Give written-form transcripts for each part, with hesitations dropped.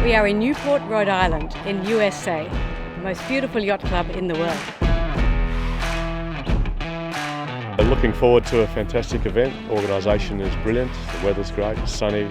We are in Newport, Rhode Island, in USA, the most beautiful yacht club in the world. Looking forward to a fantastic event. Organisation is brilliant, the weather's great, it's sunny.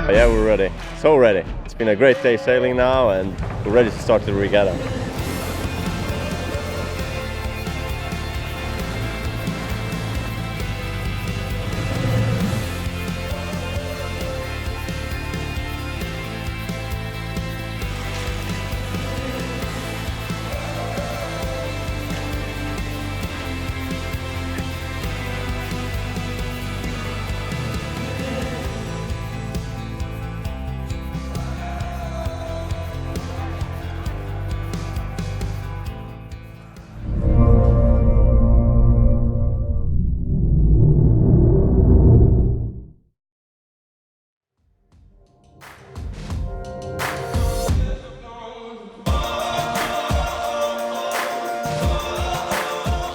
Yeah, we're ready. So ready. It's been a great day sailing now and we're ready to start the regatta.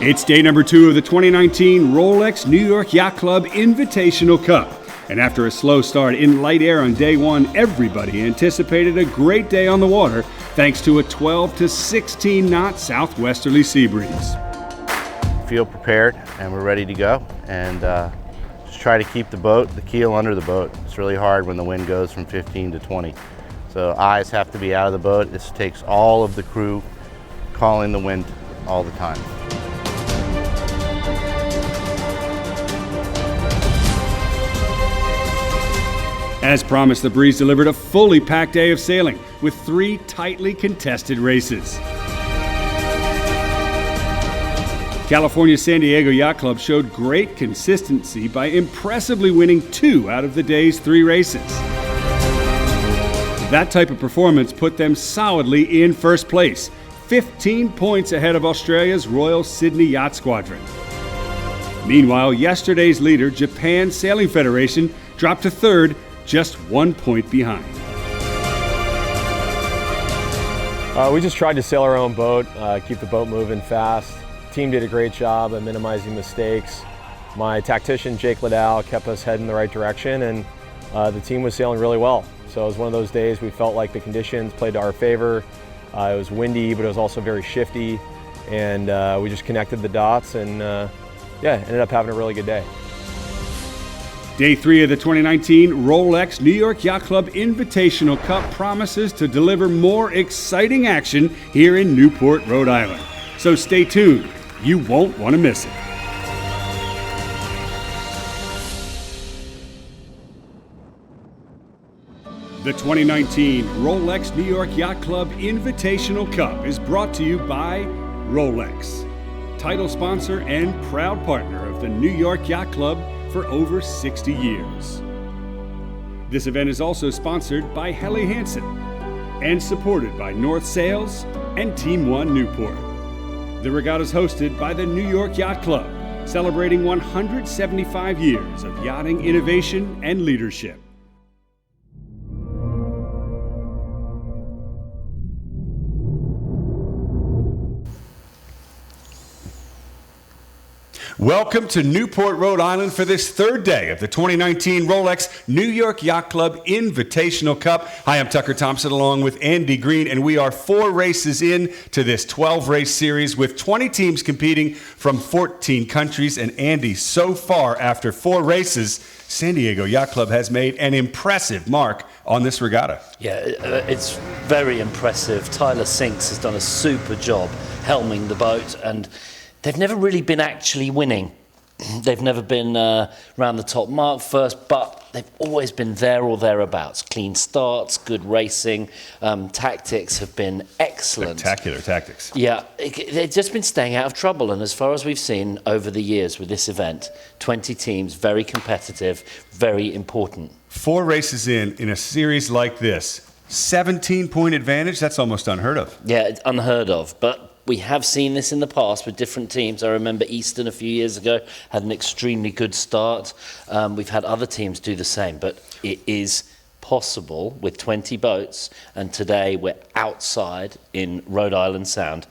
It's day number 2 of the 2019 Rolex New York Yacht Club Invitational Cup. And after a slow start in light air on day 1, everybody anticipated a great day on the water thanks to a 12 to 16 knot southwesterly sea breeze. Feel prepared and we're ready to go, and just try to keep the keel under the boat. It's really hard when the wind goes from 15 to 20. So eyes have to be out of the boat. This takes all of the crew calling the wind all the time. As promised, the breeze delivered a fully packed day of sailing with 3 tightly contested races. California San Diego Yacht Club showed great consistency by impressively winning 2 out of the day's 3 races. That type of performance put them solidly in first place, 15 points ahead of Australia's Royal Sydney Yacht Squadron. Meanwhile, yesterday's leader, Japan Sailing Federation, dropped to 3rd, just 1 point behind. We just tried to sail our own boat, keep the boat moving fast. The team did a great job at minimizing mistakes. My tactician, Jake Liddell, kept us heading in the right direction, and the team was sailing really well. So it was one of those days we felt like the conditions played to our favor. It was windy, but it was also very shifty, and we just connected the dots and ended up having a really good day. Day 3 of the 2019 Rolex New York Yacht Club Invitational Cup promises to deliver more exciting action here in Newport, Rhode Island. So stay tuned. You won't want to miss it. The 2019 Rolex New York Yacht Club Invitational Cup is brought to you by Rolex, title sponsor and proud partner of the New York Yacht Club for over 60 years. This event is also sponsored by Helly Hansen and supported by North Sails and Team One Newport. The regatta is hosted by the New York Yacht Club, celebrating 175 years of yachting innovation and leadership. Welcome to Newport, Rhode Island for this 3rd day of the 2019 Rolex New York Yacht Club Invitational Cup. Hi, I'm Tucker Thompson along with Andy Green, and we are 4 races in to this 12-race series with 20 teams competing from 14 countries. And Andy, so far after 4 races, San Diego Yacht Club has made an impressive mark on this regatta. Yeah, it's very impressive. Tyler Sinks has done a super job helming the boat, and they've never really been actually winning. They've never been round the top mark first, but they've always been there or thereabouts. Clean starts, good racing, tactics have been excellent. Spectacular tactics. Yeah, they've just been staying out of trouble, and as far as we've seen over the years with this event, 20 teams, very competitive, very important. 4 races in a series like this, 17-point advantage, that's almost unheard of. Yeah, it's unheard of, but we have seen this in the past with different teams. I remember Easton a few years ago had an extremely good start. We've had other teams do the same, but it is possible with 20 boats, and today we're outside in Rhode Island Sound.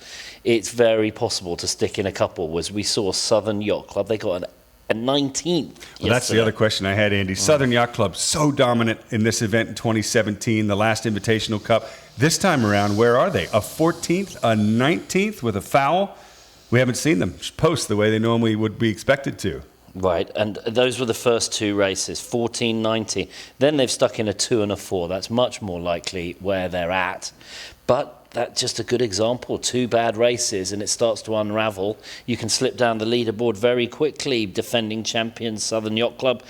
It's very possible to stick in a couple. As we saw Southern Yacht Club, they got a 19th. Well, that's the other question I had, Andy. Southern Yacht Club, so dominant in this event in 2017, the last Invitational Cup. This time around, where are they? A 14th, a 19th with a foul? We haven't seen them post the way they normally would be expected to. Right, and those were the first 2 races, 14, 19. Then they've stuck in a 2 and a 4. That's much more likely where they're at. But that's just a good example. 2 bad races and it starts to unravel. You can slip down the leaderboard very quickly. Defending champions Southern Yacht Club,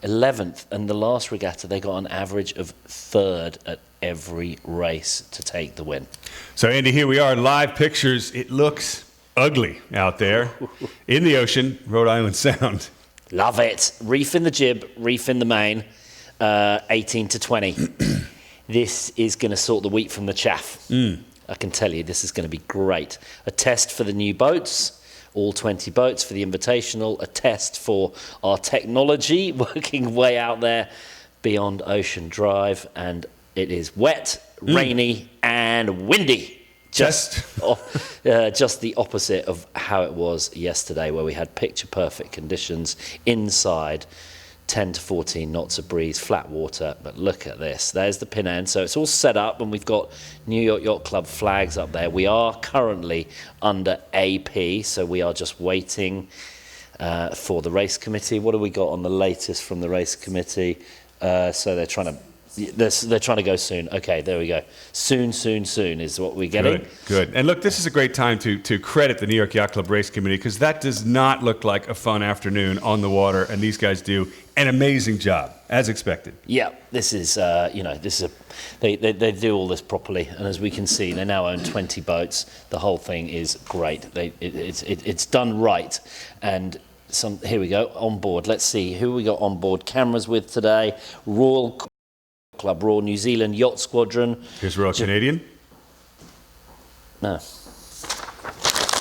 11th. And the last regatta, they got an average of 3rd at every race to take the win. So, Andy, here we are, live pictures. It looks ugly out there in the ocean, Rhode Island Sound. Love it. Reef in the jib, reef in the main, 18 to 20. This is going to sort the wheat from the chaff. I can tell you this is going to be great. A test for the new boats, all 20 boats for the Invitational, a test for our technology working way out there beyond Ocean Drive, and it is wet, rainy, and windy. Just the opposite of how it was yesterday, where we had picture-perfect conditions inside, 10 to 14 knots of breeze, flat water. But look at this. There's the pin end. So it's all set up, and we've got New York Yacht Club flags up there. We are currently under AP, so we are just waiting for the race committee. What have we got on the latest from the race committee? So they're trying to go soon. Okay, there we go. Soon is what we're getting. Good. And look, this is a great time to credit the New York Yacht Club Race Committee, because that does not look like a fun afternoon on the water, and these guys do an amazing job, as expected. Yeah, this is, they do all this properly, and as we can see, they now own 20 boats. The whole thing is great. It's done right, and here we go, on board. Let's see who we got on board cameras with today. Royal Club, Royal New Zealand Yacht Squadron. Here's Royal Canadian. No.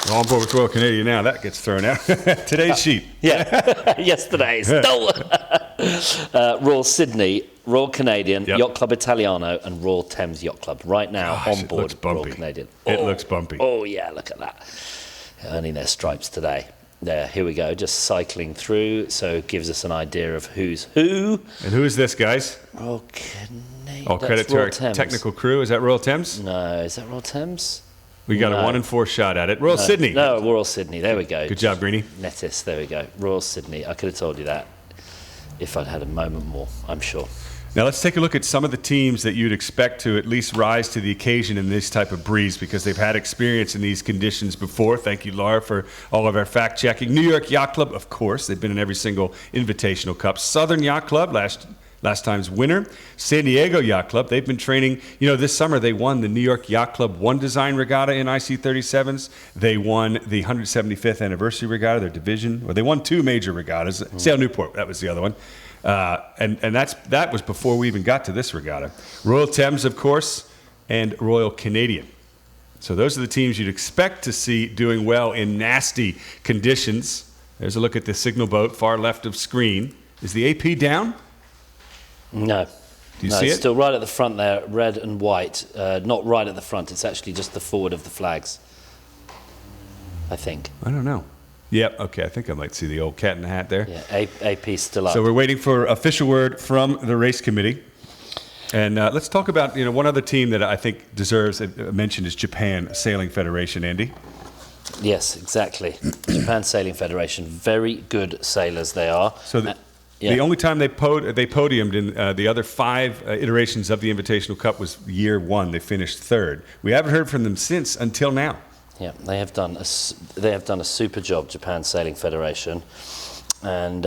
We're on board with Royal Canadian now. That gets thrown out. Today's sheet. Yeah, yesterday's. Royal Sydney, Royal Canadian, Yacht Club Italiano, and Royal Thames Yacht Club. Right now on board Royal Canadian. It looks bumpy. Oh, yeah, look at that. Earning their stripes today. There, here we go, just cycling through, so it gives us an idea of who's who. And who is this, guys? Royal Canadian. All credit to our technical crew. Is that Royal Thames? No, is that Royal Thames? We got a 1 in 4 shot at it. Royal Sydney. No, Royal Sydney. There we go. Good job, Greenie. Nettis, there we go. Royal Sydney. I could have told you that if I'd had a moment more, I'm sure. Now let's take a look at some of the teams that you'd expect to at least rise to the occasion in this type of breeze, because they've had experience in these conditions before. Thank you, Laura, for all of our fact-checking. New York Yacht Club, of course. They've been in every single Invitational Cup. Southern Yacht Club, last time's winner. San Diego Yacht Club, they've been training. This summer they won the New York Yacht Club One Design Regatta in IC37s. They won the 175th Anniversary Regatta, their division. Or they won 2 major regattas. Sail Newport, that was the other one. And that was before we even got to this regatta. Royal Thames, of course, and Royal Canadian. So those are the teams you'd expect to see doing well in nasty conditions. There's a look at the signal boat, far left of screen. Is the AP down? No. Do you see it? It's still right at the front there, red and white. Not right at the front, it's actually just the forward of the flags, I think. I don't know. Yep, okay, I think I might see the old cat in the hat there. Yeah, AP's still up. So we're waiting for official word from the race committee. And let's talk about one other team that I think deserves a mention is Japan Sailing Federation, Andy. Yes, exactly. Japan Sailing Federation, very good sailors they are. So the only time they podiumed in the other 5 iterations of the Invitational Cup was year 1. They finished 3rd. We haven't heard from them since until now. Yeah, they have done a super job, Japan Sailing Federation, and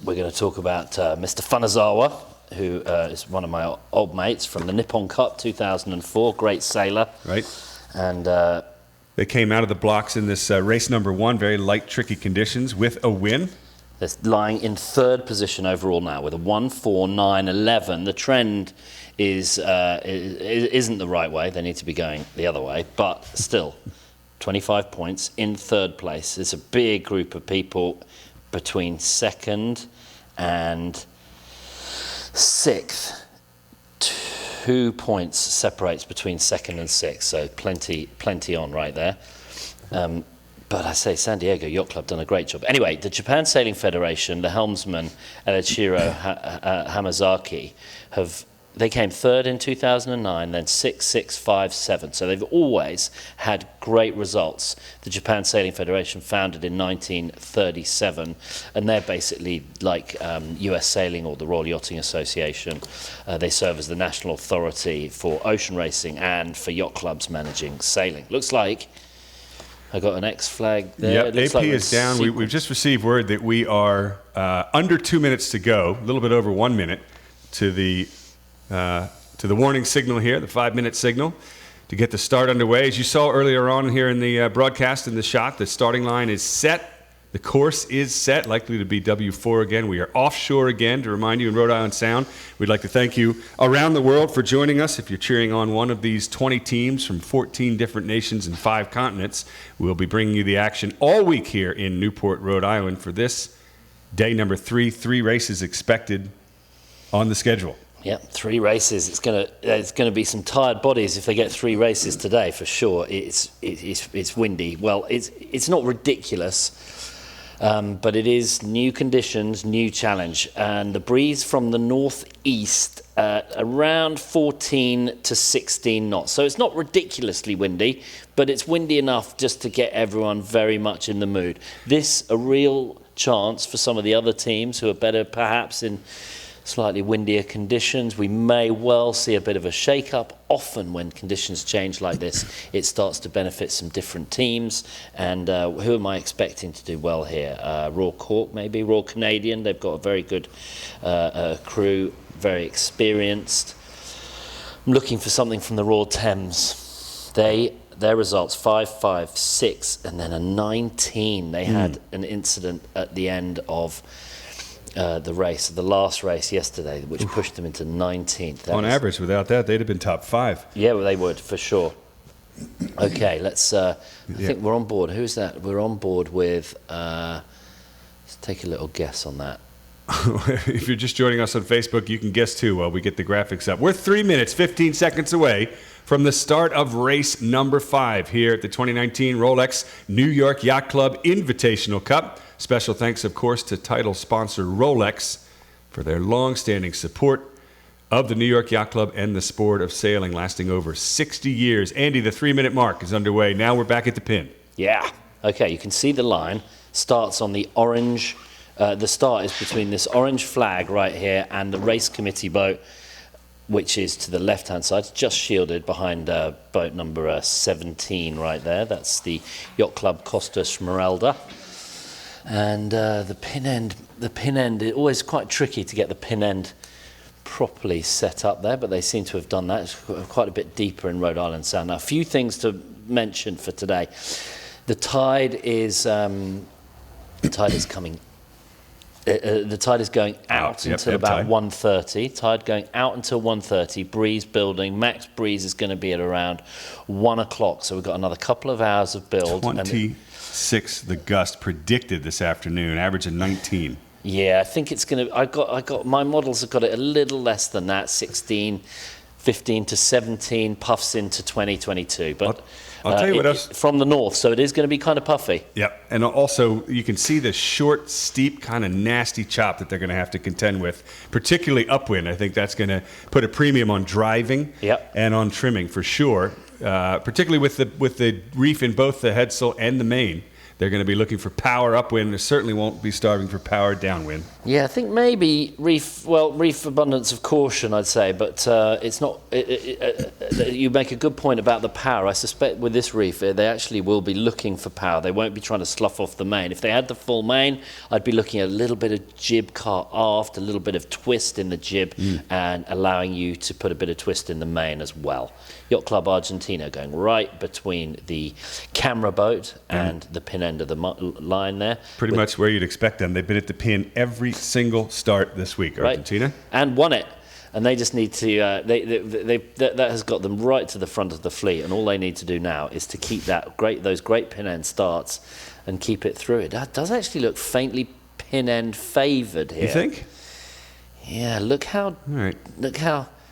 we're going to talk about Mr. Funazawa, who is one of my old mates from the Nippon Cup 2004, great sailor. Right. And They came out of the blocks in this race number 1, very light, tricky conditions, with a win. they're lying in third position overall now with a 1-4-9-11. The trend isn't the right way. They need to be going the other way, but still, 25 points in third place. It's a big group of people between second and sixth. 2 points separates between second and sixth, so plenty on right there. But I say San Diego Yacht Club done a great job. Anyway, the Japan Sailing Federation, the helmsman Elichiro Hamazaki, they came third in 2009, then 6, 6, 5, 7. So they've always had great results. The Japan Sailing Federation, founded in 1937, and they're basically like US Sailing or the Royal Yachting Association. They serve as the national authority for ocean racing and for yacht clubs managing sailing. Looks like I got an X flag there. Yep, AP is down. We've just received word that we are under 2 minutes to go, a little bit over 1 minute to the warning signal here, the 5-minute signal, to get the start underway. As you saw earlier on here in the broadcast, in the shot, the starting line is set. The course is set, likely to be W4 again. We are offshore again, to remind you, in Rhode Island Sound. We'd like to thank you around the world for joining us. If you're cheering on one of these 20 teams from 14 different nations and 5 continents, we'll be bringing you the action all week here in Newport, Rhode Island for this day number 3. 3 races expected on the schedule. Yeah, 3 races. It's gonna be some tired bodies if they get 3 races today for sure. It's windy. Well, it's not ridiculous, but it is new conditions, new challenge, and the breeze from the northeast around 14 to 16 knots. So it's not ridiculously windy, but it's windy enough just to get everyone very much in the mood. This a real chance for some of the other teams who are better perhaps in slightly windier conditions. We may well see a bit of a shake-up. Often when conditions change like this, it starts to benefit some different teams. And who am I expecting to do well here? Royal Cork, maybe? Royal Canadian. They've got a very good crew, very experienced. I'm looking for something from the Royal Thames. Their results, 5, 5, 6, and then a 19. They had an incident at the end of the last race yesterday, which pushed them into 19th. On average, without that, they'd have been top 5. Yeah, well, they would, for sure. Okay, let's, I think we're on board. Who's that? We're on board with, let's take a little guess on that. If you're just joining us on Facebook, you can guess too while we get the graphics up. We're 3 minutes, 15 seconds away from the start of race number 5 here at the 2019 Rolex New York Yacht Club Invitational Cup. Special thanks, of course, to title sponsor Rolex for their long-standing support of the New York Yacht Club and the sport of sailing, lasting over 60 years. Andy, the 3-minute mark is underway. Now we're back at the pin. Yeah. Okay, you can see the line starts on the orange. The start is between this orange flag right here and the race committee boat, which is to the left-hand side, just shielded behind boat number 17 right there. That's the Yacht Club Costa Smeralda. And the pin end, it's always quite tricky to get the pin end properly set up there, but they seem to have done that. It's quite a bit deeper in Rhode Island Sound. Now, a few things to mention for today. The tide is coming. The tide is going out until about 1:30. Tide going out until 1:30. Breeze building. Max breeze is going to be at around 1 o'clock. So we've got another couple of hours of build. 26 the gust predicted this afternoon, average of 19. Yeah, I think it's going to. I got my models have got it a little less than that. 16, 15 to 17 puffs into 20, 22. But I'll tell you what else. From the north, so it is going to be kind of puffy. Yep, and also you can see the short, steep, kind of nasty chop that they're going to have to contend with, particularly upwind. I think that's going to put a premium on driving and on trimming for sure, particularly with the reef in both the headsail and the main. They're going to be looking for power upwind. They certainly won't be starving for power downwind. Yeah, I think maybe reef abundance of caution, I'd say, but it's not. You make a good point about the power. I suspect with this reef, they actually will be looking for power. They won't be trying to slough off the main. If they had the full main, I'd be looking at a little bit of jib car aft, a little bit of twist in the jib, and allowing you to put a bit of twist in the main as well. Yacht Club Argentina going right between the camera boat and the pin end of the line there. Pretty much where you'd expect them. They've been at the pin every single start this week, Argentina. Right. And won it. And they just need to, that has got them right to the front of the fleet. And all they need to do now is to keep those great pin end starts and keep it through. It does actually look faintly pin end favoured here. You think? Yeah, look how.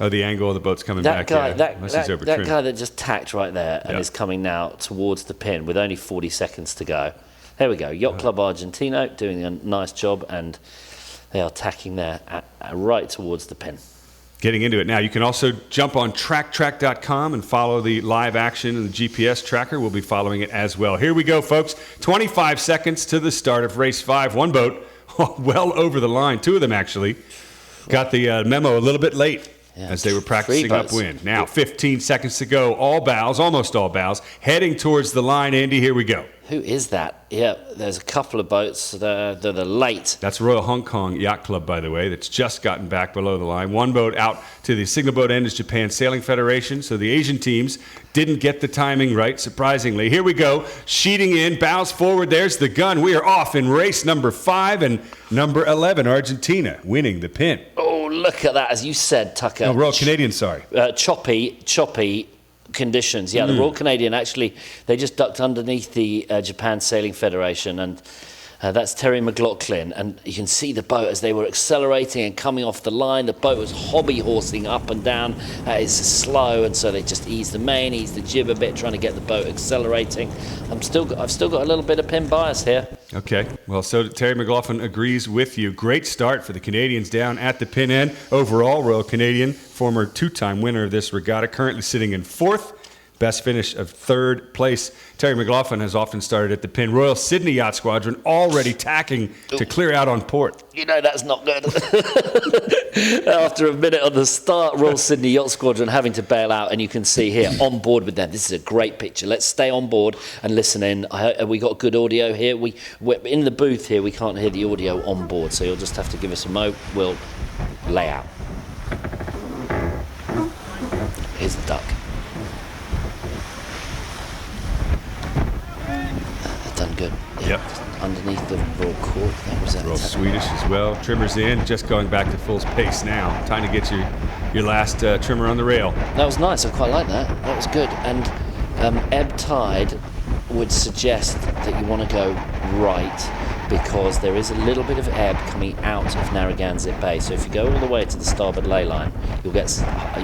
Oh, the angle of the boat's coming back. That guy that just tacked right there and is coming now towards the pin with only 40 seconds to go. There we go. Yacht Club Argentino doing a nice job, and they are tacking there right towards the pin. Getting into it now. You can also jump on tracktrack.com and follow the live action and the GPS tracker. We'll be following it as well. Here we go, folks. 25 seconds to the start of race 5. One boat well over the line. Two of them actually got the memo a little bit late. As they were practicing upwind. Now, 15 seconds to go. All bows, almost all bows, heading towards the line. Andy, here we go. Who is that? Yeah, there's a couple of boats that are late. That's Royal Hong Kong Yacht Club, by the way, that's just gotten back below the line. One boat out to the signal boat end is Japan Sailing Federation, so the Asian teams didn't get the timing right, surprisingly. Here we go, sheeting in, bows forward, there's the gun. We are off in race number 5 and number 11, Argentina, winning the pin. Oh, look at that, as you said, Tucker. No, Royal Canadian, sorry. Choppy conditions. Yeah, the Royal Canadian actually, they just ducked underneath the Japan Sailing Federation, and that's Terry McLaughlin, and you can see the boat as they were accelerating and coming off the line. The boat was hobby-horsing up and down. It's slow, and so they just eased the main, eased the jib a bit, trying to get the boat accelerating. I've still got a little bit of pin bias here. Okay, well, so Terry McLaughlin agrees with you. Great start for the Canadians down at the pin end. Overall, Royal Canadian, former 2-time winner of this regatta, currently sitting in 4th. Best finish of 3rd place. Terry McLaughlin has often started at the pin. Royal Sydney Yacht Squadron already tacking to clear out on port. You know that's not good. After a minute on the start, Royal Sydney Yacht Squadron having to bail out, and you can see here, on board with them. This is a great picture. Let's stay on board and listen in. We got good audio here. We're in the booth here. We can't hear the audio on board, so you'll just have to give us a mo. We'll lay out. Here's the duck. Done good. Yep. Underneath the raw cork. That was Royal Swedish as well. Trimmer's in, just going back to full pace now. Time to get your last trimmer on the rail. That was nice. I quite like that. That was good. And ebb tide would suggest that you want to go right, because there is a little bit of ebb coming out of Narragansett Bay. So if you go all the way to the starboard ley line, you'll get half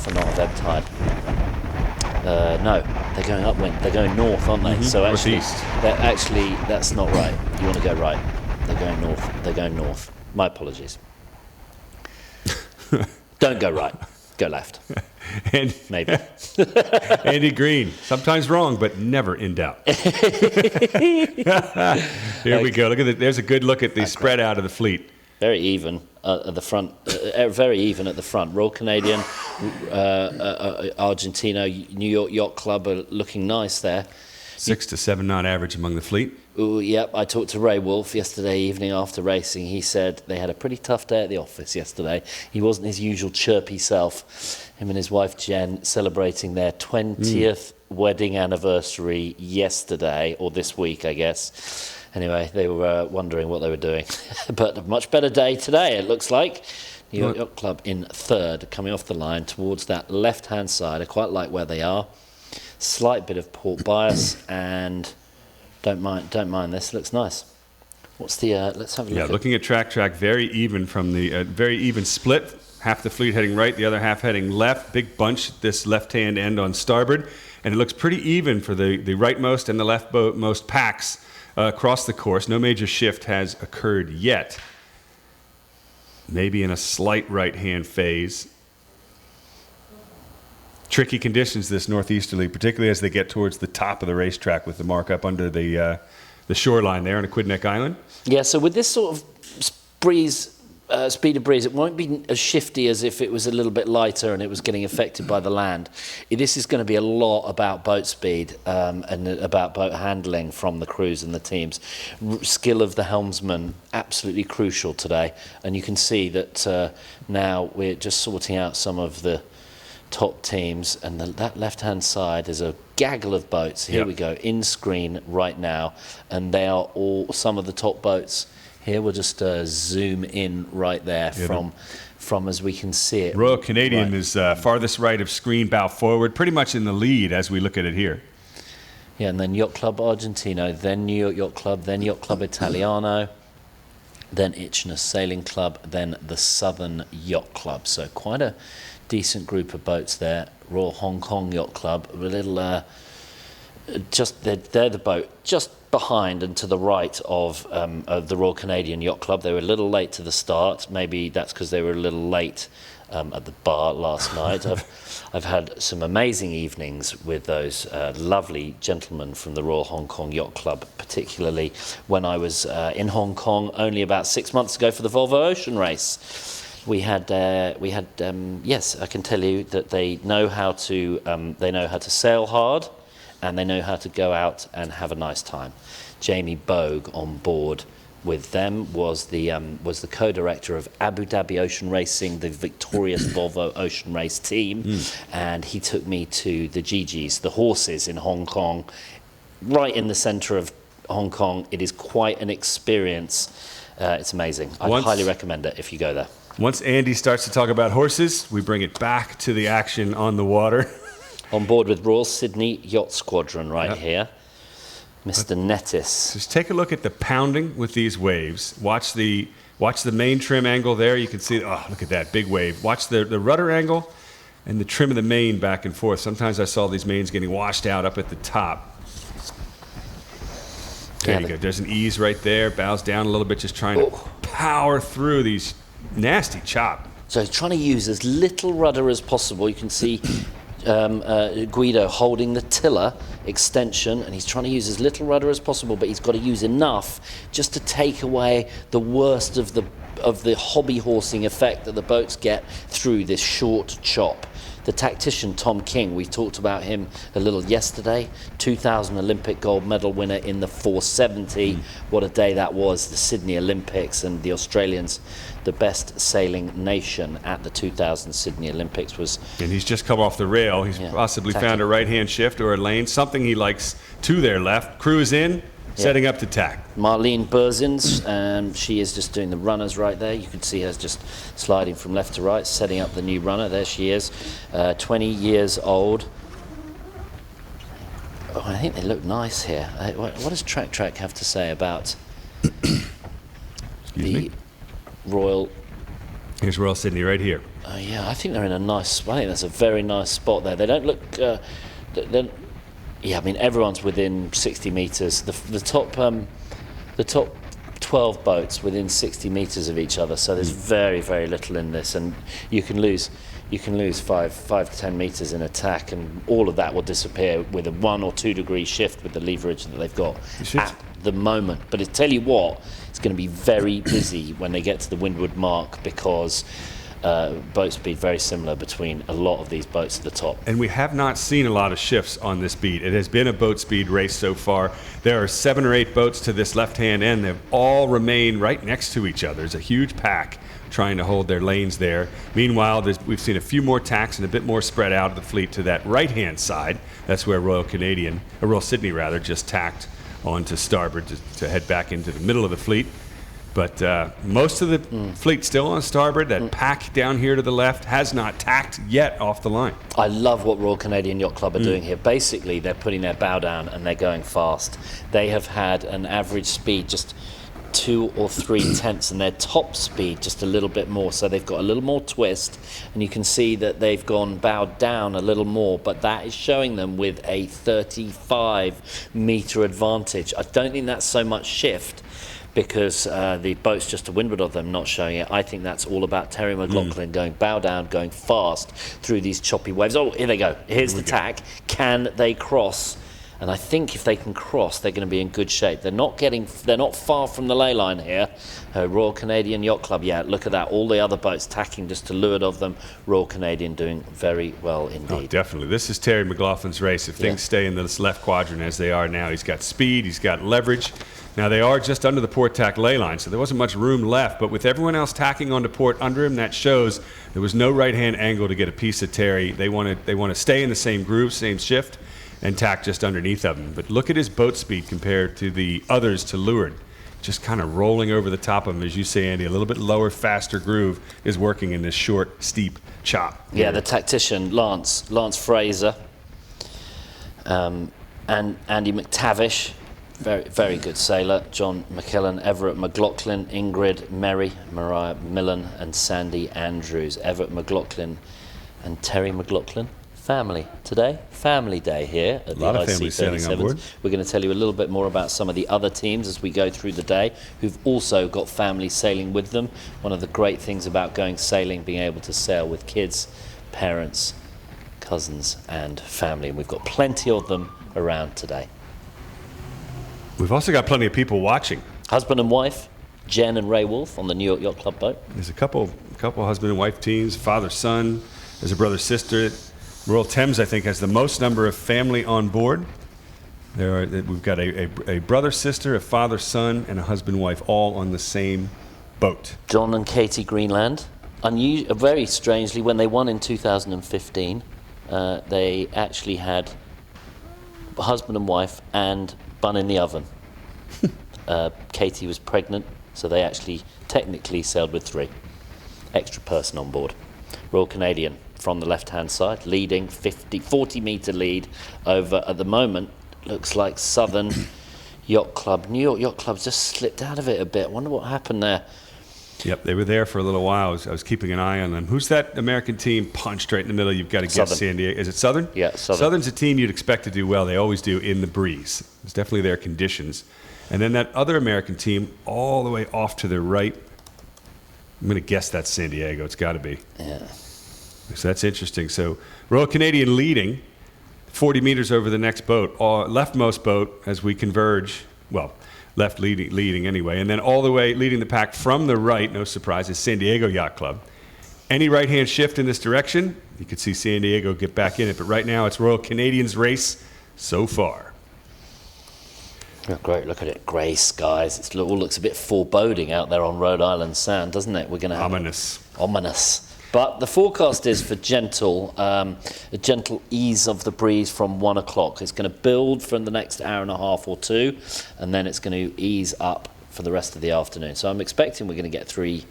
a knot of ebb tide. No, they're going upwind. They're going north, aren't they? So actually, that's not right. You want to go right. They're going north. They're going north. My apologies. Don't go right. Go left. And maybe. Andy Green, sometimes wrong, but never in doubt. Here we go. Look at that. There's a good look at the spread out of the fleet. Very even at the front. Very even at the front. Royal Canadian, Argentina, New York Yacht Club are looking nice there. 6 to 7 knot average among the fleet. Ooh, yep. I talked to Ray Wolf yesterday evening after racing. He said they had a pretty tough day at the office yesterday. He wasn't his usual chirpy self. Him and his wife Jen celebrating their 20th wedding anniversary yesterday, or this week, I guess. Anyway, they were wondering what they were doing. But a much better day today, it looks like. New York Yacht Club in 3rd, coming off the line towards that left-hand side. I quite like where they are. Slight bit of port bias, and don't mind this. Looks nice. What's the? Let's have a look. Yeah, looking at track, very even from the very even split. Half the fleet heading right, the other half heading left. Big bunch this left-hand end on starboard, and it looks pretty even for the rightmost and the leftmost packs across the course. No major shift has occurred yet. Maybe in a slight right-hand phase. tricky conditions this northeasterly, particularly as they get towards the top of the racetrack with the mark up under the shoreline there on Aquidneck Island. Yeah, so with this sort of speed of breeze, it won't be as shifty as if it was a little bit lighter and it was getting affected by the land. This is going to be a lot about boat speed and about boat handling from the crews and the teams. Skill of the helmsman, absolutely crucial today. And you can see that now we're just sorting out some of the top teams, and that left-hand side is a gaggle of boats. Here we go, in screen right now, and they are all some of the top boats. Here we'll just zoom in right there from as we can see it. Royal Canadian is farthest right of screen, bow forward, pretty much in the lead as we look at it here. Yeah, and then Yacht Club Argentino, then New York Yacht Club, then Yacht Club Italiano, then Itchness Sailing Club, then the Southern Yacht Club. So quite a decent group of boats there. Royal Hong Kong Yacht Club, a little, they're the boat just behind and to the right of the Royal Canadian Yacht Club. They were a little late to the start. Maybe that's because they were a little late at the bar last night. I've had some amazing evenings with those lovely gentlemen from the Royal Hong Kong Yacht Club, particularly when I was in Hong Kong only about 6 months ago for the Volvo Ocean Race. We had yes, I can tell you that they know how to sail hard, and they know how to go out and have a nice time. Jamie Bogue on board with them was the co-director of Abu Dhabi Ocean Racing, the victorious Volvo Ocean Race team, and he took me to the GGs, the horses in Hong Kong, right in the centre of Hong Kong. It is quite an experience. It's amazing. I highly recommend it if you go there. Once Andy starts to talk about horses, we bring it back to the action on the water. On board with Royal Sydney Yacht Squadron here, Mr. Nettis. Just take a look at the pounding with these waves. Watch the main trim angle there. You can see, oh, look at that big wave. Watch the rudder angle and the trim of the main back and forth. Sometimes I saw these mains getting washed out up at the top. There you go. There's an ease right there. Bows down a little bit, just trying to power through these nasty chop. So he's trying to use as little rudder as possible. You can see Guido holding the tiller extension, and he's trying to use as little rudder as possible, but he's got to use enough just to take away the worst of the hobby horsing effect that the boats get through this short chop. The tactician Tom King, we talked about him a little yesterday, 2000 Olympic gold medal winner in the 470. What a day that was, the Sydney Olympics, and the Australians, the best sailing nation at the 2000 Sydney Olympics was... And he's just come off the rail. He's possibly found a right-hand shift or a lane, something he likes to their left. Cruise in, setting up to tack. Marlene Berzins, she is just doing the runners right there. You can see her just sliding from left to right, setting up the new runner. There she is, 20 years old. Oh, I think they look nice here. What does Track have to say about the Royal? Here's Royal Sydney right here. Yeah, I think they're in a nice spot. I think that's a very nice spot there. They don't look... yeah, I mean, everyone's within 60 metres. The top 12 boats within 60 metres of each other. So there's very, very little in this, and you can lose 5 to 10 metres in attack, and all of that will disappear with a 1 or 2 degree shift with the leverage that they've got at the moment. But I tell you what, it's going to be very busy when they get to the windward mark, because boat speed very similar between a lot of these boats at the top. And we have not seen a lot of shifts on this beat. It has been a boat speed race so far. There are 7 or 8 boats to this left-hand end. They've all remained right next to each other. There's a huge pack trying to hold their lanes there. Meanwhile, we've seen a few more tacks and a bit more spread out of the fleet to that right-hand side. That's where Royal Sydney just tacked onto starboard to head back into the middle of the fleet. But most of the fleet still on starboard. That pack down here to the left has not tacked yet off the line. I love what Royal Canadian Yacht Club are doing here. Basically, they're putting their bow down and they're going fast. They have had an average speed just 2 or 3 tenths, and their top speed just a little bit more. So they've got a little more twist, and you can see that they've gone bowed down a little more, but that is showing them with a 35 metre advantage. I don't think that's so much shift, because the boat's just to windward of them, not showing it. I think that's all about Terry McLaughlin going bow down, going fast through these choppy waves. Oh, here they go. Here's the tack. Can they cross? And I think if they can cross, they're going to be in good shape. They're not far from the ley line here. Royal Canadian Yacht Club, yeah, look at that. All the other boats tacking just to leeward of them. Royal Canadian doing very well indeed. Oh, definitely. This is Terry McLaughlin's race. If things stay in this left quadrant as they are now, he's got speed, he's got leverage. Now, they are just under the port tack ley line, so there wasn't much room left. But with everyone else tacking onto port under him, that shows there was no right-hand angle to get a piece of Terry. They want to stay in the same groove, same shift, and tack just underneath of him. But look at his boat speed compared to the others to leeward. Just kind of rolling over the top of him, as you say, Andy. A little bit lower, faster groove is working in this short, steep chop. Yeah, the tactician, Lance Fraser, and Andy McTavish, very, very good sailor. John McKillen, Everett McLaughlin, Ingrid Merry, Mariah Millen, and Sandy Andrews. Everett McLaughlin and Terry McLaughlin. Family today, family day here at the IC37s. We're going to tell you a little bit more about some of the other teams as we go through the day who've also got families sailing with them. One of the great things about going sailing, being able to sail with kids, parents, cousins and family. And we've got plenty of them around today. We've also got plenty of people watching. Husband and wife, Jen and Ray Wolf on the New York Yacht Club boat. There's a couple husband and wife teams, father-son. There's a brother-sister. Royal Thames, I think, has the most number of family on board. We've got a brother-sister, a father-son, and a husband-wife all on the same boat. John and Katie Greenland. Very strangely, when they won in 2015, they actually had husband and wife and bun in the oven. Katie was pregnant, so they actually technically sailed with 3. Extra person on board. Royal Canadian from the left-hand side, leading 40-metre lead over, at the moment, looks like Southern Yacht Club. New York Yacht Club just slipped out of it a bit. I wonder what happened there. Yep, they were there for a little while. I was keeping an eye on them. Who's that American team punched right in the middle? You've got to guess San Diego. Is it Southern? Yeah, Southern. Southern's a team you'd expect to do well. They always do in the breeze. It's definitely their conditions. And then that other American team all the way off to the right, I'm going to guess that's San Diego. It's got to be. Yeah. So that's interesting. So Royal Canadian leading 40 meters over the next boat, leftmost boat as we converge. Well, left leading anyway. And then all the way leading the pack from the right, no surprise, is San Diego Yacht Club. Any right-hand shift in this direction, you could see San Diego get back in it. But right now it's Royal Canadian's race so far. Oh, great, look at it. Grey skies. It all looks a bit foreboding out there on Rhode Island Sound, doesn't it? We're going to have ominous. But the forecast is for a gentle ease of the breeze from 1 o'clock. It's going to build for the next hour and a half or 2, and then it's going to ease up for the rest of the afternoon. So I'm expecting we're going to get three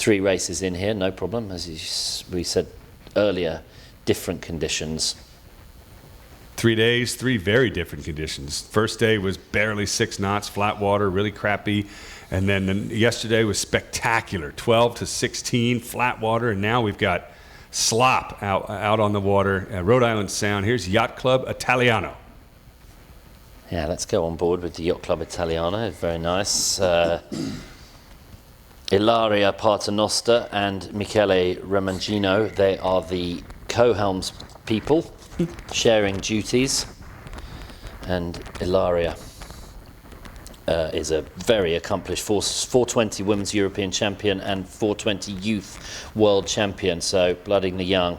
races in here, no problem. As we said earlier, different conditions. 3 days, 3 very different conditions. First day was barely 6 knots, flat water, really crappy. And then yesterday was spectacular, 12 to 16, flat water. And now we've got slop out on the water at Rhode Island Sound. Here's Yacht Club Italiano. Yeah, let's go on board with the Yacht Club Italiano. Very nice. Ilaria Paternoster and Michele Remangino, they are the co-helms people sharing duties. And Ilaria is a very accomplished 420 Women's European Champion and 420 Youth World Champion, so blooding the young.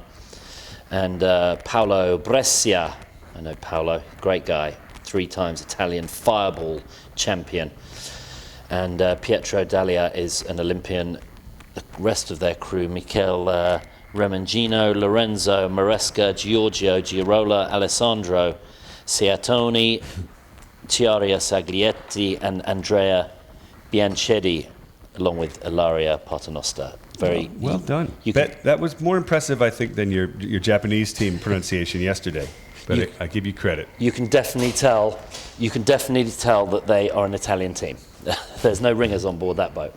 And Paolo Brescia, I know Paolo, great guy, 3 times Italian Fireball Champion. And Pietro Dalia is an Olympian. The rest of their crew, Michele Remangino, Lorenzo Maresca, Giorgio Girola, Alessandro Ciatoni, Chiaria Saglietti and Andrea Bianchetti, along with Ilaria Paternoster. Very well done. That was more impressive, I think, than your Japanese team pronunciation yesterday. But I give you credit. You can definitely tell. You can definitely tell that they are an Italian team. There's no ringers on board that boat.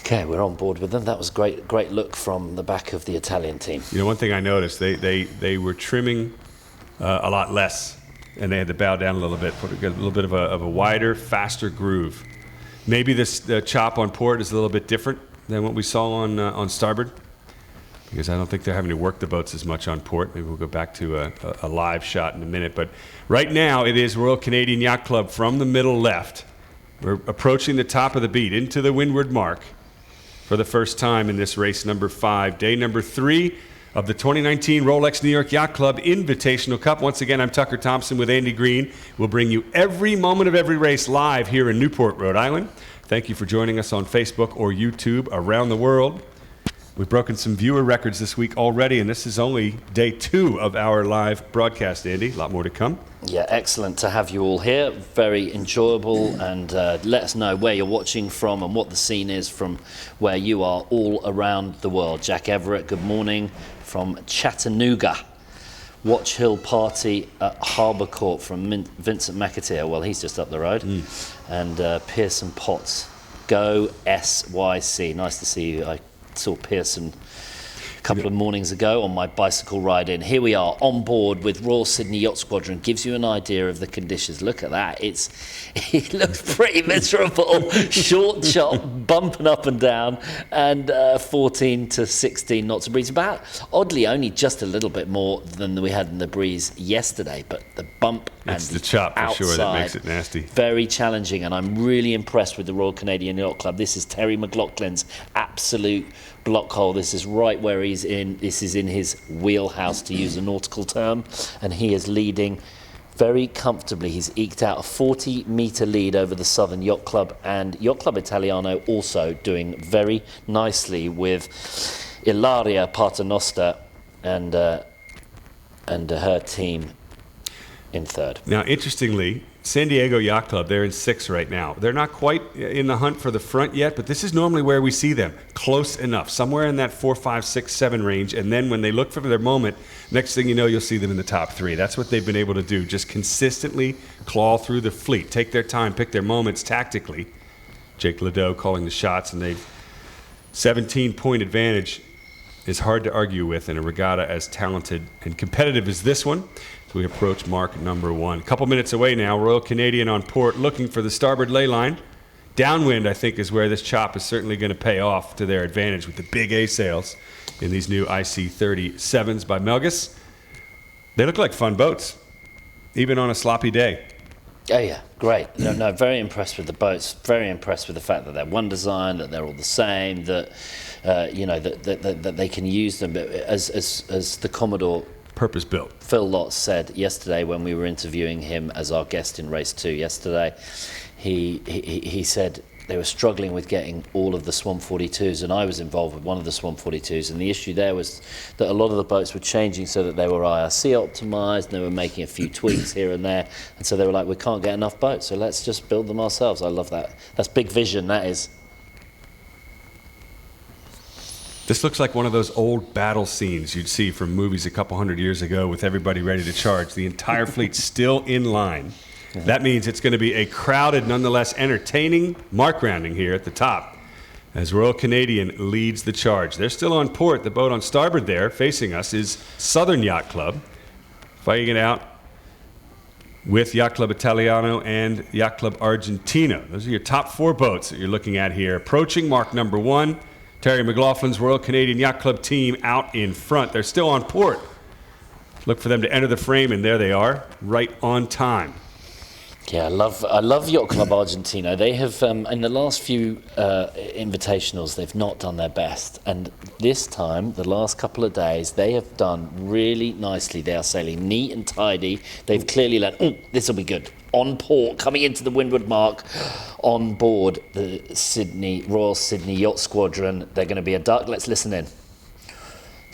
Okay, we're on board with them. That was great look from the back of the Italian team. You know, one thing I noticed, they were trimming a lot less and they had to bow down a little bit, put a little bit of a wider, faster groove. Maybe the chop on port is a little bit different than what we saw on starboard, because I don't think they're having to work the boats as much on port. Maybe we'll go back to a live shot in a minute. But right now, it is Royal Canadian Yacht Club from the middle left. We're approaching the top of the beat into the windward mark for the first time in this race number 5, day number 3 of the 2019 Rolex New York Yacht Club Invitational Cup. Once again, I'm Tucker Thompson with Andy Green. We'll bring you every moment of every race live here in Newport, Rhode Island. Thank you for joining us on Facebook or YouTube around the world. We've broken some viewer records this week already, and this is only day 2 of our live broadcast, Andy. A lot more to come. Yeah, excellent to have you all here. Very enjoyable, and let us know where you're watching from and what the scene is from where you are all around the world. Jack Everett, good morning from Chattanooga. Watch Hill Party at Harbour Court from Vincent McAteer. Well, he's just up the road. And Pearson Potts, go SYC. Nice to see you. I saw Pearson a couple of mornings ago on my bicycle ride in. Here we are on board with Royal Sydney Yacht Squadron. Gives you an idea of the conditions. Look at that. It looks pretty miserable. Short chop, bumping up and down, and 14 to 16 knots of breeze. About, oddly, only just a little bit more than we had in the breeze yesterday, but the bump and it's the chop for sure that makes it nasty. Very challenging, and I'm really impressed with the Royal Canadian Yacht Club. This is Terry McLaughlin's absolute block hole. This is right where he's in. This is in his wheelhouse, to use a nautical term, and he is leading very comfortably. He's eked out a 40-metre lead over the Southern Yacht Club, and Yacht Club Italiano also doing very nicely with Ilaria Paternoster and her team in 3rd. Now, interestingly, San Diego Yacht Club, they're in 6th right now. They're not quite in the hunt for the front yet, but this is normally where we see them. Close enough, somewhere in that 4, 5, 6, 7 range. And then when they look for their moment, next thing you know, you'll see them in the top 3. That's what they've been able to do. Just consistently claw through the fleet, take their time, pick their moments tactically. Jake Ledoux calling the shots, and they've 17-point advantage is hard to argue with in a regatta as talented and competitive as this one. We approach mark number 1. A couple minutes away now, Royal Canadian on port looking for the starboard ley line. Downwind, I think, is where this chop is certainly going to pay off to their advantage with the big A sails in these new IC-37s by Melgus. They look like fun boats, even on a sloppy day. Oh yeah, great. No, very impressed with the boats. Very impressed with the fact that they're one design, that they're all the same, that that they can use them as the Commodore purpose-built. Phil Lott said yesterday when we were interviewing him as our guest in race 2 yesterday, he said they were struggling with getting all of the Swan 42s, and I was involved with one of the Swan 42s, and the issue there was that a lot of the boats were changing so that they were IRC optimized, and they were making a few tweaks here and there, and so they were like, we can't get enough boats, so let's just build them ourselves. I love that. That's big vision, that is. This looks like one of those old battle scenes you'd see from movies a couple hundred years ago with everybody ready to charge. The entire fleet still in line. Yeah. That means it's going to be a crowded, nonetheless entertaining mark rounding here at the top as Royal Canadian leads the charge. They're still on port. The boat on starboard there facing us is Southern Yacht Club, fighting it out with Yacht Club Italiano and Yacht Club Argentino. Those are your top 4 boats that you're looking at here. Approaching mark number 1. Terry McLaughlin's Royal Canadian Yacht Club team out in front. They're still on port. Look for them to enter the frame, and there they are, right on time. Yeah, I love Yacht Club Argentino. They have, in the last few invitationals, they've not done their best. And this time, the last couple of days, they have done really nicely. They are sailing neat and tidy. They've clearly learned, this will be good. On port, coming into the windward mark, on board the Royal Sydney Yacht Squadron. They're going to be a duck. Let's listen in.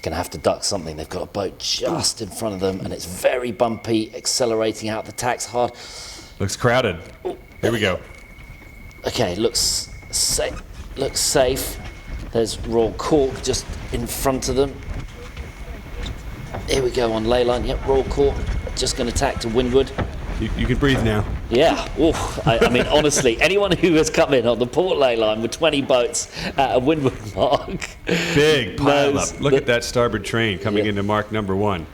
Going to have to duck something. They've got a boat just in front of them, and it's very bumpy, accelerating out the tacks hard. Looks crowded. Here we go. Okay, looks safe. Looks safe. There's Royal Cork just in front of them. Here we go on ley line. Yep, Royal Cork just going to tack to windward. You can breathe now. Yeah. Oof. I mean, honestly, anyone who has come in on the port ley line with 20 boats at a windward mark. Big pile up. Look at that starboard train coming into mark number 1.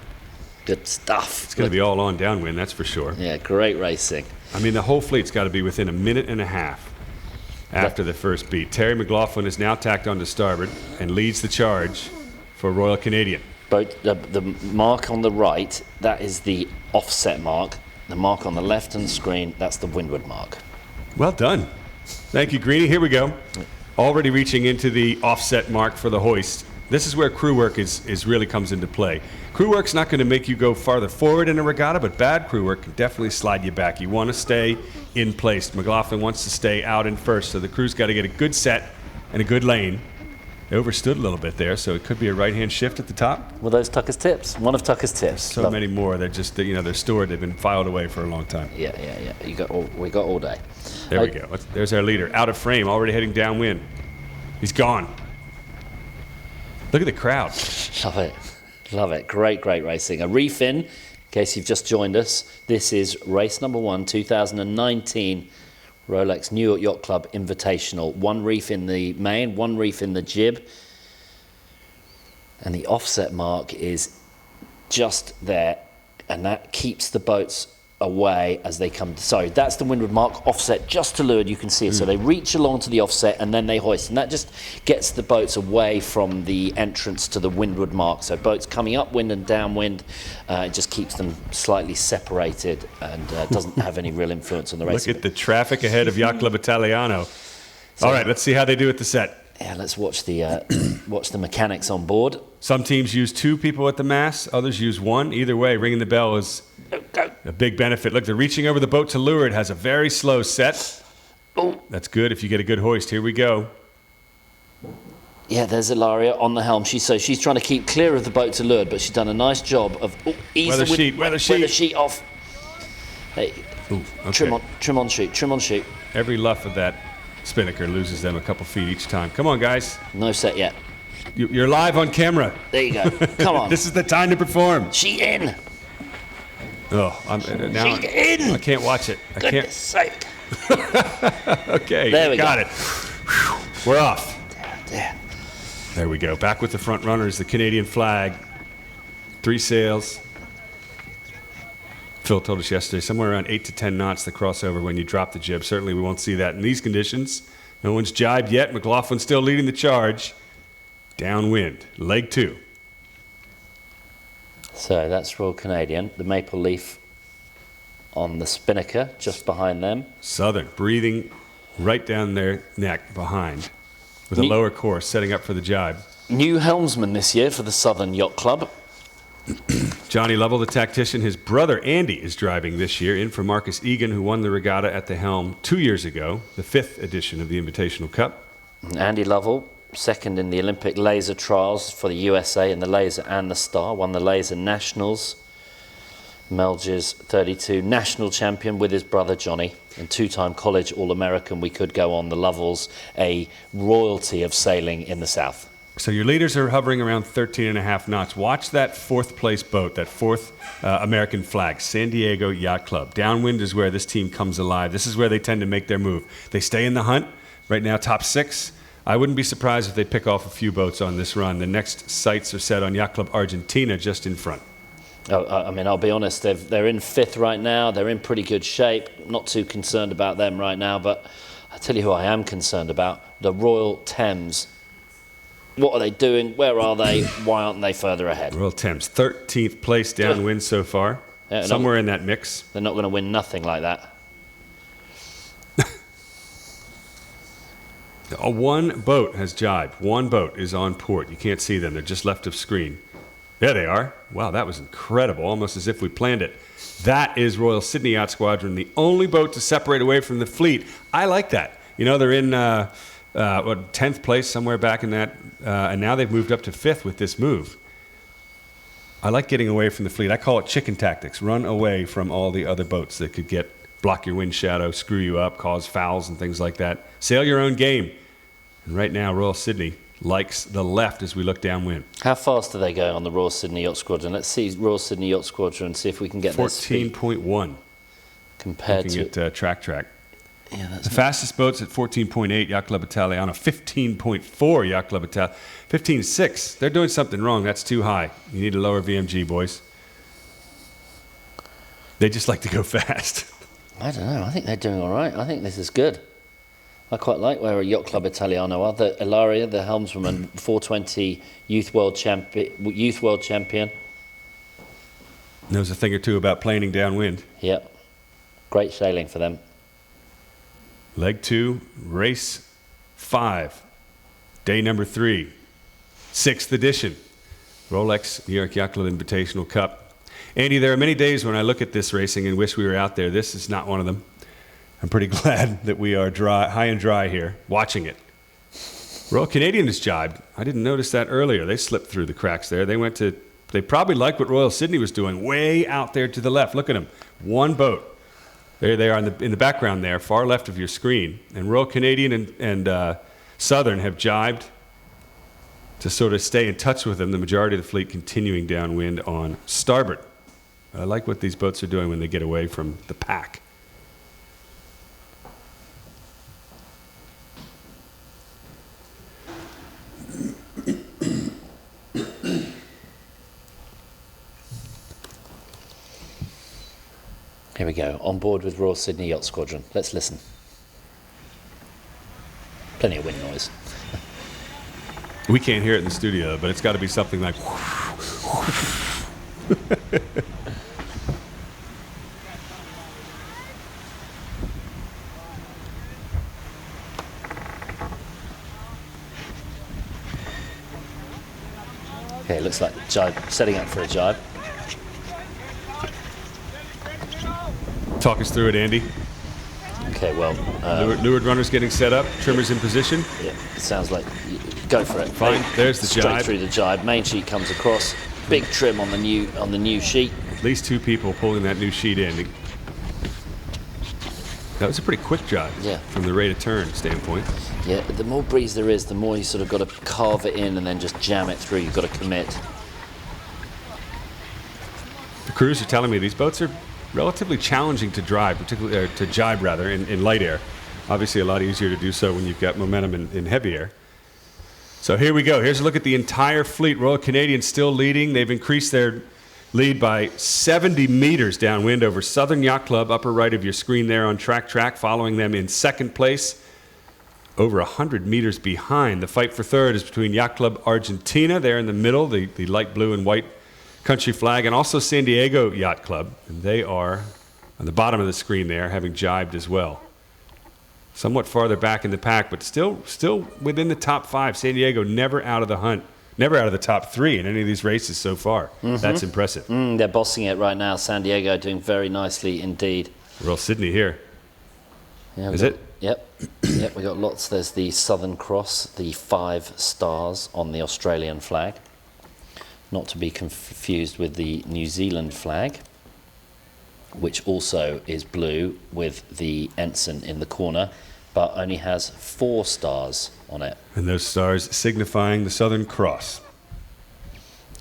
Good stuff. It's going to be all on downwind, that's for sure. Yeah, great racing. I mean, the whole fleet's got to be within a minute and a half after the first beat. Terry McLaughlin is now tacked onto starboard and leads the charge for Royal Canadian. Boat, the mark on the right, that is the offset mark. The mark on the left hand screen, that's the windward mark. Well done. Thank you, Greenie. Here we go. Already reaching into the offset mark for the hoist. This is where crew work is really comes into play. Crew work's not going to make you go farther forward in a regatta, but bad crew work can definitely slide you back. You want to stay in place. McLaughlin wants to stay out in first, so the crew's got to get a good set and a good lane. They overstood a little bit there, so it could be a right-hand shift at the top. Well, those Tucker's tips. One of Tucker's tips. So many more. They're just, they're stored. They've been filed away for a long time. Yeah. We got all day. There we go. There's our leader. Out of frame, already heading downwind. He's gone. Look at the crowd. Love it. Great racing. A reef in case you've just joined us. This is race number 1, 2019 Rolex New York Yacht Club Invitational. 1 reef in the main, 1 reef in the jib. And the offset mark is just there, and that keeps the boats away as they come. Sorry, that's the windward mark, offset just to leeward, you can see it. So they reach along to the offset and then they hoist, and that just gets the boats away from the entrance to the windward mark. So boats coming upwind and downwind, it just keeps them slightly separated and doesn't have any real influence on the race. Look at the traffic ahead of Yacht Club Italiano. All right, let's see how they do at the set. Yeah, let's watch the mechanics on board. Some teams use 2 people at the mast, others use 1. Either way, ringing the bell is a big benefit. Look, they're reaching over the boat to leeward. Has a very slow set. That's good if you get a good hoist. Here we go. Yeah, there's Ilaria on the helm. She's trying to keep clear of the boat to leeward, but she's done a nice job of weather the sheet off. Hey, okay. trim on sheet. Every luff of that spinnaker loses them a couple feet each time. Come on, guys. No set yet. You're live on camera. There you go. Come on. This is the time to perform. Sheet in. Oh, now Sheet in. I can't watch it. Goodness sake. Okay, there we got go. it. We're off. There we go. Back with the front runners, the Canadian flag. 3 sails. Phil told us yesterday, somewhere around 8 to 10 knots, the crossover when you drop the jib. Certainly we won't see that in these conditions. No one's jibed yet. McLaughlin still leading the charge. Downwind, leg 2. So that's Royal Canadian. The maple leaf on the spinnaker just behind them. Southern, breathing right down their neck behind with a lower course, setting up for the jibe. New helmsman this year for the Southern Yacht Club. Johnny Lovell, the tactician, his brother Andy is driving this year, in for Marcus Egan, who won the regatta at the helm 2 years ago, the 5th edition of the Invitational Cup. Andy Lovell, second in the Olympic laser trials for the USA in the laser and the star, won the laser nationals. Melges, 32, national champion with his brother Johnny, and 2-time college All-American. We could go on. The Lovells, a royalty of sailing in the South. So your leaders are hovering around 13.5 knots. Watch that 4th place boat, that 4th American flag, San Diego Yacht Club. Downwind is where this team comes alive. This is where they tend to make their move. They stay in the hunt. Right now, top 6. I wouldn't be surprised if they pick off a few boats on this run. The next sights are set on Yacht Club Argentina just in front. I mean, I'll be honest, they're in 5th right now. They're in pretty good shape. Not too concerned about them right now, but I'll tell you who I am concerned about, the Royal Thames. What are they doing? Where are they? Why aren't they further ahead? Royal Thames, 13th place downwind so far. Somewhere in that mix. They're not going to win nothing like that. One boat has jibed. One boat is on port. You can't see them. They're just left of screen. There they are. Wow, that was incredible. Almost as if we planned it. That is Royal Sydney Yacht Squadron, the only boat to separate away from the fleet. I like that. You know, they're in 10th place, somewhere back in that, and now they've moved up to 5th with this move. I like getting away from the fleet. I call it chicken tactics. Run away from all the other boats that could block your wind shadow, screw you up, cause fouls and things like that. Sail your own game. And right now, Royal Sydney likes the left as we look downwind. How fast do they go on the Royal Sydney Yacht Squadron? Let's see Royal Sydney Yacht Squadron and see if we can get 14.1 compared to track. Yeah, that's the fastest boat's at 14.8, Yacht Club Italiano. 15.4, Yacht Club Italiano. 15.6. They're doing something wrong. That's too high. You need a lower VMG, boys. They just like to go fast. I don't know. I think they're doing all right. I think this is good. I quite like where a Yacht Club Italiano are. The Ilaria, the helmswoman, 420 Youth World Champion. Knows a thing or two about planing downwind. Yep. Great sailing for them. Leg 2, race 5, day number 3, 6th edition, Rolex New York Yacht Club Invitational Cup. Andy, there are many days when I look at this racing and wish we were out there. This is not one of them. I'm pretty glad that we are high and dry here, watching it. Royal Canadian is jibed. I didn't notice that earlier. They slipped through the cracks there. They probably liked what Royal Sydney was doing, way out there to the left. Look at them, one boat. There they are in the background there, far left of your screen. And Royal Canadian and Southern have jibed to sort of stay in touch with them, the majority of the fleet continuing downwind on starboard. I like what these boats are doing when they get away from the pack. Here we go. On board with Royal Sydney Yacht Squadron. Let's listen. Plenty of wind noise. We can't hear it in the studio, but it's got to be something like... Okay, looks like jibe, setting up for a jibe. Talk us through it, Andy. Okay, well... Leeward runner's getting set up, trimmers in position. Yeah, it sounds like... Go for it. Fine, there's the straight jibe. Through the jibe. Main sheet comes across. Big trim on the new sheet. At least 2 people pulling that new sheet in. That was a pretty quick jibe, Yeah. from the rate of turn standpoint. Yeah, the more breeze there is, the more you sort of got to carve it in and then just jam it through. You've got to commit. The crews are telling me these boats are relatively challenging to drive, particularly to jibe rather, in light air. Obviously, a lot easier to do so when you've got momentum in heavy air. So here we go. Here's a look at the entire fleet. Royal Canadian still leading. They've increased their lead by 70 meters downwind over Southern Yacht Club, upper right of your screen there on track, following them in second place. Over 100 meters behind. The fight for third is between Yacht Club Argentina, there in the middle, the light blue and white country flag, and also San Diego Yacht Club. And they are on the bottom of the screen there, having jibed as well. Somewhat farther back in the pack, but still within the top 5. San Diego never out of the hunt, never out of the top 3 in any of these races so far. Mm-hmm. That's impressive. They're bossing it right now. San Diego doing very nicely indeed. Royal Sydney here. Yeah, Is it? Yep. Yep, we got lots. There's the Southern Cross, the 5 stars on the Australian flag. Not to be confused with the New Zealand flag, which also is blue with the ensign in the corner, but only has 4 stars on it. And those stars signifying the Southern Cross.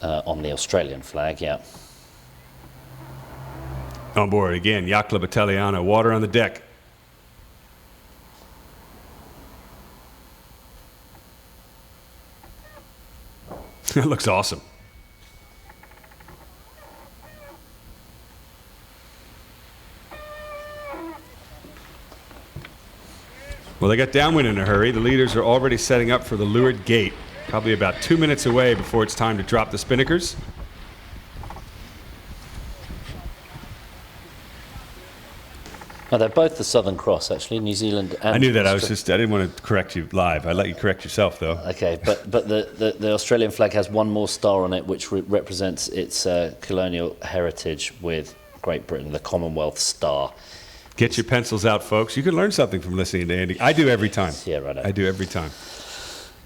On the Australian flag, yeah. On board again, Yacht Club Italiano, water on the deck. That looks awesome. Well, they got downwind in a hurry. The leaders are already setting up for the leeward gate. Probably about 2 minutes away before it's time to drop the spinnakers. Oh, they're both the Southern Cross, actually, New Zealand and... I knew that. I didn't want to correct you live. I let you correct yourself, though. Okay, but the Australian flag has 1 more star on it, which represents its colonial heritage with Great Britain, the Commonwealth Star. Get your pencils out, folks. You can learn something from listening to Andy. I do every time. Yeah, right. I do every time.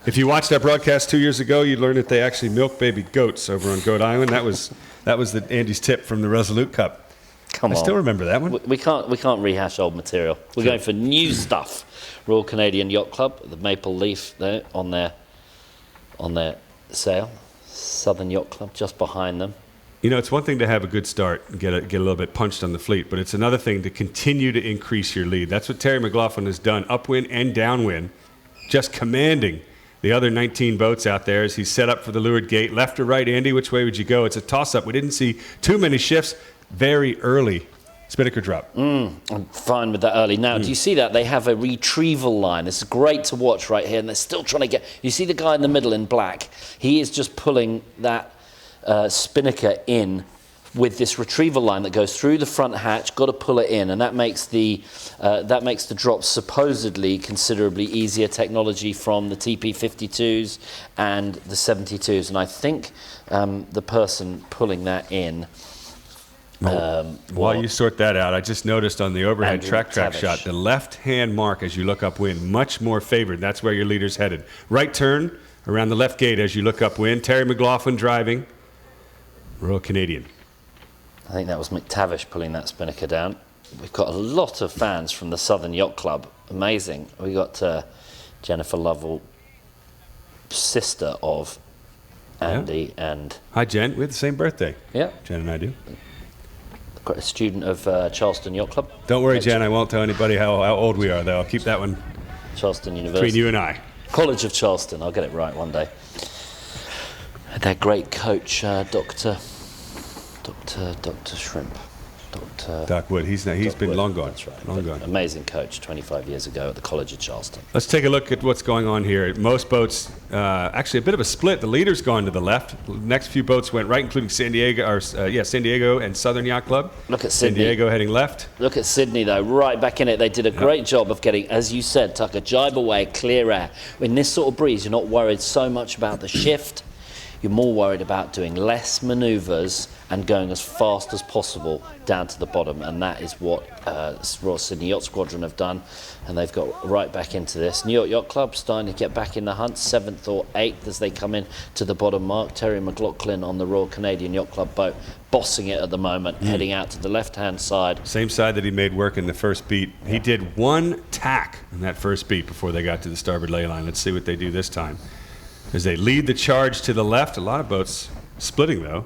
If you watched that broadcast 2 years ago, you learned that they actually milk baby goats over on Goat Island. That was Andy's tip from the Resolute Cup. Come on. I still remember that one. We can't rehash old material. We're going for new stuff. Royal Canadian Yacht Club, the maple leaf there on their sail. Southern Yacht Club just behind them. You know, it's one thing to have a good start and get a little bit punched on the fleet, but it's another thing to continue to increase your lead. That's what Terry McLaughlin has done, upwind and downwind, just commanding the other 19 boats out there as he's set up for the leeward gate. Left or right, Andy, which way would you go? It's a toss-up. We didn't see too many shifts very early Spinnaker drop. I'm fine with that early. Now, do you see that? They have a retrieval line. This is great to watch right here, and they're still trying to get... You see the guy in the middle in black? He is just pulling that spinnaker in with this retrieval line that goes through the front hatch. Got to pull it in, and that makes the drop supposedly considerably easier. Technology from the TP52s and the 72s, and I think the person pulling that in... While you sort that out, I just noticed on the overhead Andrew track Tavish. shot, the left-hand mark as you look upwind, much more favored. That's where your leader's headed. Right turn around the left gate as you look upwind. Terry McLaughlin driving. Royal Canadian. I think that was McTavish pulling that spinnaker down. We've got a lot of fans from the Southern Yacht Club. Amazing. We got Jennifer Lovell, sister of Andy, and... Hi, Jen. We have the same birthday. Yeah. Jen and I do. A student of Charleston Yacht Club. Don't worry, Jen. I won't tell anybody how old we are, though. I'll keep that one Charleston University. between you and I. College of Charleston. I'll get it right one day. Their great coach, Dr. Shrimp. Doc Wood. He's been Wood. long gone. That's right. Long gone. Amazing coach 25 years ago at the College of Charleston. Let's take a look at what's going on here. Most boats, actually a bit of a split. The leader's gone to the left. The next few boats went right, including San Diego and Southern Yacht Club. Look at San Sydney. Diego heading left. Look at Sydney, though, right back in it. They did a great job of getting, as you said, Tucker, jibe away, clear air. In this sort of breeze, you're not worried so much about the shift. You're more worried about doing less manoeuvres and going as fast as possible down to the bottom, and that is what Royal Sydney Yacht Squadron have done, and they've got right back into this. New York Yacht Club starting to get back in the hunt, 7th or 8th as they come in to the bottom mark. Terry McLaughlin on the Royal Canadian Yacht Club boat, bossing it at the moment, heading out to the left-hand side. Same side that he made work in the first beat. He did one tack in that first beat before they got to the starboard ley line. Let's see what they do this time. As they lead the charge to the left, a lot of boats splitting, though.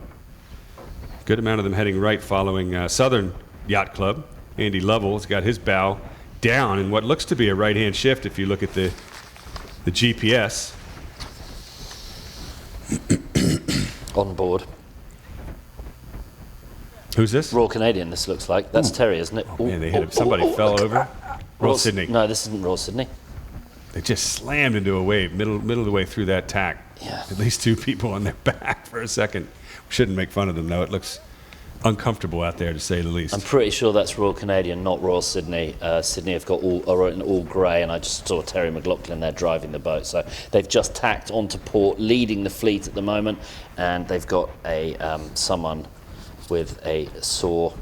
Good amount of them heading right, following Southern Yacht Club. Andy Lovell's got his bow down in what looks to be a right-hand shift if you look at the GPS. On board. Who's this? Royal Canadian, this looks like. That's Terry, isn't it? Man, they hit him. Somebody fell over. Royal Sydney. No, this isn't Royal Sydney. They just slammed into a wave middle of the way through that tack. Yeah. At least 2 people on their back for a second. We shouldn't make fun of them, though. It looks uncomfortable out there, to say the least. I'm pretty sure that's Royal Canadian, not Royal Sydney. Sydney have got all grey, and I just saw Terry McLaughlin there driving the boat. So they've just tacked onto port, leading the fleet at the moment, and they've got a someone with a sore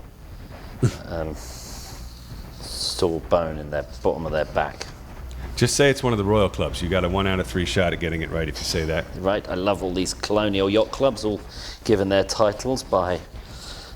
bone in their bottom of their back. Just say it's one of the Royal Clubs. You got a 1 out of 3 shot at getting it right if you say that. Right, I love all these colonial yacht clubs, all given their titles by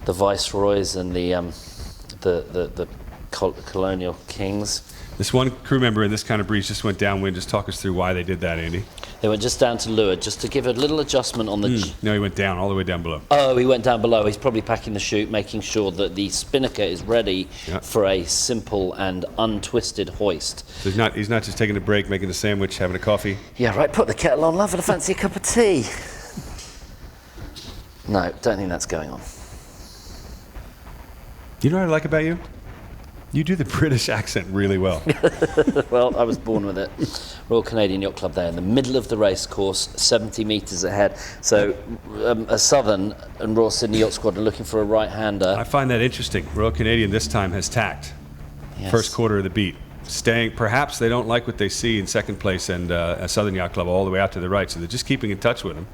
the viceroys and the colonial kings. This one crew member in this kind of breeze just went downwind. Just talk us through why they did that, Andy. They went just down to leeward, just to give a little adjustment on the... No, he went down, all the way down below. Oh, he went down below. He's probably packing the chute, making sure that the spinnaker is ready for a simple and untwisted hoist. So he's not just taking a break, making a sandwich, having a coffee. Yeah, right, put the kettle on, love, and I fancy a cup of tea. No, don't think that's going on. You know what I like about you? You do the British accent really well. Well, I was born with it. Royal Canadian Yacht Club there in the middle of the race course, 70 metres ahead. So a Southern and Royal Sydney Yacht Squadron looking for a right-hander. I find that interesting. Royal Canadian this time has tacked. Yes. First quarter of the beat. Staying, perhaps they don't like what they see in second place and a Southern Yacht Club all the way out to the right, so they're just keeping in touch with them.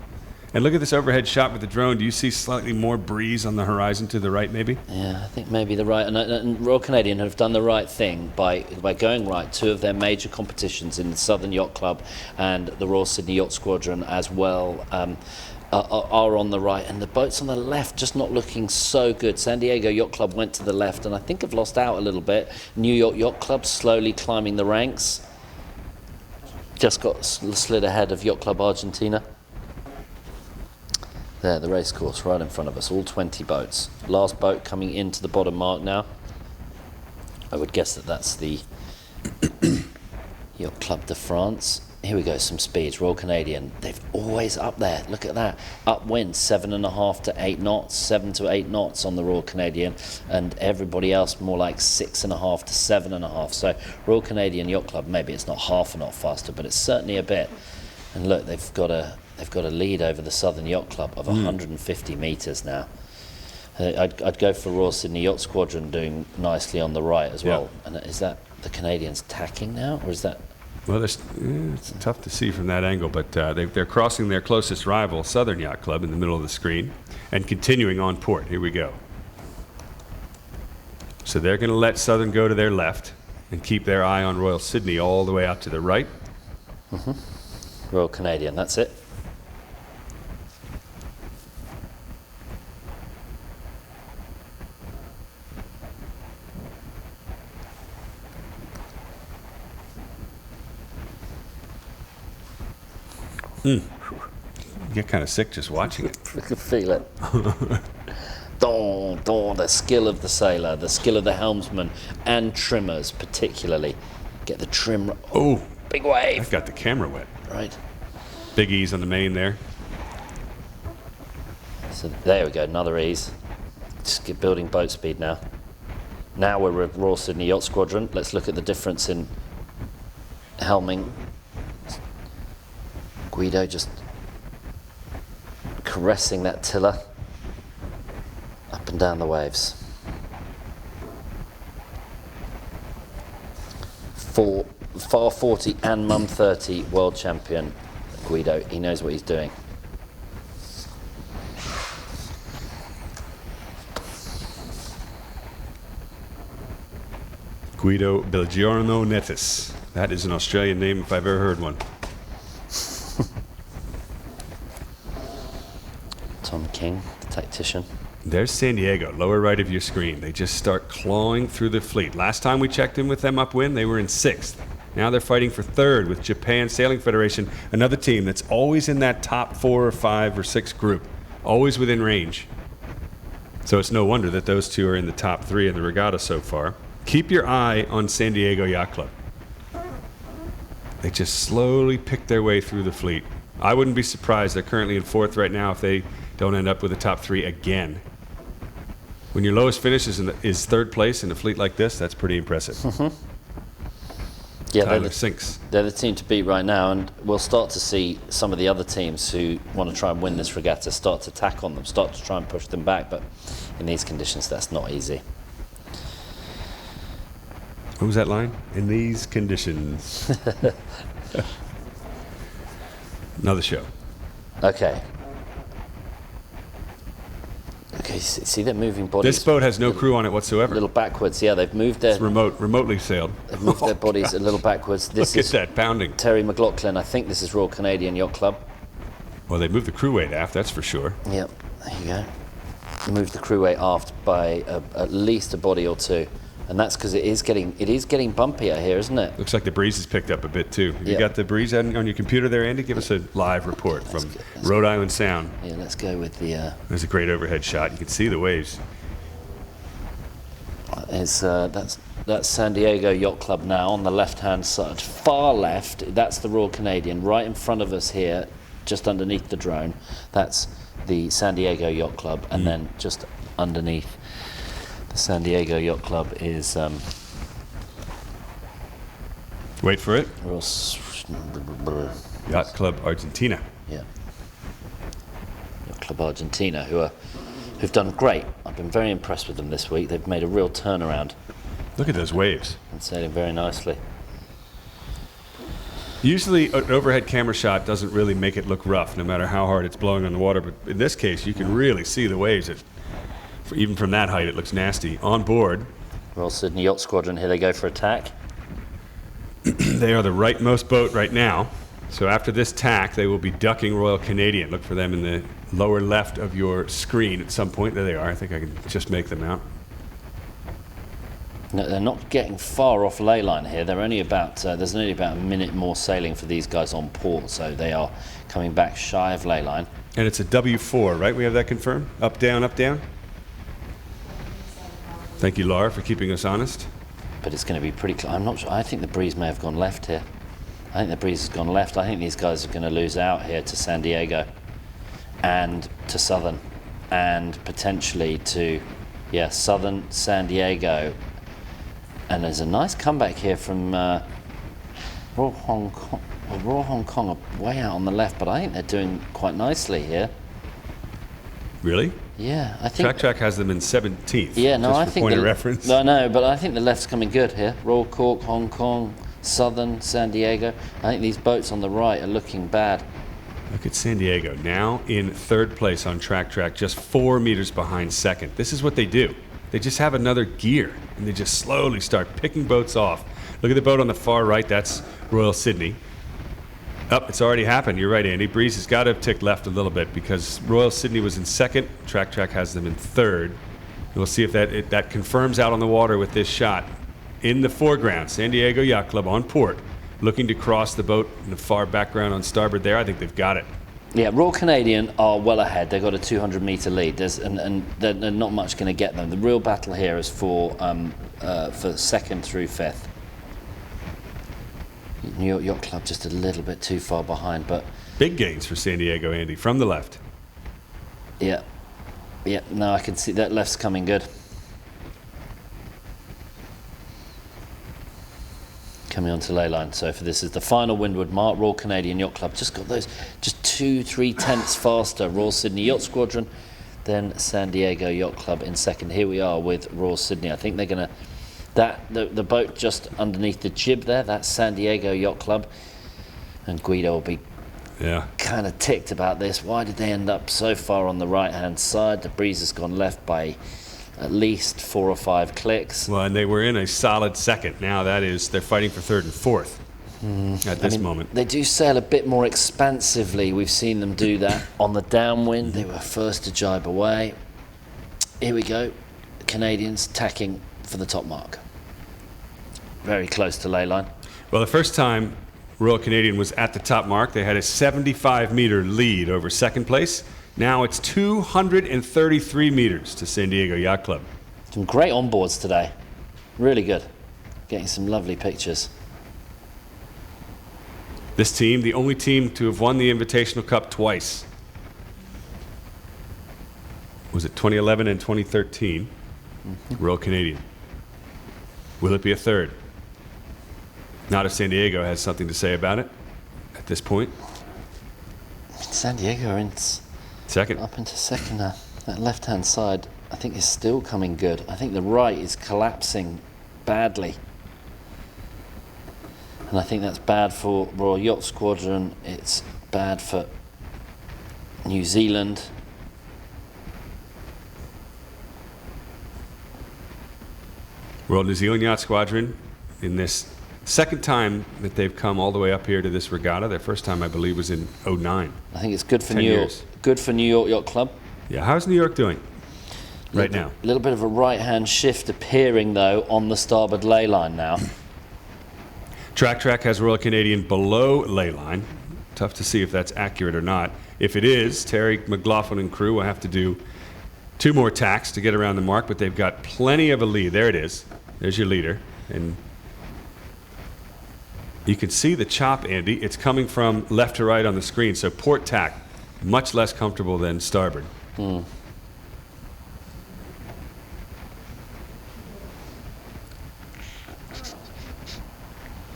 And look at this overhead shot with the drone. Do you see slightly more breeze on the horizon to the right, maybe? Yeah, I think maybe the right... And Royal Canadian have done the right thing by going right. 2 of their major competitions in the Southern Yacht Club and the Royal Sydney Yacht Squadron as well are on the right. And the boats on the left just not looking so good. San Diego Yacht Club went to the left and I think have lost out a little bit. New York Yacht Club slowly climbing the ranks. Just got slid ahead of Yacht Club Argentina. There, the race course right in front of us, all 20 boats. Last boat coming into the bottom mark now. I would guess that that's the Yacht Club de France. here we go, some speeds. Royal Canadian, they've always up there. Look at that. Upwind, 7.5 to 8 knots, 7 to 8 knots on the Royal Canadian, and everybody else more like 6.5 to 7.5. So Royal Canadian Yacht Club, maybe it's not half a knot faster, but it's certainly a bit. And look, they've got a lead over the Southern Yacht Club of 150 metres now. I'd go for Royal Sydney Yacht Squadron doing nicely on the right as well. And is that the Canadians tacking now, or is that? Well, it's tough to see from that angle, but they're crossing their closest rival, Southern Yacht Club, in the middle of the screen, and continuing on port. Here we go. So they're going to let Southern go to their left and keep their eye on Royal Sydney all the way out to the right. Royal Canadian, that's it. You get kind of sick just watching it. I can feel it. The skill of the sailor, the skill of the helmsman and trimmers particularly. Get the trim. Oh, big wave. I've got the camera wet. Right. Big ease on the main there. So there we go, another ease. Just get building boat speed now. Now we're with Royal Sydney Yacht Squadron. Let's look at the difference in helming. Guido just caressing that tiller up and down the waves. For Far 40 and Mum 30 world champion Guido, he knows what he's doing. Guido Belgiorno Netis. That is an Australian name if I've ever heard one. Tom King, the tactician. There's San Diego, lower right of your screen. They just start clawing through the fleet. Last time we checked in with them upwind, they were in 6th. Now they're fighting for 3rd with Japan Sailing Federation, another team that's always in that top 4 or 5 or 6 group, always within range. So it's no wonder that those two are in the top 3 in the regatta so far. Keep your eye on San Diego Yacht Club. They just slowly pick their way through the fleet. I wouldn't be surprised. They're currently in 4th right now if they don't end up with the top 3 again. When your lowest finish is 3rd place in a fleet like this, that's pretty impressive. Yeah, Tyler sinks. They're the team to beat right now, and we'll start to see some of the other teams who want to try and win this regatta start to tack on them, start to try and push them back, but in these conditions that's not easy. What was that line? In these conditions. Another show. Okay, see they're moving bodies. This boat has no crew on it whatsoever. A little backwards, yeah. They've moved their It's remotely sailed. They've moved their bodies a little backwards. This Look is at that pounding. Terry McLaughlin. I think this is Royal Canadian Yacht Club. Well, they moved the crew weight aft, that's for sure. Yep, there you go. Moved the crew weight aft by at least a body or two, and that's because it is getting bumpy out here, isn't it? Looks like the breeze has picked up a bit too. Have you Yep. got the breeze on your computer there, Andy? Give us a live report from Rhode Island Sound. Yeah, let's go with the. There's a great overhead shot. You can see the waves. That's San Diego Yacht Club now on the left-hand side, far left. That's the Royal Canadian. Right in front of us here, just underneath the drone, that's the San Diego Yacht Club, and then just underneath the San Diego Yacht Club is. Wait for it. Royal Yacht Club Argentina. Yeah. Yacht Club Argentina, who've done great. I've been very impressed with them this week. They've made a real turnaround Look at those waves. and sailing very nicely. Usually an overhead camera shot doesn't really make it look rough, no matter how hard it's blowing on the water. But in this case, you can really see the waves. Even from that height, it looks nasty. On board, Royal Sydney Yacht Squadron, here they go for attack. they are the rightmost boat right now. So after this tack, they will be ducking Royal Canadian. Look for them in the lower left of your screen at some point. There they are. I think I can just make them out. No, they're not getting far off ley line here. They're only about there's only about a minute more sailing for these guys on port, so they are coming back shy of ley line. And it's a W4, right? We have that confirmed? Up, down, up, down? Thank you, Laura, for keeping us honest. But it's going to be pretty I'm not sure. I think the breeze may have gone left here. I think the breeze has gone left. I think these guys are going to lose out here to San Diego and to Southern and potentially to, Southern, San Diego. And there's a nice comeback here from Royal Hong Kong. Well, Royal Hong Kong are way out on the left, but I think they're doing quite nicely here. Really? Yeah, I think... Track has them in 17th. Yeah, no, just I for think... point of reference. No, but I think the left's coming good here. Royal Cork, Hong Kong, Southern, San Diego. I think these boats on the right are looking bad. Look at San Diego, now in 3rd place on track, just 4 meters behind 2nd. This is what they do. They just have another gear, and they just slowly start picking boats off. Look at the boat on the far right. That's Royal Sydney. It's already happened. You're right, Andy. Breeze has got to have ticked left a little bit because Royal Sydney was in 2nd. Track has them in 3rd. We'll see if that confirms out on the water with this shot. In the foreground, San Diego Yacht Club on port, looking to cross the boat in the far background on starboard there. I think they've got it. Yeah, Royal Canadian are well ahead. They've got a 200-meter lead. And they're not much going to get them. The real battle here is for 2nd through 5th. New York Yacht Club just a little bit too far behind, but... Big gains for San Diego, Andy, from the left. Yeah, no, I can see that left's coming good. Coming onto ley line. So for this is the final windward mark. Royal Canadian Yacht Club just got those just 2-3 tenths faster. Royal Sydney Yacht Squadron, then San Diego Yacht Club in 2nd. Here we are with Royal Sydney. I think they're going to... The boat just underneath the jib there, that's San Diego Yacht Club. And Guido will be kind of ticked about this. Why did they end up so far on the right-hand side? The breeze has gone left by at least 4 or 5 clicks. Well, and they were in a solid 2nd. Now they're fighting for 3rd and 4th at this moment. They do sail a bit more expansively. We've seen them do that on the downwind. They were first to jibe away. Here we go. The Canadians tacking for the top mark. Very close to ley line. Well, the first time Royal Canadian was at the top mark, they had a 75-meter lead over 2nd place. Now it's 233 meters to San Diego Yacht Club. Some great onboards today. Really good. Getting some lovely pictures. This team, the only team to have won the Invitational Cup twice. Was it 2011 and 2013? Royal Canadian. Will it be a 3rd? Not if San Diego has something to say about it at this point. San Diego are in 2nd. up into 2nd now. That left-hand side, I think, is still coming good. I think the right is collapsing badly. And I think that's bad for Royal Yacht Squadron. It's bad for New Zealand. Royal New Zealand Yacht Squadron, in this 2nd time that they've come all the way up here to this regatta. Their first time, I believe, was in 2009. I think it's good for 10 New York. years. Good for New York Yacht Club. Yeah, how's New York doing right now? A little bit of a right-hand shift appearing, though, on the starboard ley line now. Track has Royal Canadian below ley line. Tough to see if that's accurate or not. If it is, Terry McLaughlin and crew will have to do 2 more tacks to get around the mark, but they've got plenty of a lead. There it is. There's your leader. And you can see the chop, Andy. It's coming from left to right on the screen, so port tack, much less comfortable than starboard.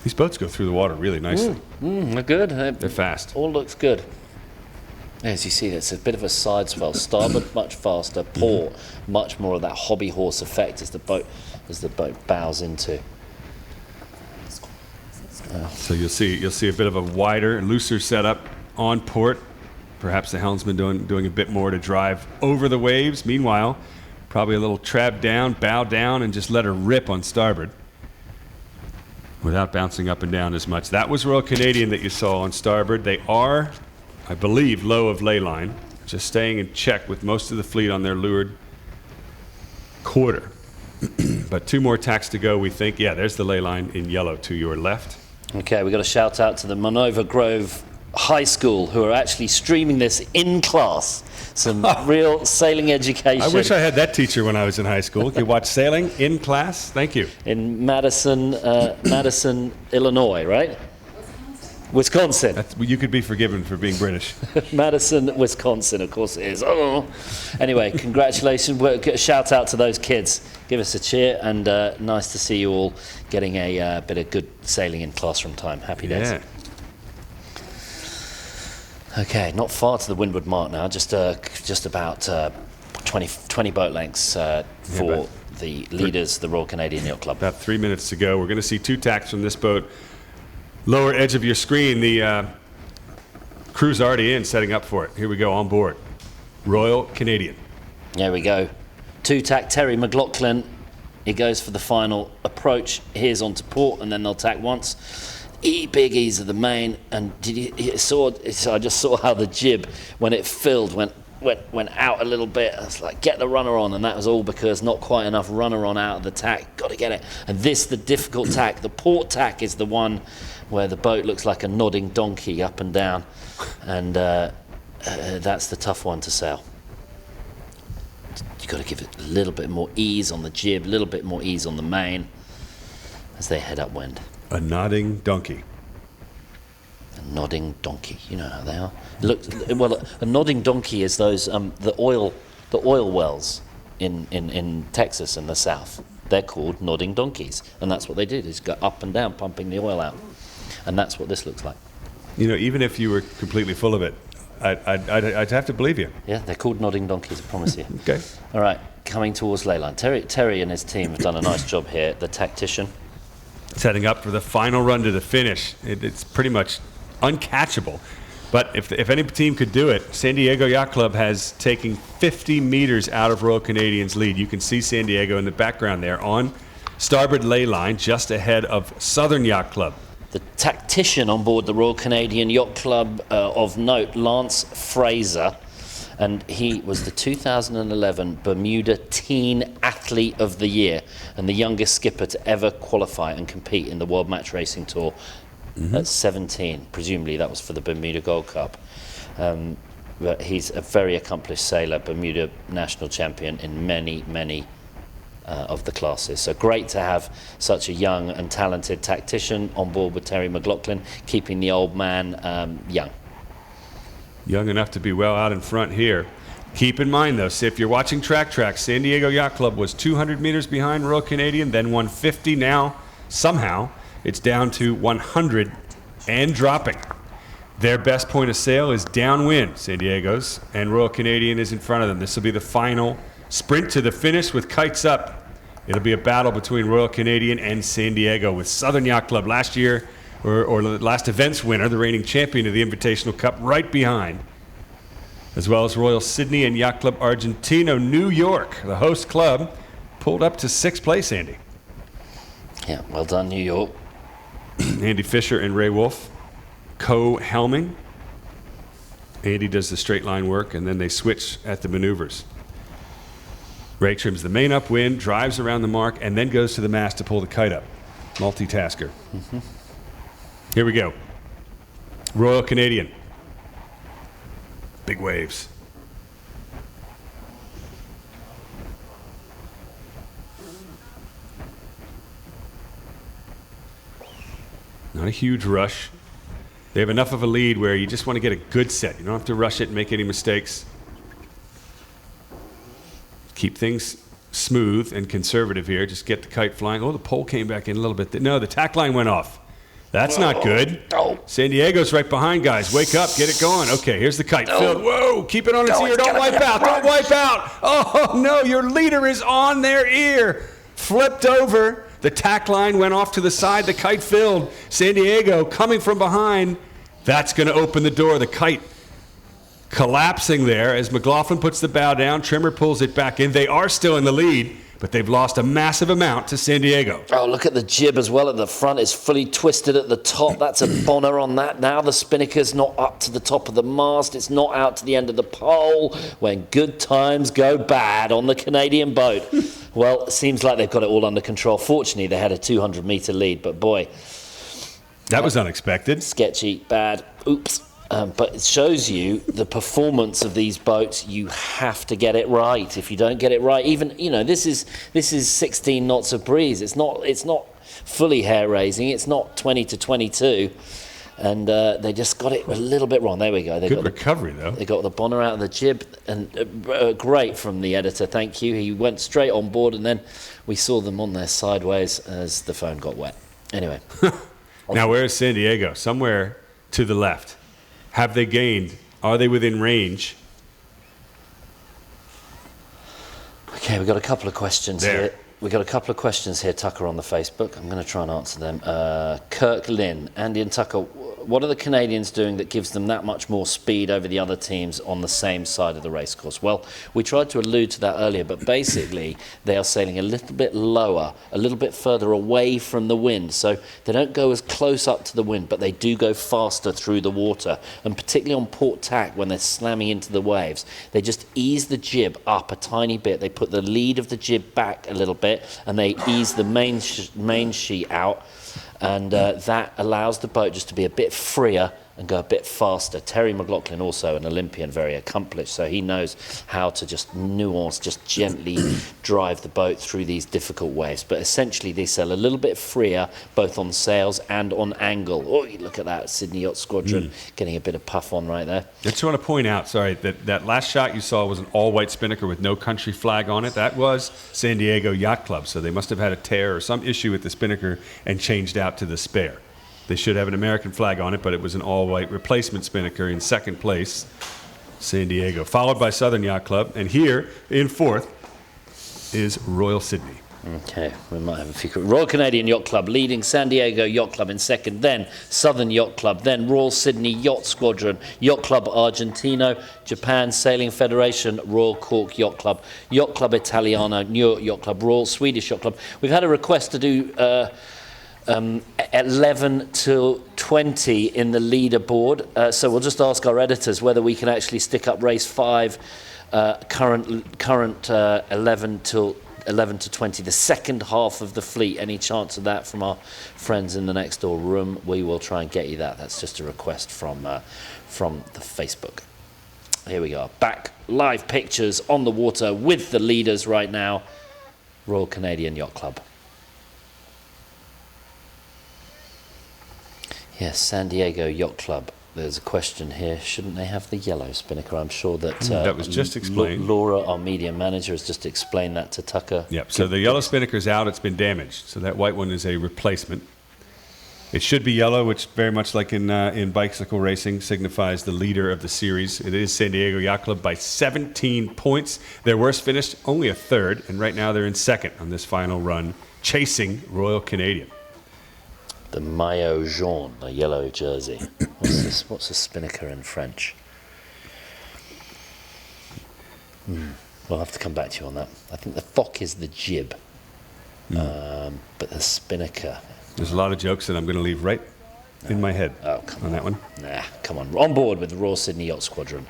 These boats go through the water really nicely. They're good. They're fast. All looks good. As you see, it's a bit of a side swell. Starboard much faster. Port much more of that hobby horse effect as the boat bows into. So you'll see a bit of a wider, looser setup on port. Perhaps the helmsman doing a bit more to drive over the waves. Meanwhile, probably a little trab down, bow down, and just let her rip on starboard without bouncing up and down as much. That was Royal Canadian that you saw on starboard. They are, I believe, low of ley line, just staying in check with most of the fleet on their leeward quarter. But 2 more tacks to go, we think. Yeah, there's the ley line in yellow to your left. Okay, we've got a shout out to the Monova Grove High School who are actually streaming this in class. Some real sailing education. I wish I had that teacher when I was in high school. Could watch sailing in class. Thank you. In Madison, Illinois, right? Wisconsin. You could be forgiven for being British. Madison, Wisconsin, of course it is. Oh. Anyway, congratulations. Shout out to those kids. Give us a cheer, and nice to see you all getting a bit of good sailing in classroom time. Happy days. Yeah. Okay, not far to the windward mark now, just about 20 boat lengths for the leaders, the Royal Canadian Yacht Club. About 3 minutes to go. We're going to see 2 tacks from this boat. Lower edge of your screen, the crew's already in, setting up for it. Here we go, on board. Royal Canadian. There we go. 2-tack Terry McLaughlin. He goes for the final approach. Here's onto port, and then they'll tack once. Big ease of the main, and I just saw how the jib, when it filled, went out a little bit. I was like, get the runner on, and that was all because not quite enough runner on out of the tack. Got to get it. And this, the difficult tack, the port tack, is the one where the boat looks like a nodding donkey up and down, and that's the tough one to sail. You've got to give it a little bit more ease on the jib, a little bit more ease on the main as they head upwind. A nodding donkey. A nodding donkey. You know how they are. Well, a nodding donkey is those the oil wells in Texas and the South. They're called nodding donkeys, and that's what they do. They just go up and down, pumping the oil out, and that's what this looks like. You know, even if you were completely full of it, I'd have to believe you. Yeah, they're called nodding donkeys, I promise you. Okay. All right, coming towards Leyline. Terry and his team have done a nice job here. The tactician. Setting up for the final run to the finish. It's pretty much uncatchable. But if any team could do it, San Diego Yacht Club has taken 50 meters out of Royal Canadian's lead. You can see San Diego in the background there on starboard ley line, just ahead of Southern Yacht Club. The tactician on board the Royal Canadian Yacht Club, of note, Lance Fraser, and he was the 2011 Bermuda Teen Athlete of the Year and the youngest skipper to ever qualify and compete in the World Match Racing Tour at 17. Presumably that was for the Bermuda Gold Cup. But he's a very accomplished sailor, Bermuda national champion in many of the classes. So great to have such a young and talented tactician on board with Terry McLaughlin, keeping the old man young. Young enough to be well out in front here. Keep in mind, though, if you're watching Track, San Diego Yacht Club was 200 meters behind Royal Canadian, then 150. Now, somehow, it's down to 100 and dropping. Their best point of sail is downwind, San Diego's, and Royal Canadian is in front of them. This will be the final sprint to the finish with kites up. It'll be a battle between Royal Canadian and San Diego, with Southern Yacht Club last year, or last event's winner, the reigning champion of the Invitational Cup, right behind, as well as Royal Sydney and Yacht Club Argentino New York. The host club pulled up to 6th place, Andy. Yeah, well done, New York. Andy Fisher and Ray Wolf co-helming. Andy does the straight line work, and then they switch at the maneuvers. Ray trims the main upwind, drives around the mark, and then goes to the mast to pull the kite up. Multitasker. Here we go. Royal Canadian. Big waves. Not a huge rush. They have enough of a lead where you just want to get a good set. You don't have to rush it and make any mistakes. Keep things smooth and conservative here. Just get the kite flying. Oh, the pole came back in a little bit. No, the tack line went off. That's not good. San Diego's right behind, guys. Wake up. Get it going. Okay, here's the kite filled. Whoa, keep it on its ear. Don't wipe out. Don't wipe out. Oh, no, your leader is on their ear. Flipped over. The tack line went off to the side. The kite filled. San Diego coming from behind. That's going to open the door. The kite collapsing there as McLaughlin puts the bow down. Trimmer pulls it back in. They are still in the lead, but they've lost a massive amount to San Diego. Oh, look at the jib as well at the front. It's fully twisted at the top. That's a bonner on that. Now the spinnaker's not up to the top of the mast. It's not out to the end of the pole. When good times go bad on the Canadian boat. Well, it seems like they've got it all under control. Fortunately, they had a 200-meter lead, but boy. That was unexpected. Sketchy, bad, oops. But it shows you the performance of these boats. You have to get it right. If you don't get it right, even, this is 16 knots of breeze. It's not fully hair raising. It's not 20 to 22. And they just got it a little bit wrong. There we go. Good recovery, though. They got the bonnet out of the jib, and great from the editor, thank you. He went straight on board, and then we saw them on there sideways as the phone got wet. Anyway. Now, where is San Diego? Somewhere to the left. Have they gained? Are they within range? Okay, we've got a couple of questions There. here. We've got a couple of questions here, Tucker, on the Facebook. I'm going to try and answer them. Kirk Lynn, Andy and Tucker, what are the Canadians doing that gives them that much more speed over the other teams on the same side of the racecourse? Well, we tried to allude to that earlier, but basically they are sailing a little bit lower, a little bit further away from the wind. So they don't go as close up to the wind, but they do go faster through the water. And particularly on port tack, when they're slamming into the waves, they just ease the jib up a tiny bit. They put the lead of the jib back a little bit, and they ease the main sheet out. And that allows the boat just to be a bit freer and go a bit faster. Terry McLaughlin, also an Olympian, very accomplished, so he knows how to just nuance, just gently drive the boat through these difficult waves. But essentially they sail a little bit freer, both on sails and on angle. Oh, look at that, Sydney Yacht Squadron getting a bit of puff on right there. I just want to point out, sorry, that last shot you saw was an all-white spinnaker with no country flag on it. That was San Diego Yacht Club, so they must have had a tear or some issue with the spinnaker and changed out to the spare. They should have an American flag on it, but it was an all-white replacement spinnaker in second place, San Diego, followed by Southern Yacht Club. And here in fourth is Royal Sydney. Okay, we might have a few. Royal Canadian Yacht Club leading San Diego Yacht Club in second, then Southern Yacht Club, then Royal Sydney Yacht Squadron, Yacht Club Argentino, Japan Sailing Federation, Royal Cork Yacht Club, Yacht Club Italiano, New York Yacht Club, Royal Swedish Yacht Club. We've had a request to do 11 till 20 in the leaderboard, so we'll just ask our editors whether we can actually stick up race 5, current 11 to 20, the second half of the fleet. Any chance of that from our friends in the next door room? We will try and get you that. That's just a request from the Facebook. Here we go, back live pictures on the water with the leaders right now, Royal Canadian Yacht Club. Yes, San Diego Yacht Club. There's a question here. Shouldn't they have the yellow spinnaker? I'm sure that that was just explained. Laura, our media manager, has just explained that to Tucker. Yep. So the yellow spinnaker's out. It's been damaged. So that white one is a replacement. It should be yellow, which very much like in bicycle racing signifies the leader of the series. It is San Diego Yacht Club by 17 points. Their worst finish, only a third, and right now they're in second on this final run, chasing Royal Canadian. The maillot jaune, the yellow jersey. What's this? What's a spinnaker in French? We'll have to come back to you on that. I think the foc is the jib, but the spinnaker. There's a lot of jokes that I'm going to leave right in my head on that one. Nah, come on. On board with the Royal Sydney Yacht Squadron.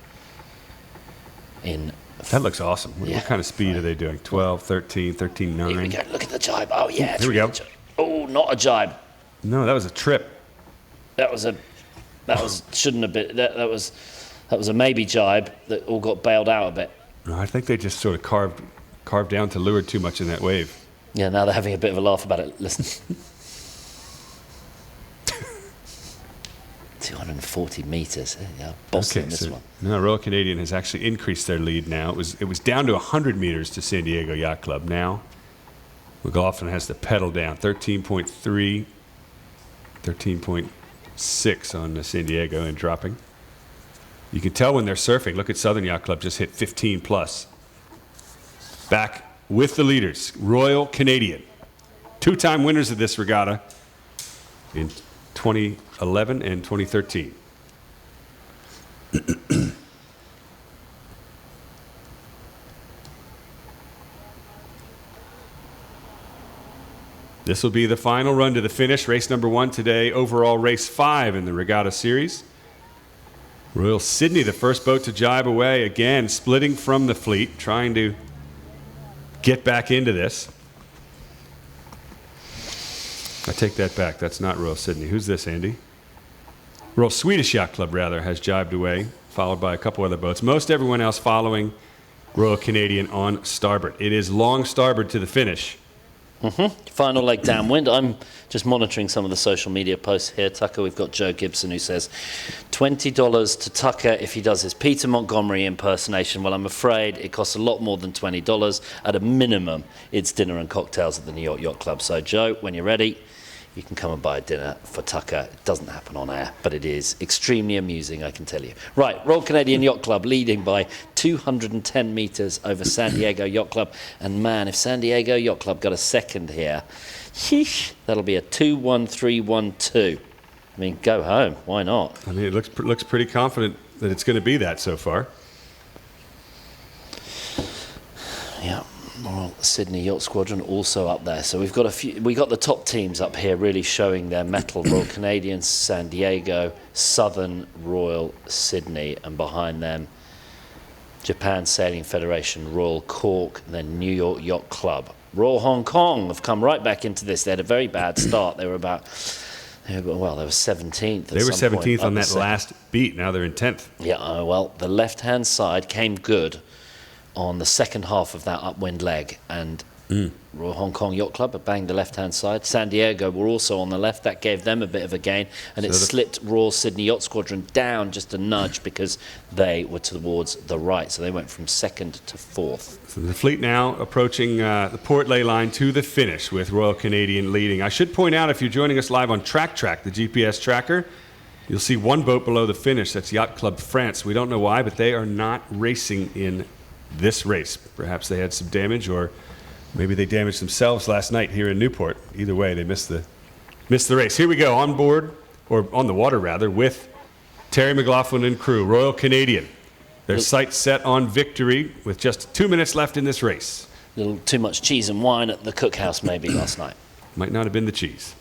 That looks awesome. What kind of speed are they doing? 12, 13, 13, 9? Here we go. Look at the jibe. Oh, yeah. Here we go. Oh, not a jibe. No, that was a trip. That shouldn't have been. That was a maybe jibe that all got bailed out a bit. No, I think they just sort of carved down to lure too much in that wave. Yeah, now they're having a bit of a laugh about it. Listen. 240 meters. Yeah, bossing this one. No, Royal Canadian has actually increased their lead now. It was down to 100 meters to San Diego Yacht Club. Now McLaughlin has the pedal down, 13.3, 13.6 on San Diego and dropping. You can tell when they're surfing. Look at Southern Yacht Club just hit 15 plus. Back with the leaders, Royal Canadian. Two-time winners of this regatta in 2011 and 2013. This will be the final run to the finish. Race number 1 today, overall race 5 in the regatta series. Royal Sydney, the first boat to jibe away, again splitting from the fleet, trying to get back into this. I take that back. That's not Royal Sydney. Who's this, Andy? Royal Swedish Yacht Club, rather, has jibed away, followed by a couple other boats. Most everyone else following Royal Canadian on starboard. It is long starboard to the finish. Final leg downwind. I'm just monitoring some of the social media posts here, Tucker. We've got Joe Gibson who says $20 to Tucker if he does his Peter Montgomery impersonation. Well, I'm afraid it costs a lot more than $20. At a minimum, it's dinner and cocktails at the New York Yacht Club. So, Joe, when you're ready, you can come and buy a dinner for Tucker. It doesn't happen on air, but it is extremely amusing, I can tell you. Right, Royal Canadian Yacht Club leading by 210 metres over San Diego Yacht Club. And man, if San Diego Yacht Club got a second here, sheesh, that'll be a 2-1-3-1-2. I mean, go home. Why not? I mean, it looks pretty confident that it's going to be that so far. Yeah. Royal Sydney Yacht Squadron also up there. So we've got we got the top teams up here really showing their mettle. Royal Canadian, San Diego, Southern Royal Sydney, and behind them Japan Sailing Federation, Royal Cork, and then New York Yacht Club. Royal Hong Kong have come right back into this. They had a very bad start. They were 17th. They were 17th on that last beat. Now they're in 10th. Yeah, well, the left-hand side came good on the second half of that upwind leg, and Royal Hong Kong Yacht Club had banged the left-hand side. San Diego were also on the left. That gave them a bit of a gain, and it slipped Royal Sydney Yacht Squadron down just a nudge because they were towards the right, so they went from second to fourth. So the fleet now approaching the port ley line to the finish with Royal Canadian leading. I should point out, if you're joining us live on Track, the GPS tracker, you'll see one boat below the finish. That's Yacht Club France. We don't know why, but they are not racing in this race. Perhaps they had some damage, or maybe they damaged themselves last night here in Newport. Either way, they missed the race. Here we go on board, or on the water rather, with Terry McLaughlin and crew. Royal Canadian. Their sights set on victory with just 2 minutes left in this race. A little too much cheese and wine at the cookhouse maybe last night. Might not have been the cheese.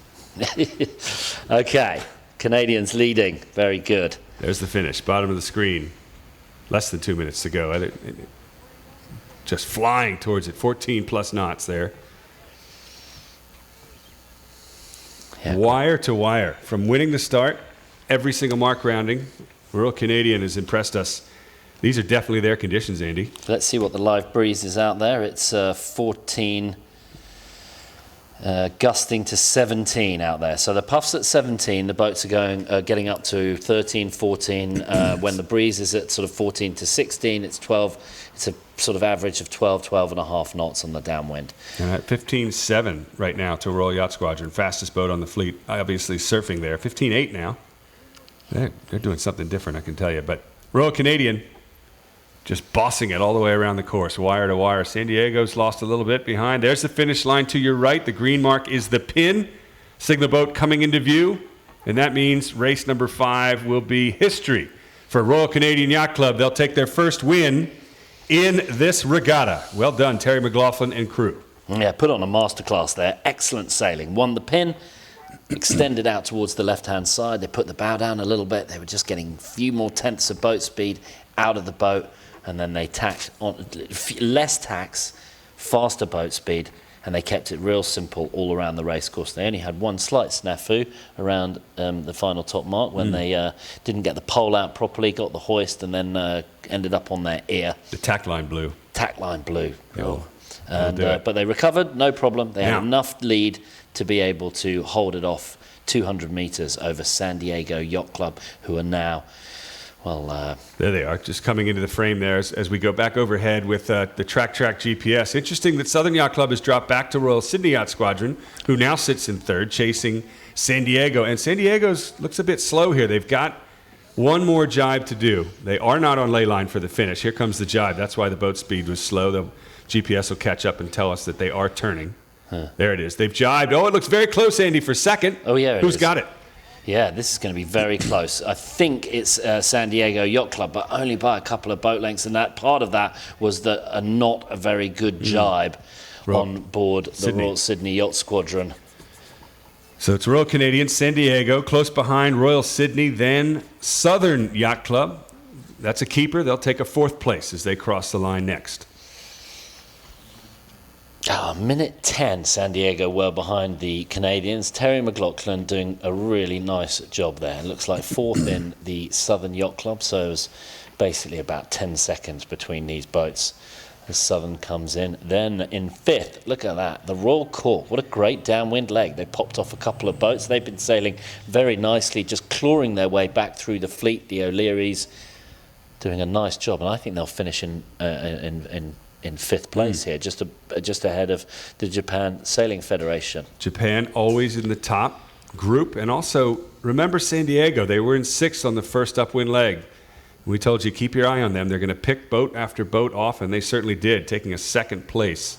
Okay, Canadians leading. Very good. There's the finish, bottom of the screen. Less than 2 minutes to go. Just flying towards it, 14 plus knots there. Yeah. Wire to wire. From winning the start, every single mark rounding, Royal Canadian has impressed us. These are definitely their conditions, Andy. Let's see what the live breeze is out there. It's 14, gusting to 17 out there. So the puff's at 17, the boats are getting up to 13, 14. When the breeze is at sort of 14 to 16, it's 12. It's a sort of average of 12 and a half knots on the downwind. And at 15.7 right now to Royal Yacht Squadron, fastest boat on the fleet, obviously surfing there. 15.8 now. They're doing something different, I can tell you. But Royal Canadian just bossing it all the way around the course, wire to wire. San Diego's lost a little bit behind. There's the finish line to your right. The green mark is the pin. Signal boat coming into view. And that means race number 5 will be history for Royal Canadian Yacht Club. They'll take their first win in this regatta. Well done, Terry McLaughlin and crew. Yeah, put on a masterclass there. Excellent sailing. Won the pin, extended out towards the left-hand side. They put the bow down a little bit. They were just getting a few more tenths of boat speed out of the boat, and then they tacked on less tacks, faster boat speed, and they kept it real simple all around the race course. They only had one slight snafu around the final top mark when they didn't get the pole out properly, got the hoist, and then ended up on their ear. The tack line blew. Oh. But they recovered, no problem. They had enough lead to be able to hold it off 200 metres over San Diego Yacht Club, who are now... there they are, just coming into the frame there as we go back overhead with the Track GPS. Interesting that Southern Yacht Club has dropped back to Royal Sydney Yacht Squadron, who now sits in third, chasing San Diego. And San Diego's looks a bit slow here. They've got one more jibe to do. They are not on ley line for the finish. Here comes the jibe. That's why the boat speed was slow. The GPS will catch up and tell us that they are turning. There it is. They've jibed. Oh, it looks very close, Andy, for second. Oh, yeah. Who's got it? Yeah, this is going to be very close. I think it's San Diego Yacht Club, but only by a couple of boat lengths. And that part of that was not a very good jibe on board the Royal Sydney Yacht Squadron. So it's Royal Canadian, San Diego, close behind Royal Sydney, then Southern Yacht Club. That's a keeper. They'll take a 4th place as they cross the line next. Minute 10, San Diego were behind the Canadians. Terry McLaughlin doing a really nice job there. It looks like 4th in the Southern Yacht Club, so it was basically about 10 seconds between these boats. as Southern comes in. Then in fifth, look at that, the Royal Cork. What a great downwind leg. They popped off a couple of boats. They've been sailing very nicely, just clawing their way back through the fleet. The O'Learys doing a nice job, and I think they'll finish in fifth place here, just ahead of the Japan Sailing Federation. Japan always in the top group, and also remember San Diego, they were in sixth on the first upwind leg. We told you keep your eye on them. They're going to pick boat after boat off, and they certainly did, taking a second place.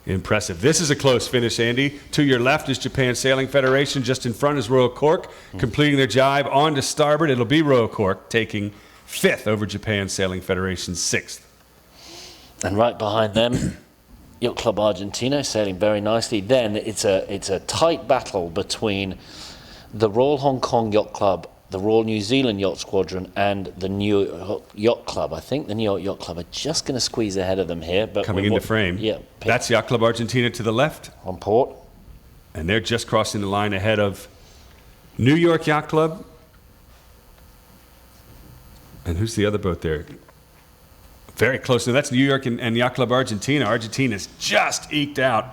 Impressive. This is a close finish, Andy. To your left is Japan Sailing Federation. Just in front is Royal Cork, completing their jibe. On to starboard, it'll be Royal Cork, taking fifth over Japan Sailing Federation's sixth. And right behind them, Yacht Club Argentina sailing very nicely. Then it's a tight battle between the Royal Hong Kong Yacht Club, the Royal New Zealand Yacht Squadron, and the New York Yacht Club. I think the New York Yacht Club are just going to squeeze ahead of them here. But coming into frame. Yeah. That's Yacht Club Argentina to the left. On port. And they're just crossing the line ahead of New York Yacht Club. And who's the other boat there? Very close. Now that's New York and Yacht Club Argentina. Argentina's just eked out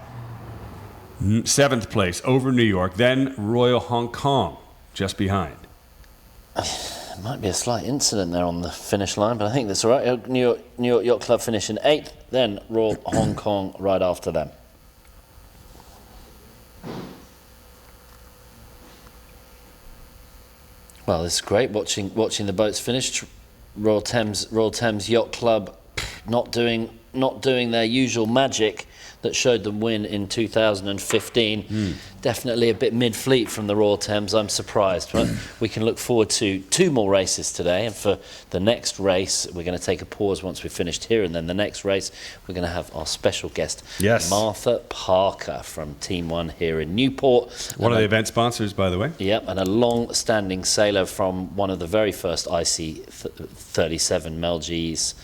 seventh place over New York. Then Royal Hong Kong just behind. There might be a slight incident there on the finish line, but I think that's all right. New York Yacht Club finish in eighth, then Royal Hong Kong right after them. Well, this is great watching the boats finish. Royal Thames Yacht Club not doing their usual magic that showed them win in 2015. Definitely a bit mid-fleet from the Royal Thames. I'm surprised. But we can look forward to two more races today, and for the next race we're going to take a pause once we've finished here, and then the next race we're going to have our special guest, Martha Parker from Team 1 here in Newport. One of the event sponsors, by the way. Yep, and a long-standing sailor from one of the very first IC-37 Melg's.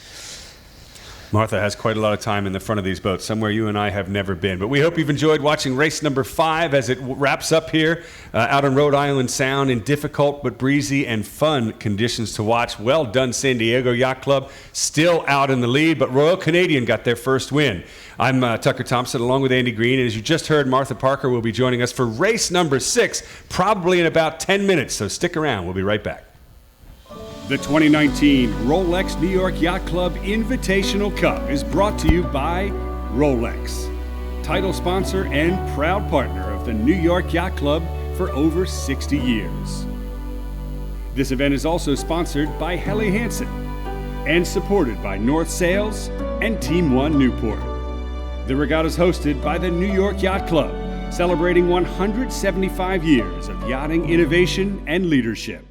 Martha has quite a lot of time in the front of these boats, somewhere you and I have never been. But we hope you've enjoyed watching race number 5 as it wraps up here out on Rhode Island Sound in difficult but breezy and fun conditions to watch. Well done, San Diego Yacht Club. Still out in the lead, but Royal Canadian got their first win. I'm Tucker Thompson along with Andy Green, and as you just heard, Martha Parker will be joining us for race number 6, probably in about 10 minutes, so stick around. We'll be right back. The 2019 Rolex New York Yacht Club Invitational Cup is brought to you by Rolex, title sponsor and proud partner of the New York Yacht Club for over 60 years. This event is also sponsored by Helly Hansen and supported by North Sails and Team 1 Newport. The regatta is hosted by the New York Yacht Club, celebrating 175 years of yachting innovation and leadership.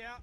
out.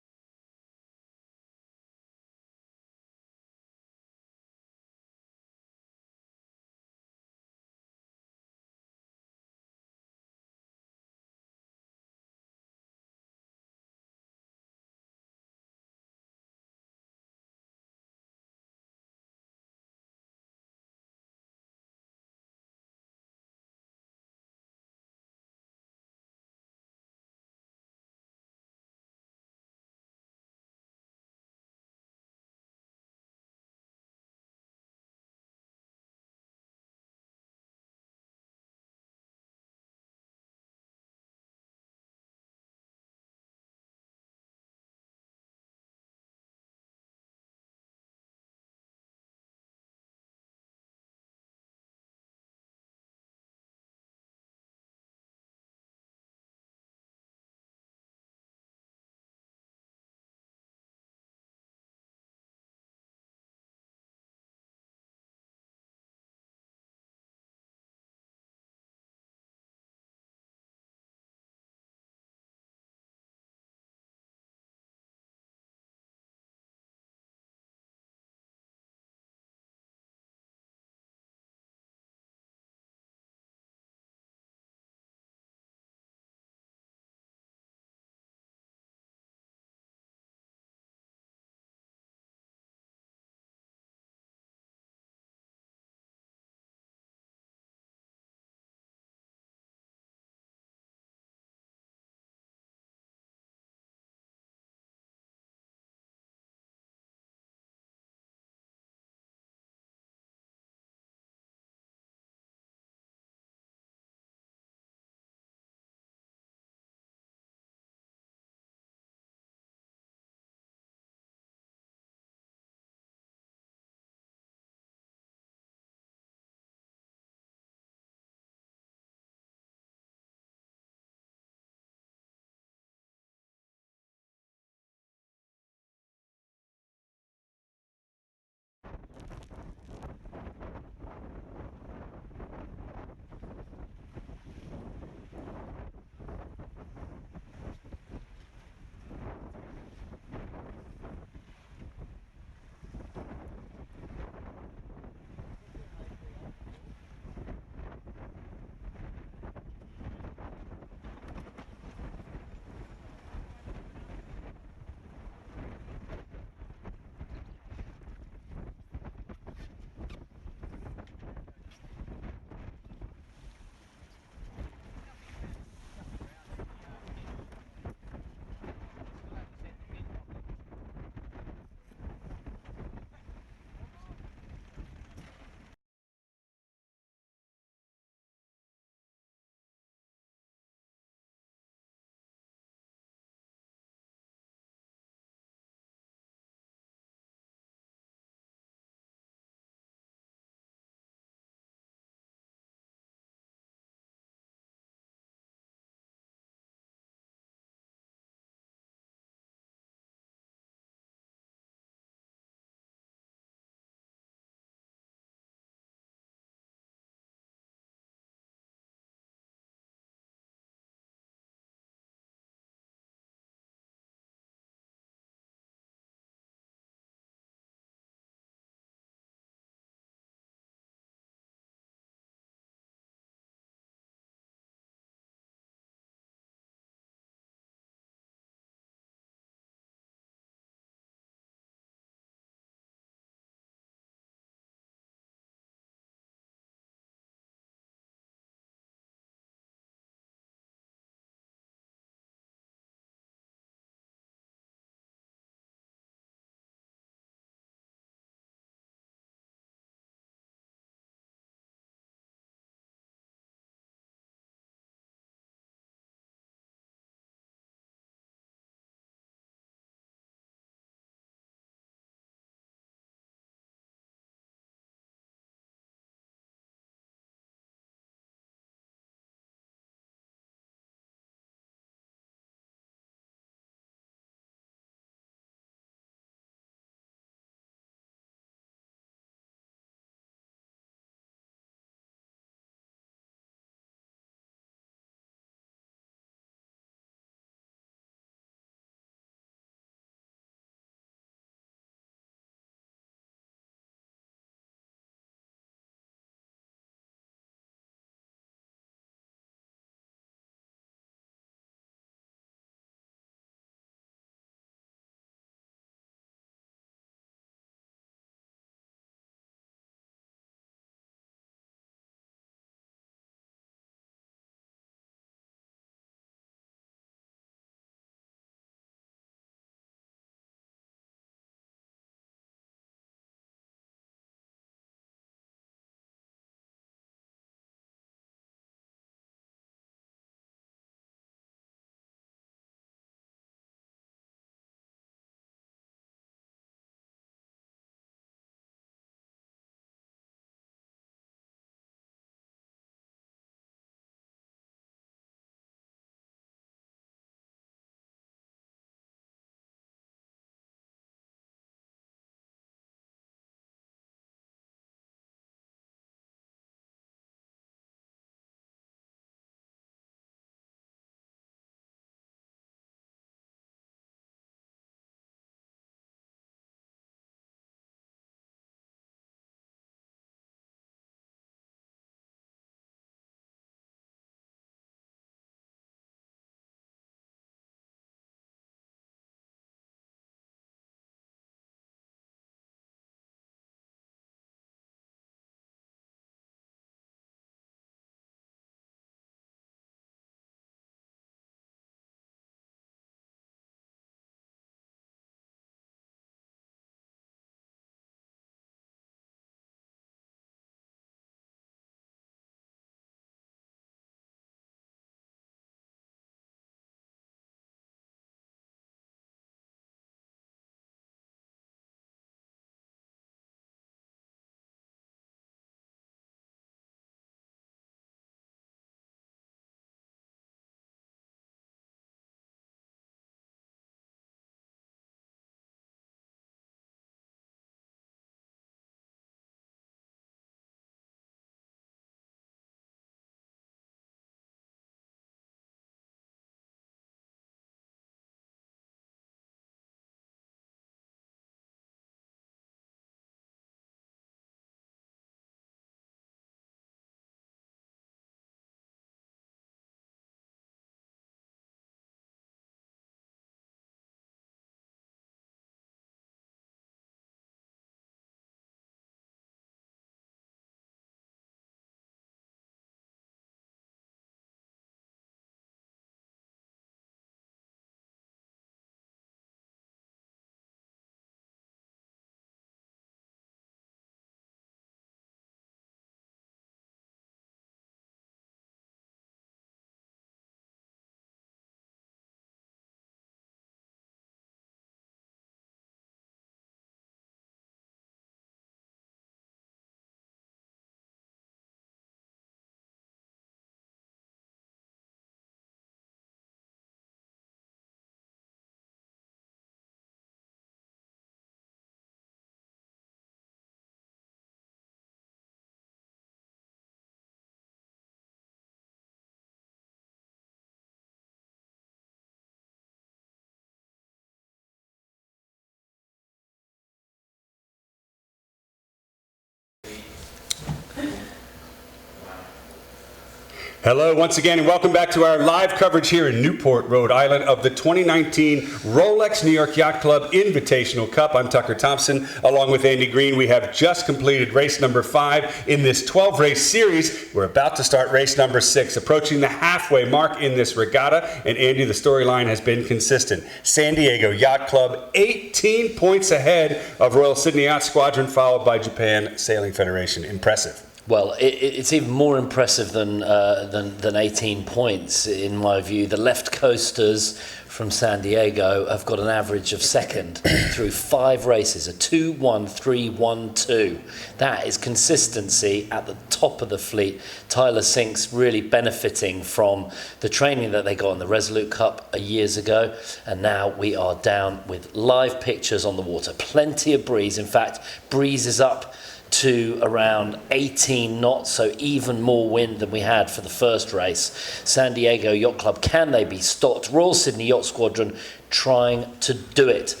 Hello once again and welcome back to our live coverage here in Newport, Rhode Island of the 2019 Rolex New York Yacht Club Invitational Cup. I'm Tucker Thompson along with Andy Green. We have just completed race number 5 in this 12-race series. We're about to start race number 6, approaching the halfway mark in this regatta. And Andy, the storyline has been consistent. San Diego Yacht Club 18 points ahead of Royal Sydney Yacht Squadron, followed by Japan Sailing Federation. Impressive. Well, it's even more impressive than 18 points, in my view. The left coasters from San Diego have got an average of second through 5 races, a 2-1-3-1-2. That is consistency at the top of the fleet. Tyler Sink's really benefiting from the training that they got in the Resolute Cup years ago, and now we are down with live pictures on the water. Plenty of breeze. In fact, breeze is up to around 18 knots, so even more wind than we had for the first race. San Diego Yacht Club, can they be stopped? Royal Sydney Yacht Squadron trying to do it.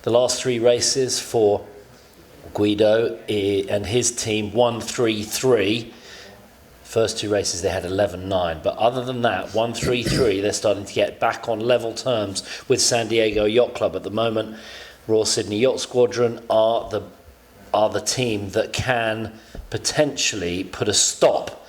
The last 3 races for Guido and his team, 1-3-3. First 2 races they had 11-9, but other than that, 1-3-3, they're starting to get back on level terms with San Diego Yacht Club at the moment. Royal Sydney Yacht Squadron are the team that can potentially put a stop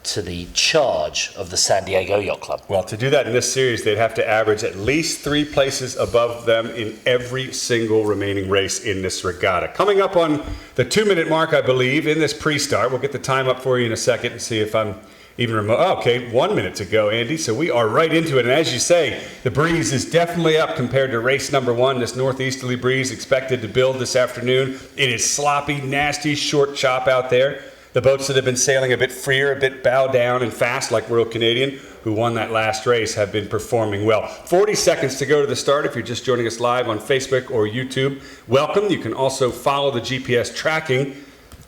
to the charge of the San Diego Yacht Club. Well, to do that in this series, they'd have to average at least 3 places above them in every single remaining race in this regatta. Coming up on the 2-minute mark, I believe, in this pre-start. We'll get the time up for you in a second and see if I'm even remote. Oh, okay, 1 minute to go, Andy. So we are right into it. And as you say, the breeze is definitely up compared to race number 1. This northeasterly breeze expected to build this afternoon. It is sloppy, nasty, short chop out there. The boats that have been sailing a bit freer, a bit bow down and fast, like Royal Canadian, who won that last race, have been performing well. 40 seconds to go to the start. If you're just joining us live on Facebook or YouTube, welcome. You can also follow the GPS tracking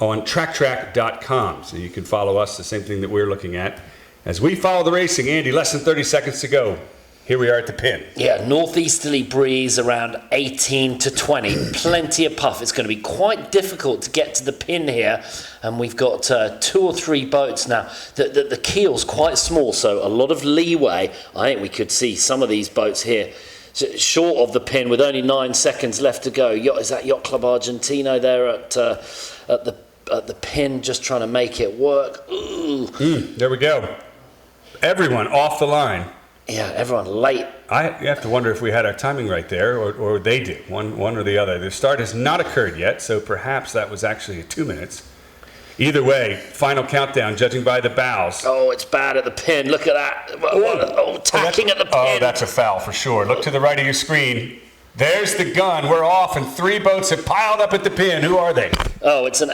on tracktrack.com. So you can follow us, the same thing that we're looking at. As we follow the racing, Andy, less than 30 seconds to go. Here we are at the pin. Yeah, northeasterly breeze around 18 to 20. Plenty of puff. It's going to be quite difficult to get to the pin here. And we've got 2 or 3 boats now. The keel's quite small, so a lot of leeway. I think we could see some of these boats here short of the pin with only 9 seconds left to go. Is that Yacht Club Argentino there at the pin, just trying to make it work? There we go. Everyone off the line. Yeah, everyone late. You have to wonder if we had our timing right there, or they did, one or the other. The start has not occurred yet, so perhaps that was actually 2 minutes. Either way, final countdown, judging by the bows. Oh, it's bad at the pin. Look at that. Tacking at the pin. Oh, that's a foul for sure. Look to the right of your screen. There's the gun. We're off, and 3 boats have piled up at the pin. Who are they? Oh, it's an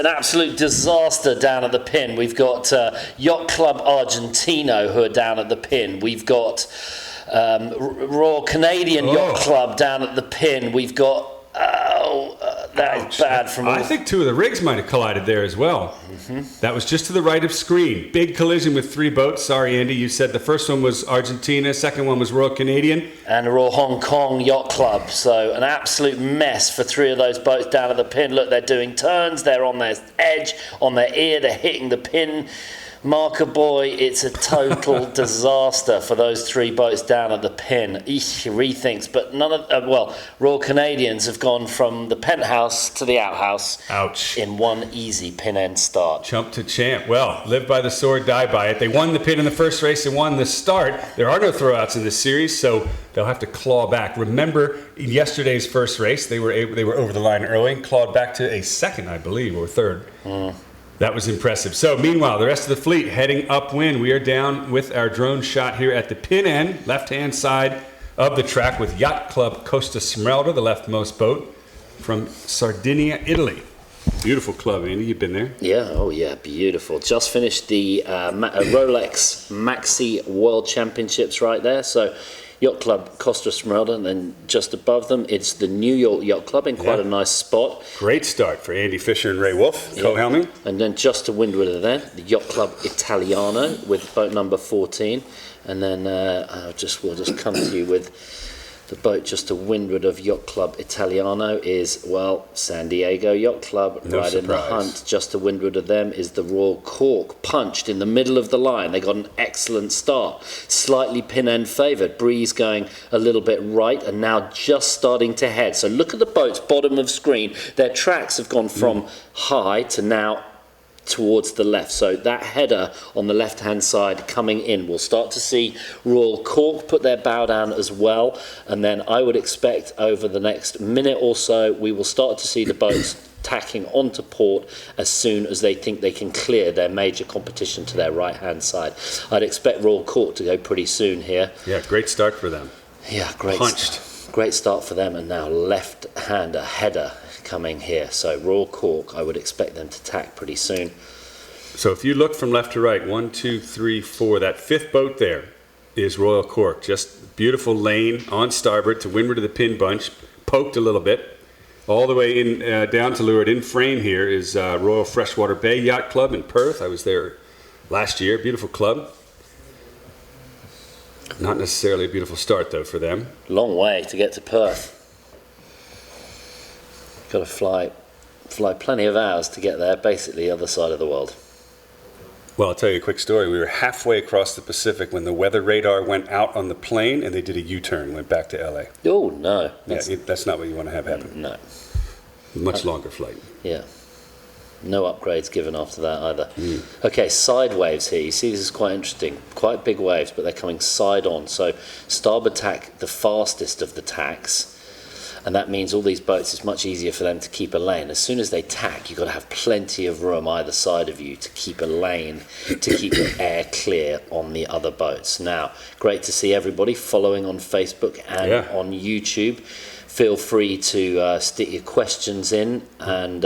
absolute disaster down at the pin. We've got Yacht Club Argentino who are down at the pin. We've got Royal Canadian Yacht Club down at the pin. We've got that is bad from. I think 2 of the rigs might have collided there as well. That was just to the right of screen. Big collision with 3 boats. Sorry, Andy, you said the first one was Argentina, second one was Royal Canadian. And Royal Hong Kong Yacht Club. So an absolute mess for 3 of those boats down at the pin. Look, they're doing turns, they're on their edge, on their ear, they're hitting the pin marker buoy. It's a total disaster for those 3 boats down at the pin. Eesh, rethinks, but none of Royal Canadians have gone from the penthouse to the outhouse. Ouch. In one easy pin end start. Chump to champ. Well, live by the sword, die by it. They won the pin in the first race and won the start. There are no throwouts in this series, so they'll have to claw back. Remember, in yesterday's first race, they were over the line early and clawed back to a second, I believe, or third. That was impressive. So meanwhile, the rest of the fleet heading upwind. We are down with our drone shot here at the pin end, left-hand side of the track with Yacht Club Costa Smeralda, the leftmost boat from Sardinia, Italy. Beautiful club, Andy. You've been there? Yeah, oh yeah, beautiful. Just finished the Rolex Maxi World Championships right there. So Yacht Club Costa Smeralda, and then just above them, it's the New York Yacht Club in quite a nice spot. Great start for Andy Fisher and Ray Wolf, co-helming. And then just to windward of there, the Yacht Club Italiano with boat number 14. And then we'll just come to you with The boat just to windward of Yacht Club Italiano is, well, San Diego Yacht Club. No right in the surprise. hunt, just to windward of them is the Royal Cork, punched in the middle of the line. They got an excellent start, slightly pin end favoured, breeze going a little bit right, and now just starting to head. So look at the boats, bottom of screen. Their tracks have gone from high to now towards the left, so that header on the left hand side coming in, we'll start to see Royal Cork put their bow down as well, and then I would expect over the next minute or so we will start to see the boats tacking onto port as soon as they think they can clear their major competition to their right hand side. I'd expect Royal Cork to go pretty soon here. Yeah, great start for them. Yeah, great. Punched. Great start for them, and now left-hander header coming here. So Royal Cork, I would expect them to tack pretty soon. So if you look from left to right, 1, 2, 3, 4, that fifth boat there is Royal Cork. Just beautiful lane on starboard to windward of the pin bunch, poked a little bit. All the way in down to leeward in frame here is Royal Freshwater Bay Yacht Club in Perth. I was there last year. Beautiful club. Not necessarily a beautiful start, though, for them. Long way to get to Perth. Got to fly plenty of hours to get there, basically the other side of the world. Well, I'll tell you a quick story. We were halfway across the Pacific when the weather radar went out on the plane and they did a U-turn, went back to LA. Oh, no. That's not what you want to have happen. No. Much longer flight. Yeah. No upgrades given after that either. Okay, side waves here. You see this is quite interesting. Quite big waves, but they're coming side on. So starboard tack, the fastest of the tacks. And that means all these boats, it's much easier for them to keep a lane. As soon as they tack, you've got to have plenty of room either side of you to keep a lane, to keep the air clear on the other boats. Now, great to see everybody following on Facebook and on YouTube. Feel free to stick your questions in, and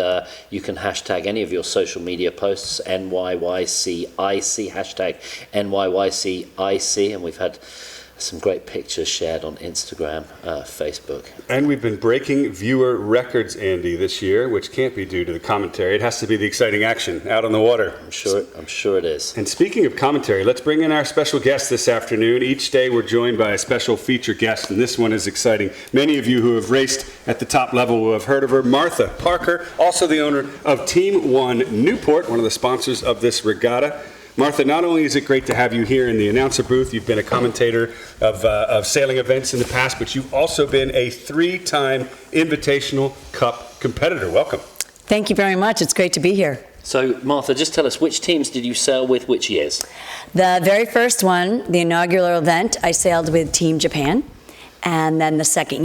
you can hashtag any of your social media posts, NYYCIC, hashtag NYYCIC, and we've had some great pictures shared on Instagram, Facebook. And we've been breaking viewer records, Andy, this year, which can't be due to the commentary. It has to be the exciting action out on the water. I'm sure it is. And speaking of commentary, let's bring in our special guest this afternoon. Each day we're joined by a special feature guest, and this one is exciting. Many of you who have raced at the top level will have heard of her. Martha Parker, also the owner of Team One Newport, one of the sponsors of this regatta. Martha, not only is it great to have you here in the announcer booth, you've been a commentator of sailing events in the past, but you've also been a 3-time Invitational Cup competitor. Welcome. Thank you very much. It's great to be here. So, Martha, just tell us, which teams did you sail with which years? The very first one, the inaugural event, I sailed with Team Japan. And then the second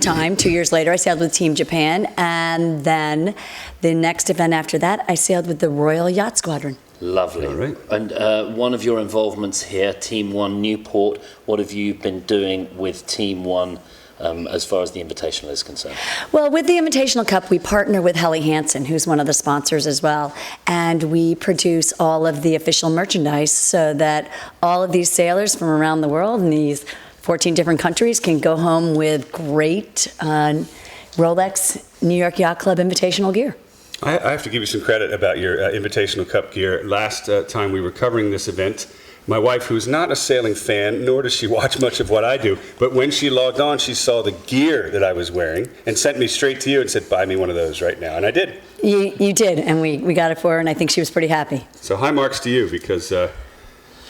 time, 2 years later, I sailed with Team Japan. And then the next event after that, I sailed with the Royal Yacht Squadron. Lovely. All right. And one of your involvements here, Team One Newport, what have you been doing with Team One as far as the Invitational is concerned? Well, with the Invitational Cup, we partner with Helly Hansen, who's one of the sponsors as well, and we produce all of the official merchandise so that all of these sailors from around the world in these 14 different countries can go home with great Rolex New York Yacht Club Invitational gear. I have to give you some credit about your Invitational Cup gear. Last time we were covering this event, my wife, who's not a sailing fan, nor does she watch much of what I do, but when she logged on, she saw the gear that I was wearing and sent me straight to you and said, buy me one of those right now. And I did. You did, and we got it for her, and I think she was pretty happy. So high marks to you, because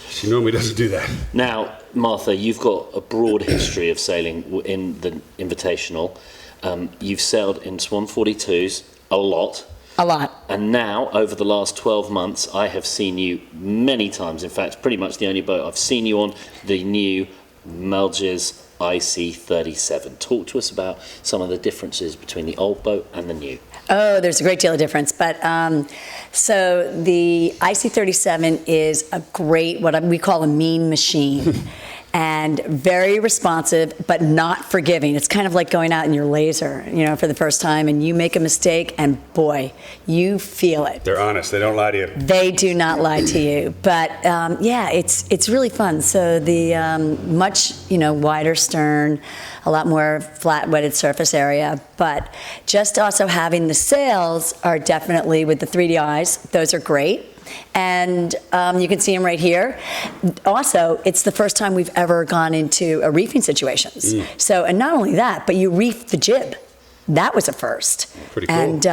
she normally doesn't do that. Now, Martha, you've got a broad history of sailing in the Invitational. You've sailed in Swan 42s a lot. A lot. And now, over the last 12 months, I have seen you many times. In fact, pretty much the only boat I've seen you on, the new Melges IC37. Talk to us about some of the differences between the old boat and the new. Oh, there's a great deal of difference. But so the IC37 is a great, what we call a mean machine. And very responsive, but not forgiving. It's kind of like going out in your laser, for the first time, and you make a mistake, and boy, you feel it. They're honest. They don't lie to you. They do not lie to you. But it's really fun. So the much wider stern, a lot more flat wetted surface area, but just also having the sails are definitely with the 3D eyes. Those are great. And you can see them right here. Also, it's the first time we've ever gone into a reefing situations. So, and not only that, but you reef the jib. That was a first. Pretty cool. And,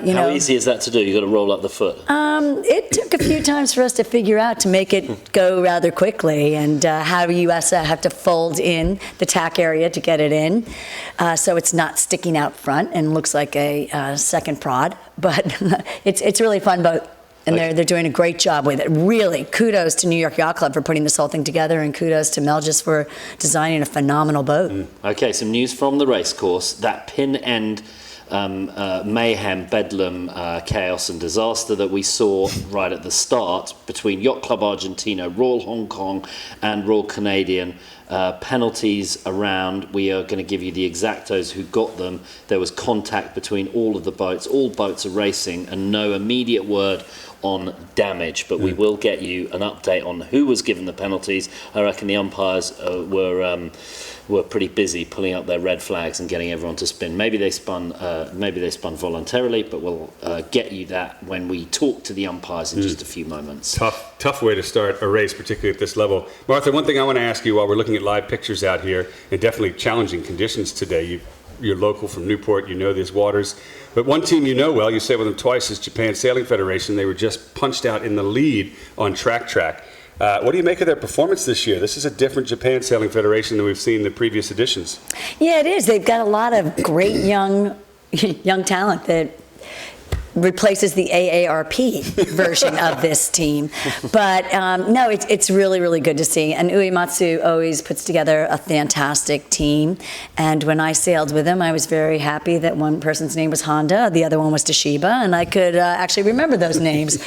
you know. How easy is that to do? You got to roll up the foot. It took a few times for us to figure out to make it go rather quickly, and how you also have to fold in the tack area to get it in, so it's not sticking out front and looks like a second prod. But it's really fun boat. And they're doing a great job with it. Really, kudos to New York Yacht Club for putting this whole thing together, and kudos to Mel just for designing a phenomenal boat. Okay, some news from the race course. That pin end mayhem, bedlam, chaos and disaster that we saw right at the start between Yacht Club Argentina, Royal Hong Kong and Royal Canadian. Penalties around. We are going to give you the exactos who got them. There was contact between all of the boats. All boats are racing, and no immediate word on damage, but we will get you an update on who was given the penalties. I reckon the umpires were pretty busy pulling up their red flags and getting everyone to spin. Maybe they spun voluntarily, but we'll get you that when we talk to the umpires in just a few moments. Tough way to start a race, particularly at this level. Martha, one thing I want to ask you while we're looking at live pictures out here, and definitely challenging conditions today. You're local from Newport, you know these waters. But one team you know well, you said with them twice, is Japan Sailing Federation. They were just punched out in the lead on track. What do you make of their performance this year? This is a different Japan Sailing Federation than we've seen in the previous editions. Yeah, it is. They've got a lot of great young talent that replaces the AARP version of this team. But no, it's really, really good to see. And Uematsu always puts together a fantastic team. And when I sailed with him, I was very happy that one person's name was Honda, the other one was Toshiba, and I could actually remember those names.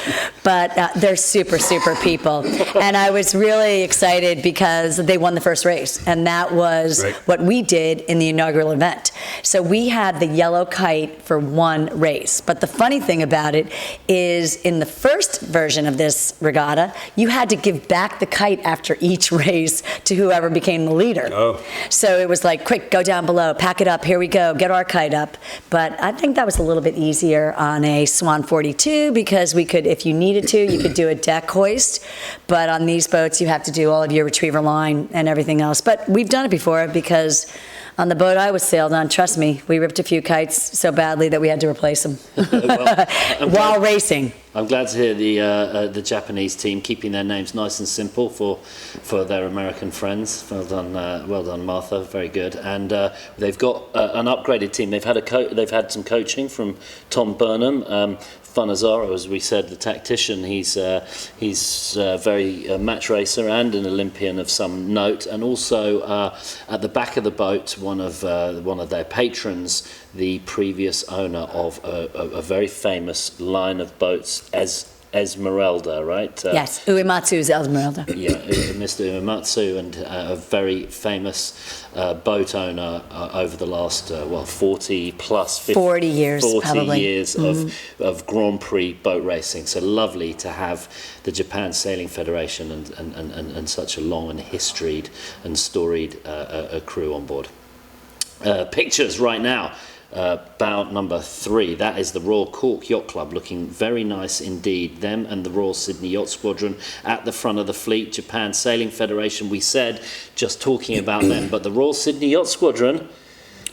But they're super, super people. And I was really excited because they won the first race. And that was what we did in the inaugural event. So we had the yellow kite for one race. But the funny thing about it is, in the first version of this regatta, you had to give back the kite after each race to whoever became the leader. So it was like, quick, go down below, pack it up, here we go, get our kite up. But I think that was a little bit easier on a Swan 42, because we could, if you needed to, you could do a deck hoist. But on these boats, you have to do all of your retriever line and everything else. But we've done it before, because on the boat I was sailed on, trust me, we ripped a few kites so badly that we had to replace them while racing. I'm glad to hear the Japanese team keeping their names nice and simple for their American friends. Well done, Martha. Very good. And they've got an upgraded team. They've had some coaching from Tom Burnham. Funazaro, as we said, the tactician, he's very match racer and an Olympian of some note, and also at the back of the boat, one of their patrons, the previous owner of a very famous line of boats, Esmeralda, right? Yes, Uematsu's Esmeralda. Yeah, Mr. Uematsu, and a very famous boat owner over the last 40 plus 40 years, 40 probably. years of Grand Prix boat racing. So lovely to have the Japan Sailing Federation and such a long and historied and storied crew on board. Pictures right now. Bow number 3, that is the Royal Cork Yacht Club, looking very nice indeed. Them and the Royal Sydney Yacht Squadron at the front of the fleet. Japan Sailing Federation, we said, just talking about them, but the Royal Sydney Yacht Squadron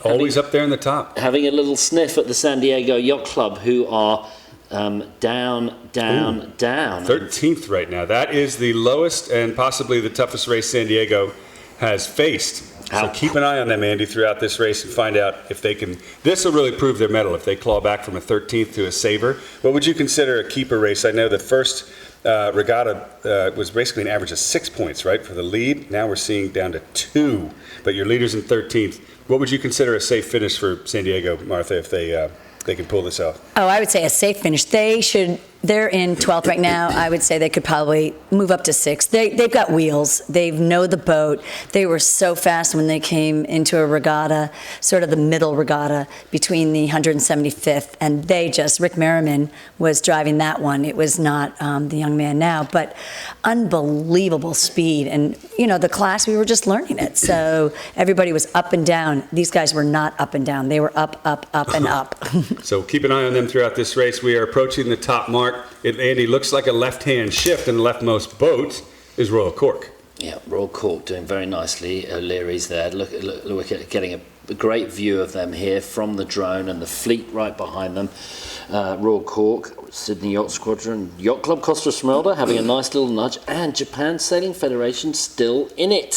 always up there in the top, having a little sniff at the San Diego Yacht Club, who are down 13th right now. That is the lowest and possibly the toughest race San Diego has faced. So keep an eye on them, Andy, throughout this race, and find out if they can. This will really prove their mettle if they claw back from a 13th to a saver. What would you consider a keeper race? I know the first regatta was basically an average of 6 points, right, for the lead. Now we're seeing down to 2, but your leader's in 13th. What would you consider a safe finish for San Diego, Martha, if they can pull this off? Oh, I would say a safe finish. They're in 12th right now. I would say they could probably move up to 6th. They've got wheels. They know the boat. They were so fast when they came into a regatta, sort of the middle regatta between the 175th, and Rick Merriman was driving that one. It was not the young man now, but unbelievable speed. And, the class, we were just learning it. So everybody was up and down. These guys were not up and down. They were up, and up. So keep an eye on them throughout this race. We are approaching the top mark. mark, Andy, looks like a left-hand shift, and the leftmost boat is Royal Cork. Yeah, Royal Cork doing very nicely. O'Leary's there. Look at getting a great view of them here from the drone, and the fleet right behind them. Royal Cork, Sydney Yacht Squadron, Yacht Club Costa Smeralda having a nice little nudge, and Japan Sailing Federation still in it.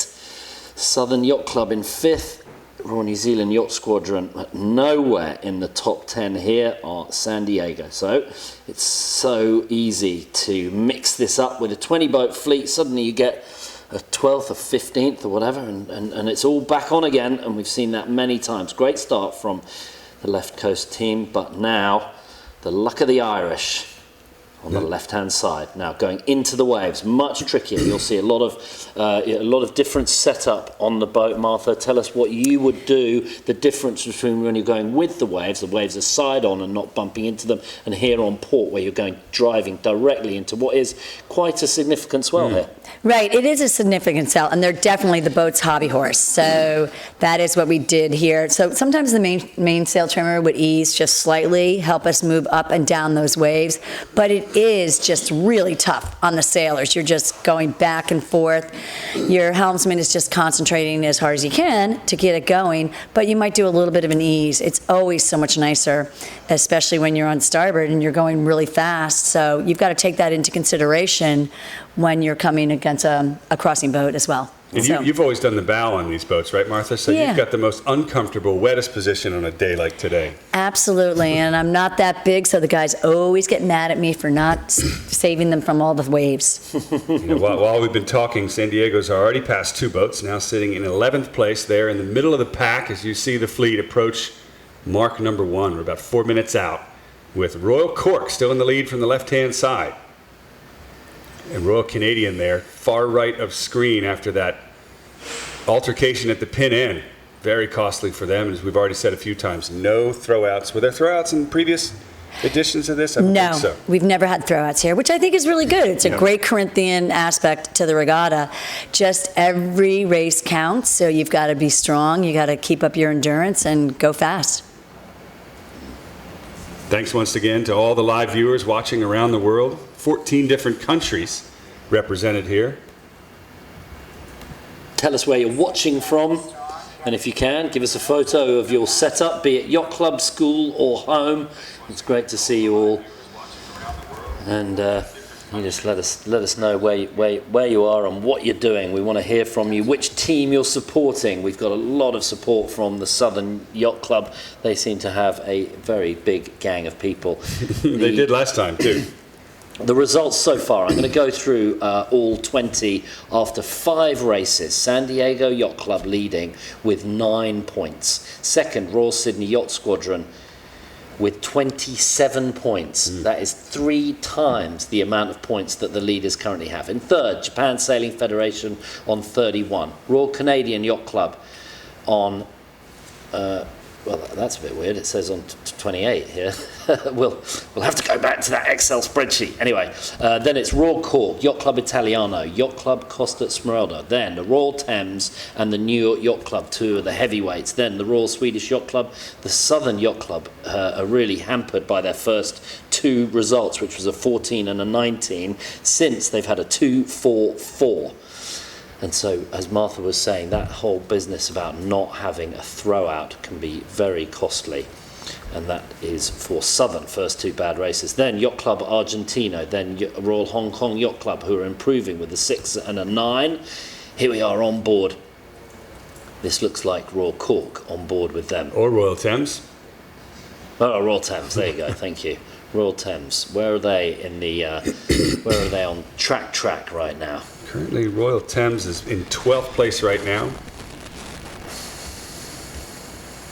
Southern Yacht Club in 5th. Royal New Zealand Yacht Squadron nowhere in the top 10 here are San Diego. So it's so easy to mix this up with a 20 boat fleet. Suddenly you get a 12th or 15th or whatever, and it's all back on again, and we've seen that many times. Great start from the left coast team, but now the luck of the Irish on the left-hand side. Now going into the waves, much trickier. You'll see a lot of different setup on the boat. Martha, tell us what you would do, the difference between when you're going with the waves are side on and not bumping into them, and here on port where you're driving directly into what is quite a significant swell here. Right, it is a significant swell, and they're definitely the boat's hobby horse. So that is what we did here. So sometimes the mainsail trimmer would ease just slightly, help us move up and down those waves, but it is just really tough on the sailors. You're just going back and forth. Your helmsman is just concentrating as hard as he can to get it going, but you might do a little bit of an ease. It's always so much nicer, especially when you're on starboard and you're going really fast. So you've got to take that into consideration when you're coming against a crossing boat as well. And you've always done the bow on these boats, right, Martha? So you've got the most uncomfortable, wettest position on a day like today. Absolutely, and I'm not that big, so the guys always get mad at me for not saving them from all the waves. While we've been talking, San Diego's already passed 2 boats, now sitting in 11th place there in the middle of the pack as you see the fleet approach mark number 1. We're about 4 minutes out with Royal Cork still in the lead from the left-hand side. And Royal Canadian there, far right of screen after that altercation at the pin end. Very costly for them, as we've already said a few times. No throwouts. Were there throwouts in previous editions of this? I don't think so. We've never had throwouts here, which I think is really good. It's a great Corinthian aspect to the regatta. Just every race counts, so you've got to be strong. You got to keep up your endurance and go fast. Thanks once again to all the live viewers watching around the world. 14 different countries represented here. Tell us where you're watching from, and if you can, give us a photo of your setup, be it yacht club, school or home. It's great to see you all, and you just let us know where you are and what you're doing. We want to hear from you, which team you're supporting. We've got a lot of support from the Southern Yacht Club. They seem to have a very big gang of people. They did last time too. The results so far, I'm going to go through all 20 after 5 races. San Diego Yacht Club leading with 9 points. Second, Royal Sydney Yacht Squadron with 27 points. That is 3 times the amount of points that the leaders currently have. In third, Japan Sailing Federation on 31. Royal Canadian Yacht Club on... well, that's a bit weird. It says on 28 here. we'll have to go back to that Excel spreadsheet. Anyway, then it's Royal Cork, Yacht Club Italiano, Yacht Club Costa Smeralda. Then the Royal Thames and the New York Yacht Club, 2 of the heavyweights. Then the Royal Swedish Yacht Club. The Southern Yacht Club are really hampered by their first 2 results, which was a 14 and a 19, since they've had a 2-4-4. And so, as Martha was saying, that whole business about not having a throwout can be very costly. And that is for Southern, first 2 bad races. Then Yacht Club Argentino, then Royal Hong Kong Yacht Club, who are improving with a 6 and a 9. Here we are on board. This looks like Royal Cork on board with them. Or Royal Thames. Oh, Royal Thames, there you go, thank you. Royal Thames, where are they in the, where are they on track right now? Currently, Royal Thames is in 12th place right now.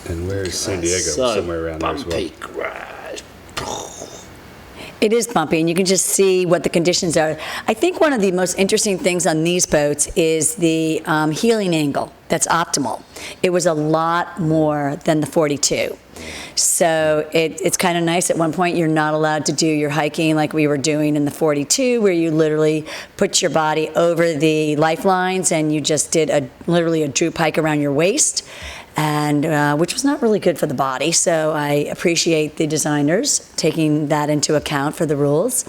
And where is San Diego? So somewhere around there as well. Crash. It is bumpy, and you can just see what the conditions are. I think one of the most interesting things on these boats is the heeling angle that's optimal. It was a lot more than the 42. So it's kind of nice. At one point, you're not allowed to do your hiking like we were doing in the 42, where you literally put your body over the lifelines and you just did literally a droop hike around your waist. and which was not really good for the body. So I appreciate the designers taking that into account for the rules.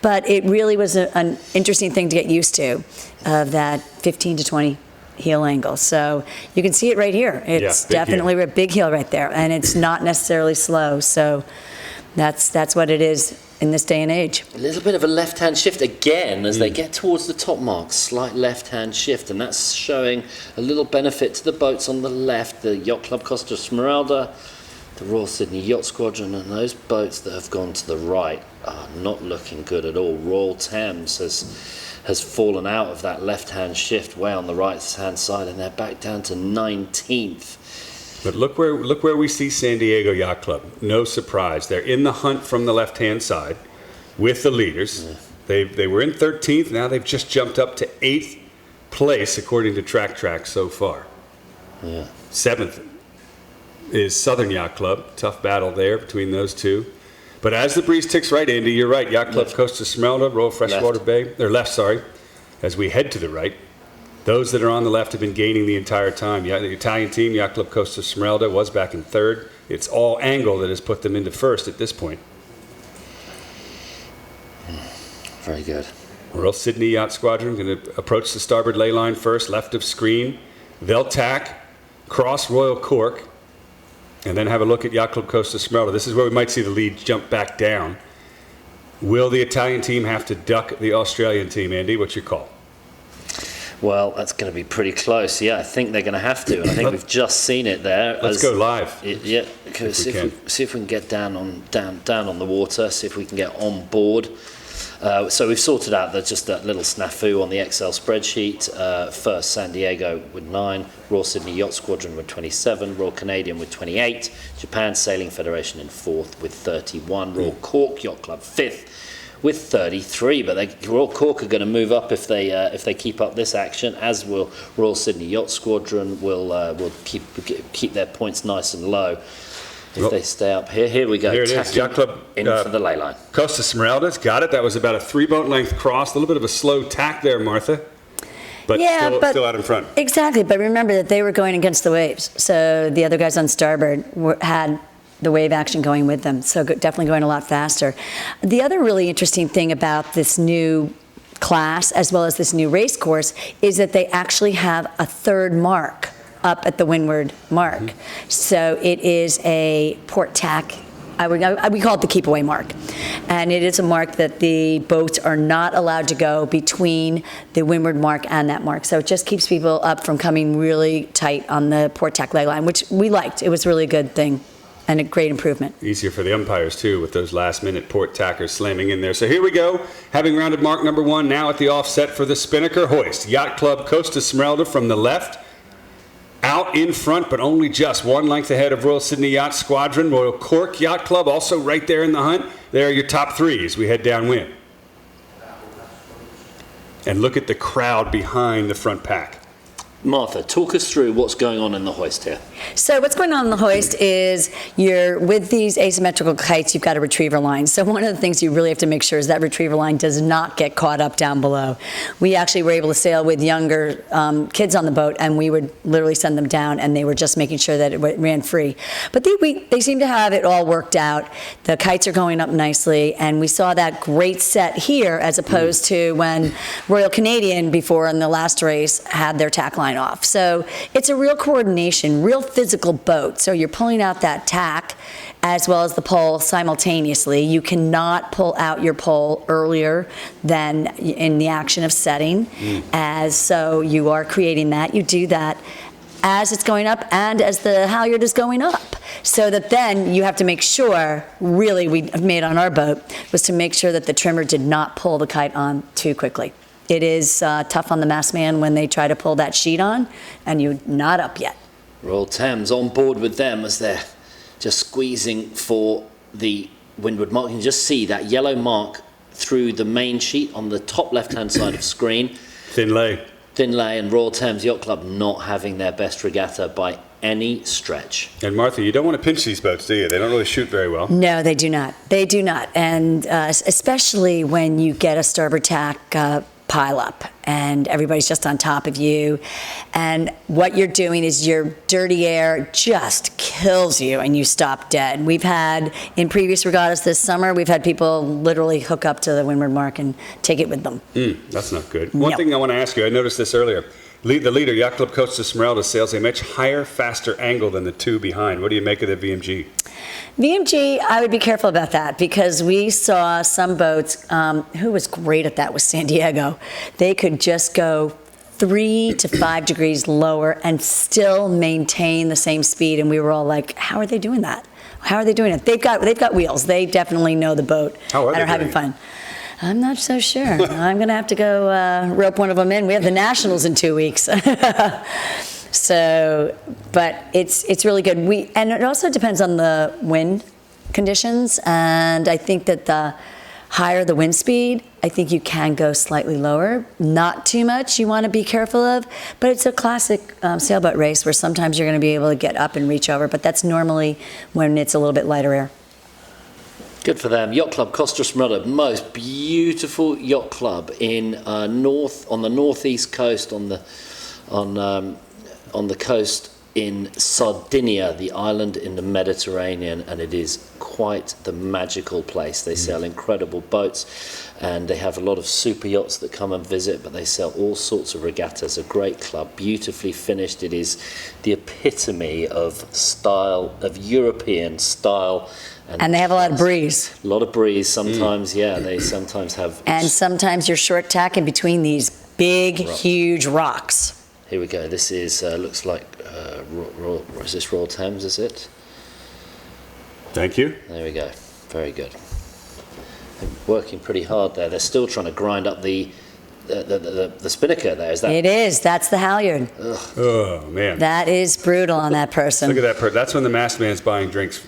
But it really was an interesting thing to get used to, of that 15 to 20 heel angle. So you can see it right here. It's definitely a big heel right there, and it's not necessarily slow. So that's what it is in this day and age. A little bit of a left-hand shift again as they get towards the top mark. Slight left-hand shift, and that's showing a little benefit to the boats on the left. The Yacht Club Costa Smeralda, the Royal Sydney Yacht Squadron, and those boats that have gone to the right are not looking good at all. Royal Thames has fallen out of that left-hand shift way on the right-hand side, and they're back down to 19th. But look where we see San Diego Yacht Club. No surprise. They're in the hunt from the left-hand side with the leaders. Yeah. They were in 13th. Now they've just jumped up to 8th place according to Track so far. Yeah. 7th is Southern Yacht Club. Tough battle there between those two. But as the breeze ticks right, Andy, you're right. Yacht Club Costa Smeralda, Royal Freshwater Bay, or left, sorry, as we head to the right. Those that are on the left have been gaining the entire time. The Italian team, Yacht Club Costa Smeralda, was back in third. It's all angle that has put them into first at this point. Very good. Royal Sydney Yacht Squadron going to approach the starboard ley line first, left of screen. They'll tack, cross Royal Cork, and then have a look at Yacht Club Costa Smeralda. This is where we might see the lead jump back down. Will the Italian team have to duck the Australian team, Andy? What's your call? Well, that's going to be pretty close. Yeah, I think they're going to have to. And I think we've just seen it there. Let's go live. Yeah, because see if we can get down on the water. See if we can get on board. So we've sorted out just that little snafu on the Excel spreadsheet. First, San Diego with 9, Royal Sydney Yacht Squadron with 27, Royal Canadian with 28, Japan Sailing Federation in 4th with 31, Royal Cork Yacht Club 5th with 33. But Royal Cork are going to move up if they keep up this action, as will Royal Sydney Yacht Squadron. Will keep their points nice and low. If they stay up here. Here we go. Here it is. Yacht Club in for the ley line. Costa Smeralda's got it. That was about a 3-boat length cross. A little bit of a slow tack there, Martha. But still out in front. Exactly. But remember that they were going against the waves. So the other guys on starboard had the wave action going with them. So definitely going a lot faster. The other really interesting thing about this new class, as well as this new race course, is that they actually have a third mark up at the windward mark. Mm-hmm. So it is a port tack. We call it the keep away mark. And it is a mark that the boats are not allowed to go between the windward mark and that mark. So it just keeps people up from coming really tight on the port tack ley line, which we liked. It was really a good thing and a great improvement. Easier for the umpires, too, with those last-minute port tackers slamming in there. So here we go, having rounded mark number 1, now at the offset for the spinnaker hoist. Yacht Club Costa Smeralda from the left. Out in front, but only just 1 length ahead of Royal Sydney Yacht Squadron. Royal Cork Yacht Club also right there in the hunt. There are your top 3 as we head downwind. And look at the crowd behind the front pack. Martha, talk us through what's going on in the hoist here. So what's going on in the hoist is with these asymmetrical kites, you've got a retriever line. So one of the things you really have to make sure is that retriever line does not get caught up down below. We actually were able to sail with younger kids on the boat, and we would literally send them down, and they were just making sure that it ran free. But they seem to have it all worked out. The kites are going up nicely, and we saw that great set here as opposed to when Royal Canadian before in the last race had their tack line off. So it's a real coordination, real physical boat. So you're pulling out that tack as well as the pole simultaneously. You cannot pull out your pole earlier than in the action of setting. So you are creating that. You do that as it's going up and as the halyard is going up. So that then you have to make sure, really we made on our boat, was to make sure that the trimmer did not pull the kite on too quickly. It is tough on the mast man when they try to pull that sheet on and you're not up yet. Royal Thames on board with them as they're just squeezing for the windward mark. You can just see that yellow mark through the main sheet on the top left-hand side of screen. Thin lay, and Royal Thames Yacht Club not having their best regatta by any stretch. And Martha, you don't want to pinch these boats, do you? They don't really shoot very well. No, they do not. They do not. And especially when you get a starboard tack pile up and everybody's just on top of you. And what you're doing is your dirty air just kills you and you stop dead. We've had, in previous regattas this summer, we've had people literally hook up to the windward mark and take it with them. That's not good. One thing I want to ask you, I noticed this earlier. The leader, Yacht Club Costa Smeralda, sails a much higher, faster angle than the two behind. What do you make of the VMG? VMG, I would be careful about that because we saw some boats, who was great at that was San Diego. They could just go 3 to 5 degrees lower and still maintain the same speed. And we were all like, how are they doing that? How are they doing it? They've got wheels. They definitely know the boat How are and they are having doing fun. I'm not so sure. I'm going to have to go rope one of them in. We have the Nationals in 2 weeks. So, but it's really good. And it also depends on the wind conditions. And I think that the higher the wind speed, I think you can go slightly lower. Not too much you want to be careful of. But it's a classic sailboat race where sometimes you're going to be able to get up and reach over. But that's normally when it's a little bit lighter air. Good for them. Yacht Club Costa Smeralda, most beautiful yacht club in on the northeast coast, on the coast in Sardinia, the island in the Mediterranean, and it is quite the magical place. They sell incredible boats, and they have a lot of super yachts that come and visit, but they sell all sorts of regattas. A great club, beautifully finished. It is the epitome of style, of European style. And they have a lot of breeze. A lot of breeze sometimes, yeah. They sometimes have... And sometimes you're short tack in between these big, huge rocks. Here we go. This is, looks like, is this Royal Thames, is it? Thank you. There we go. Very good. They're working pretty hard there. They're still trying to grind up the spinnaker there. Is that? It is. That's the halyard. Ugh. Oh, man. That is brutal on that person. Look at that. That's when the masked man's buying drinks.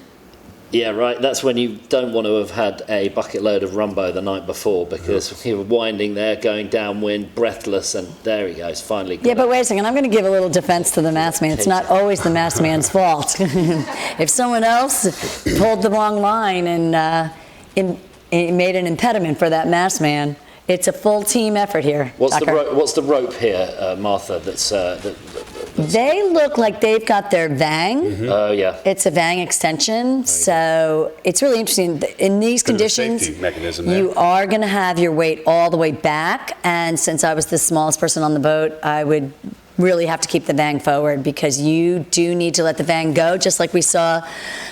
Yeah, right. That's when you don't want to have had a bucket load of rumbo the night before because you were winding there, going downwind, breathless, and there he goes, finally. Yeah, but wait a second. I'm going to give a little defense to the masked man. It's not always the masked man's fault. If someone else pulled the wrong line and made an impediment for that masked man, it's a full team effort here. What's the rope here, Martha? That's they look like they've got their Vang. Oh yeah. It's a Vang extension, so it's really interesting. In these conditions, you are going to have your weight all the way back. And since I was the smallest person on the boat, I would really have to keep the Vang forward because you do need to let the Vang go, just like we saw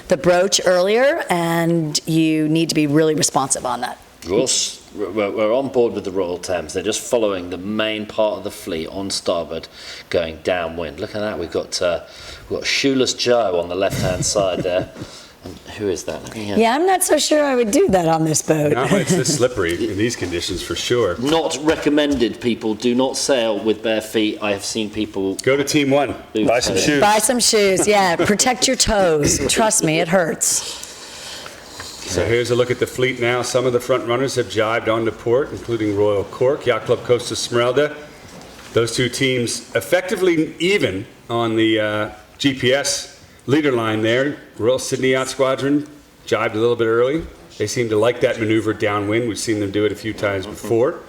the broach earlier, and you need to be really responsive on that. We're on board with the Royal Thames. They're just following the main part of the fleet on starboard, going downwind. Look at that. We've got Shoeless Joe on the left-hand side there. And who is that? Yeah, I'm not so sure I would do that on this boat. No, it's this slippery in these conditions for sure. Not recommended, people. Do not sail with bare feet. I have seen people... Go to Team 1. Buy some shoes. Buy some shoes, yeah. Protect your toes. Trust me, it hurts. So here's a look at the fleet now. Some of the front runners have jibed onto port, including Royal Cork, Yacht Club Costa Smeralda. Those two teams effectively even on the GPS leader line there. Royal Sydney Yacht Squadron jibed a little bit early. They seem to like that maneuver downwind. We've seen them do it a few times before.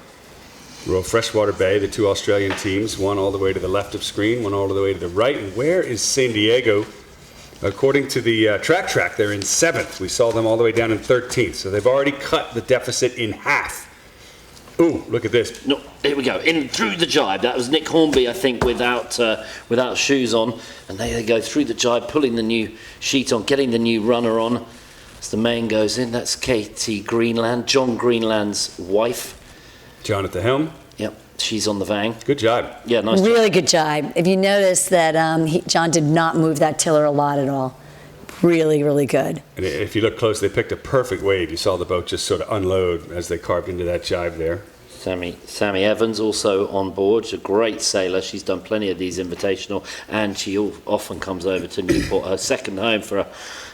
Royal Freshwater Bay, the two Australian teams, one all the way to the left of screen, one all the way to the right. And where is San Diego? According to the track, they're in 7th. We saw them all the way down in 13th. So they've already cut the deficit in half. Ooh, look at this. No, here we go. In through the jibe. That was Nick Hornby, I think, without shoes on. And they go through the jibe, pulling the new sheet on, getting the new runner on. As the main goes in, that's Katie Greenland, John Greenland's wife. John at the helm. Yep, she's on the Vang. Good job. Yeah, nice job. Really good jibe. If you notice that John did not move that tiller a lot at all. Really, really good. And if you look close, they picked a perfect wave. You saw the boat just sort of unload as they carved into that jibe there. Sammy Evans also on board. She's a great sailor. She's done plenty of these Invitational, and she often comes over to Newport, her second home, for a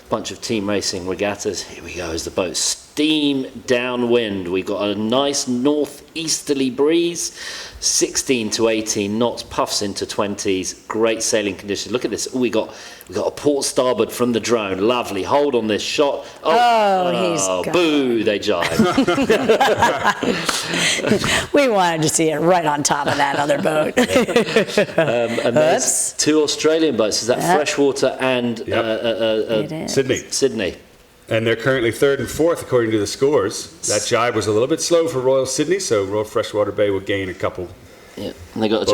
bunch of team racing regattas. Here we go as the boat steam downwind. We've got a nice northeasterly breeze, 16 to 18 knots, puffs into 20s. Great sailing conditions. Look at this. Ooh, we got a port starboard from the drone. Lovely. Hold on this shot. He's gone. Boo! They jive. We wanted to see it right on top of that other boat. And there's 2 Australian boats. Is that Freshwater and It is. Sydney. And they're currently 3rd and 4th according to the scores. That jibe was a little bit slow for Royal Sydney, so Royal Freshwater Bay will gain a couple. Yeah, and they got a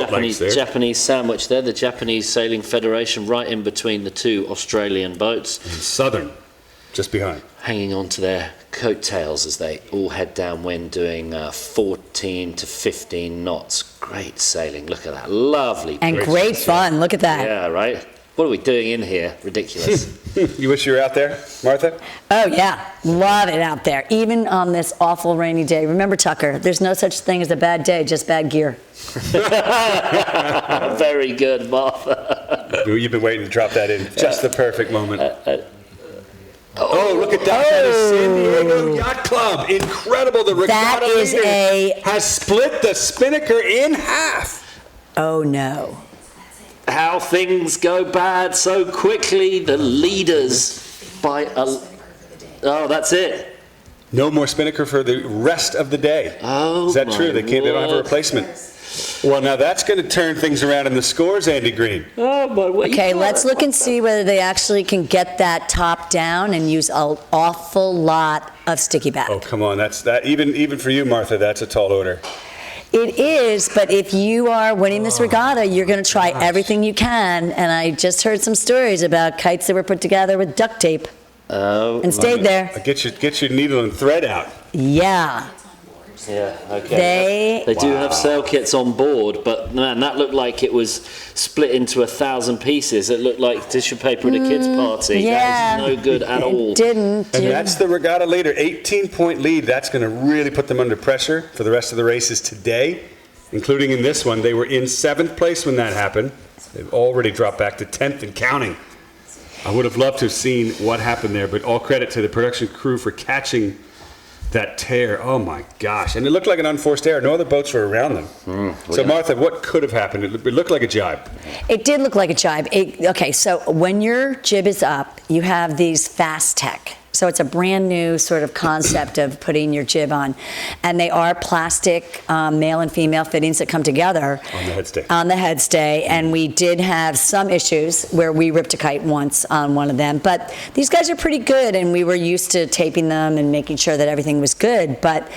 Japanese sandwich there. The Japanese Sailing Federation right in between the 2 Australian boats. And Southern, just behind. Hanging on to their coattails as they all head downwind, doing 14 to 15 knots. Great sailing. Look at that. Lovely. And great fun. Look at that. Yeah, right. What are we doing in here? Ridiculous. You wish you were out there, Martha? Oh, yeah. Love it out there. Even on this awful rainy day. Remember, Tucker, there's no such thing as a bad day, just bad gear. Very good, Martha. You've been waiting to drop that in. Just the perfect moment. Look at that. That is San Diego Yacht Club. Incredible. The regatta leader has split the spinnaker in half. Oh, no. How things go bad so quickly. The leaders by that's it. No more spinnaker for the rest of the day. Oh, is that true? They don't have a replacement. Well, now that's going to turn things around in the scores, Andy Green. Oh, my word. Okay, let's look and see whether they actually can get that top down and use an awful lot of sticky back. Oh, come on. That's that. Even for you, Martha, that's a tall order. It is, but if you are winning this regatta, you're going to try everything you can. And I just heard some stories about kites that were put together with duct tape and stayed there. Get your needle and thread out. Yeah. Yeah, okay. They do have sail kits on board, but man, that looked like it was split into 1,000 pieces. It looked like tissue paper at a kid's party. Yeah. That is no good at all. It didn't. And that's the regatta leader, 18-point lead. That's going to really put them under pressure for the rest of the races today, including in this one. They were in 7th place when that happened. They've already dropped back to 10th and counting. I would have loved to have seen what happened there, but all credit to the production crew for catching that tear. Oh my gosh. And it looked like an unforced error. No other boats were around them. So Martha, what could have happened? It looked like a jibe. It did look like a jibe. Okay, so when your jib is up, you have these fast tech. So it's a brand new sort of concept of putting your jib on. And they are plastic male and female fittings that come together. On the headstay. On the headstay. And we did have some issues where we ripped a kite once on one of them. But these guys are pretty good, and we were used to taping them and making sure that everything was good. But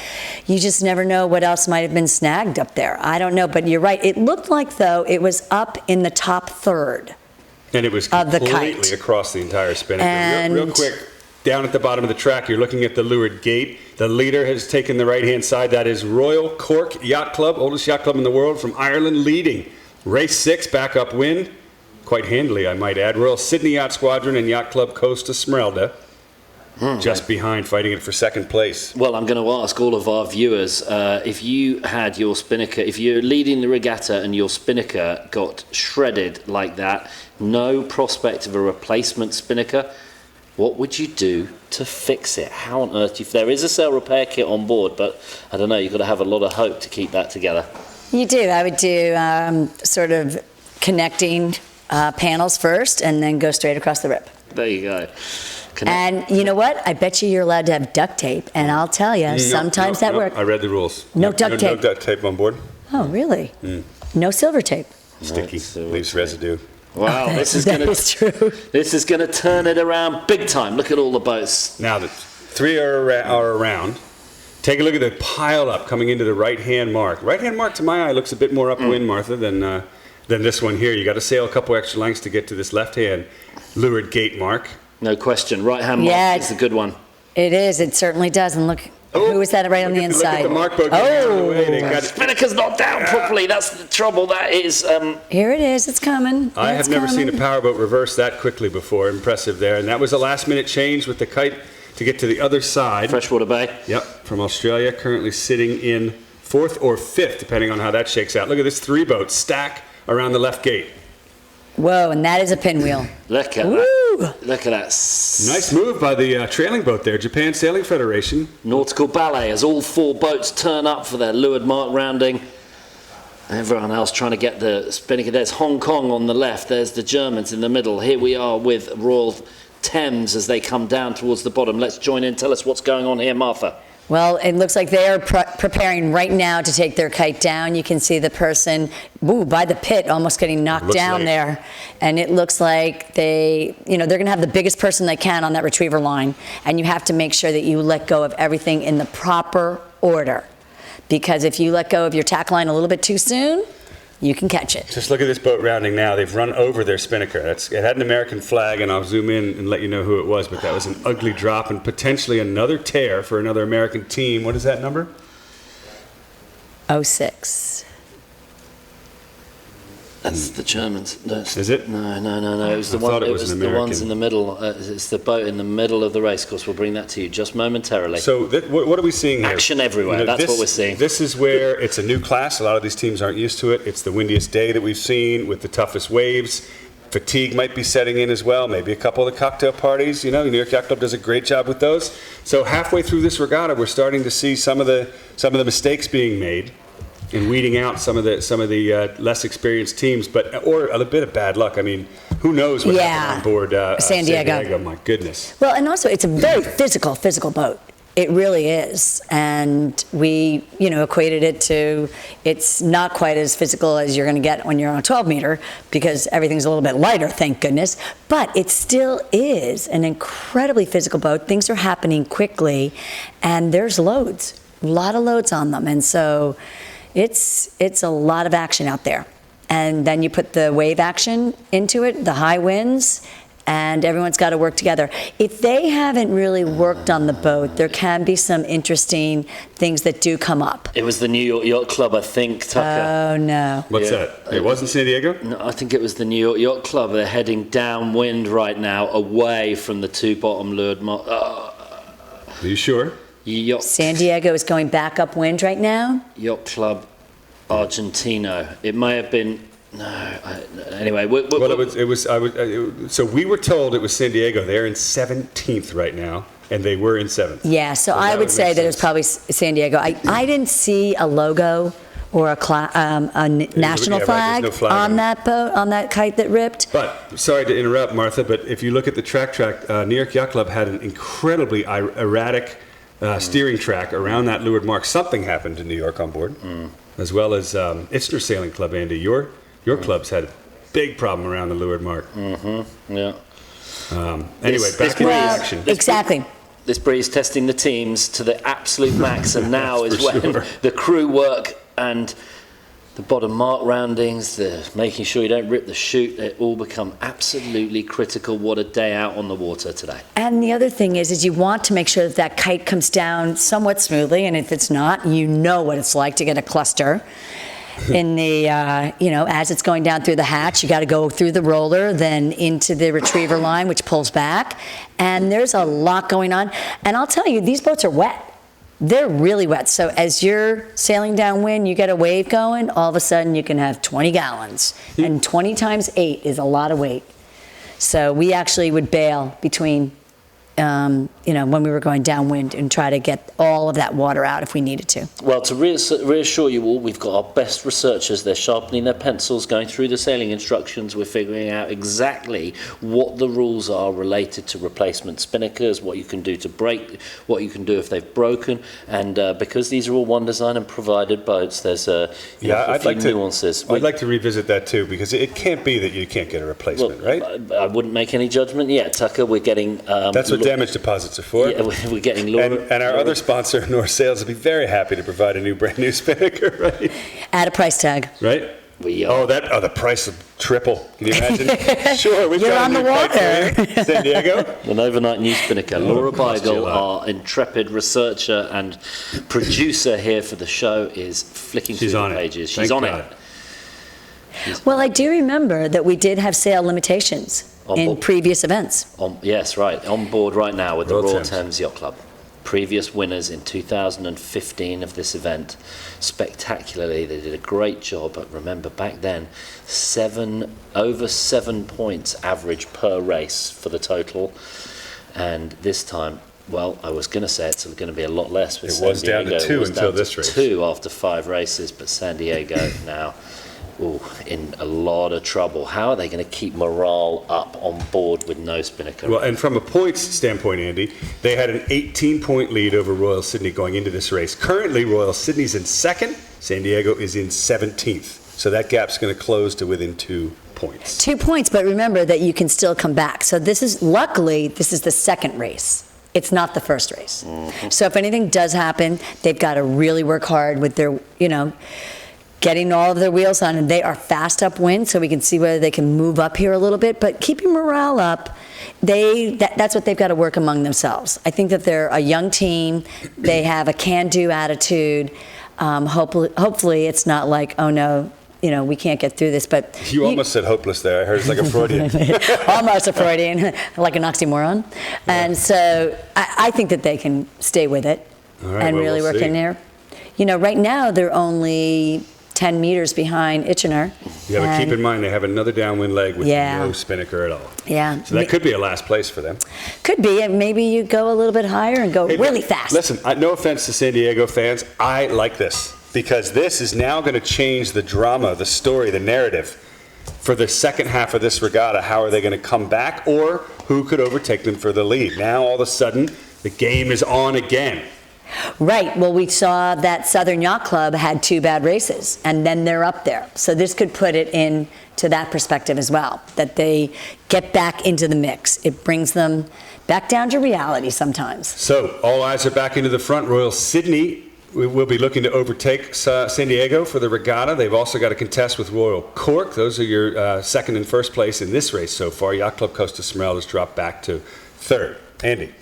you just never know what else might have been snagged up there. I don't know, but you're right. It looked like, though, it was up in the top third. And it was completely across the entire spinnaker. And real quick. Down at the bottom of the track, you're looking at the leeward gate. The leader has taken the right-hand side. That is Royal Cork Yacht Club, oldest yacht club in the world, from Ireland, leading. Race 6, back upwind, quite handily, I might add. Royal Sydney Yacht Squadron and Yacht Club Costa Smeralda, just behind, fighting it for 2nd place. Well, I'm going to ask all of our viewers, if you had your spinnaker, if you're leading the regatta and your spinnaker got shredded like that, no prospect of a replacement spinnaker, what would you do to fix it? How on earth? If there is a sail repair kit on board, but I don't know, you've got to have a lot of hope to keep that together. You do. I would do sort of connecting panels first and then go straight across the rip. There you go. And you know what? I bet you're allowed to have duct tape, and I'll tell you, sometimes that works. I read the rules. No duct tape. No duct tape on board. Oh, really? No silver tape. Sticky. Leaves residue. Wow, this is going to turn it around big time. Look at all the boats. Now, the 3 are around. Take a look at the pile up coming into the right-hand mark. Right-hand mark, to my eye, looks a bit more upwind, Martha, than this one here. You got to sail a couple extra lengths to get to this left-hand leeward gate mark. No question. Right-hand mark is a good one. It is. It certainly does. And look. Who is that right on the inside? Look at the mark boat getting out of the way. The spinnaker's not down properly. That's the trouble. That is. Here it is. It's coming. I have never seen a powerboat reverse that quickly before. Impressive there. And that was a last-minute change with the kite to get to the other side. Freshwater Bay. Yep, from Australia, currently sitting in 4th or 5th, depending on how that shakes out. Look at this 3-boat stack around the left gate. Whoa, and that is a pinwheel. Look at Woo, that. Look at that. Nice move by the trailing boat there, Japan Sailing Federation. Nautical ballet as all 4 boats turn up for their leeward mark rounding. Everyone else trying to get the spinnaker. There's Hong Kong on the left. There's the Germans in the middle. Here we are with Royal Thames as they come down towards the bottom. Let's join in. Tell us what's going on here, Martha. Well, it looks like they are preparing right now to take their kite down. You can see the person by the pit almost getting knocked down there. And it looks like they're going to have the biggest person they can on that retriever line. And you have to make sure that you let go of everything in the proper order. Because if you let go of your tack line a little bit too soon, you can catch it. Just look at this boat rounding now. They've run over their spinnaker. It had an American flag, and I'll zoom in and let you know who it was, but that was an ugly drop and potentially another tear for another American team. What is that number? 06. That's the Germans. Is it? No. It was the one. It was the ones in the middle. It's the boat in the middle of the race course. We'll bring that to you just momentarily. So what are we seeing here? Action everywhere. That's what we're seeing. This is where it's a new class. A lot of these teams aren't used to it. It's the windiest day that we've seen with the toughest waves. Fatigue might be setting in as well. Maybe a couple of the cocktail parties. New York Yacht Club does a great job with those. So halfway through this regatta, we're starting to see some of the mistakes being made and weeding out some of the less experienced teams, or a bit of bad luck. I mean, who knows what happened on board San Diego. My goodness. Well, and also it's a very physical boat. It really is. And we, equated it to, it's not quite as physical as you're going to get when you're on a 12 meter because everything's a little bit lighter, thank goodness. But it still is an incredibly physical boat. Things are happening quickly and there's loads, a lot of loads on them. And so it's a lot of action out there. And then you put the wave action into it, the high winds, and everyone's got to work together. If they haven't really worked on the boat, there can be some interesting things that do come up. It was the New York Yacht Club, I think, Tucker. Oh, no. What's that? It wasn't San Diego? No, I think it was the New York Yacht Club. They're heading downwind right now, away from the 2 bottom leeward mark. Are you sure? San Diego is going back upwind right now. Yacht Club Argentino. It may have been. Anyway. So we were told it was San Diego. They're in 17th right now, and they were in 7th. Yeah, so I would say that it was probably San Diego. I didn't see a logo or a national flag, no flag on that boat, on that kite that ripped. But, sorry to interrupt, Martha, but if you look at the track, New York Yacht Club had an incredibly erratic steering track around that leeward mark. Something happened to New York on board, as well as Itzner Sailing Club, Andy. Your club's had a big problem around the leeward mark. Yeah. Anyway, back into action. Exactly. This breeze testing the teams to the absolute max, and now is when the crew work and the bottom mark roundings, the making sure you don't rip the chute, they all become absolutely critical. What a day out on the water today. And the other thing is you want to make sure that kite comes down somewhat smoothly, and if it's not, you know what it's like to get a cluster. In the, as it's going down through the hatch, you got to go through the roller, then into the retriever line, which pulls back. And there's a lot going on. And I'll tell you, these boats are wet. They're really wet. So as you're sailing downwind, you get a wave going, all of a sudden you can have 20 gallons. And 20 times 8 is a lot of weight. So we actually would bail between when we were going downwind and try to get all of that water out if we needed to. Well, to reassure you all, we've got our best researchers. They're sharpening their pencils, going through the sailing instructions. We're figuring out exactly what the rules are related to replacement spinnakers, what you can do to break, what you can do if they've broken. And because these are all one design and provided boats, there's a few nuances. I'd like to revisit that too, because it can't be that you can't get a replacement, right? I wouldn't make any judgment yet, Tucker. We're getting... That's what damage deposits are for. Yeah, we're getting Laura. And our other sponsor, North Sails, will be very happy to provide a brand new spinnaker, right? Add a price tag. Right? The price will triple. Can you imagine? Sure, we've You're got on the water. San Diego. An overnight new spinnaker. Laura Beigel, our intrepid researcher and producer here for the show, is flicking through the pages. She's on it. Well, I do remember that we did have sail limitations in previous events. Yes, right. On board right now with the Royal Thames Yacht Club. previous winners in 2015 of this event spectacularly. They did a great job, but remember back then, over 7 points average per race for the total. And this time, well, I was going to say it's going to be a lot less. But It was down to 2 until this race. 2 after 5 races, but San Diego now in a lot of trouble. How are they going to keep morale up on board with no Spinnaker? Well, and from a points standpoint, Andy, they had an 18-point lead over Royal Sydney going into this race. Currently, Royal Sydney's in second, San Diego is in 17th. So that gap's going to close to within 2 points. 2 points, but remember that you can still come back. So luckily, this is the second race. It's not the first race. So if anything does happen, they've got to really work hard with their, getting all of their wheels on, and they are fast upwind, so we can see whether they can move up here a little bit. But keeping morale up, that's what they've got to work among themselves. I think that they're a young team. They have a can-do attitude. Hopefully it's not like, oh no, we can't get through this. But You almost said hopeless there. I heard it's like a Freudian. Almost a Freudian, like an oxymoron. Yeah. And so I think that they can stay with it and really work in there. Right now they're only 10 meters behind Itchener. Yeah, but keep in mind they have another downwind leg with no Spinnaker at all. Yeah. So that could be a last place for them. Could be. And maybe you go a little bit higher and go really fast. Listen, no offense to San Diego fans, I like this because this is now going to change the drama, the story, the narrative for the second half of this regatta. How are they going to come back, or who could overtake them for the lead? Now all of a sudden the game is on again. Right. Well, we saw that Southern Yacht Club had 2 bad races, and then they're up there. So this could put it into that perspective as well, that they get back into the mix. It brings them back down to reality sometimes. So all eyes are back into the front. Royal Sydney will be looking to overtake San Diego for the regatta. They've also got to contest with Royal Cork. Those are your second and first place in this race so far. Yacht Club Costa Smeralda's dropped back to third. Andy.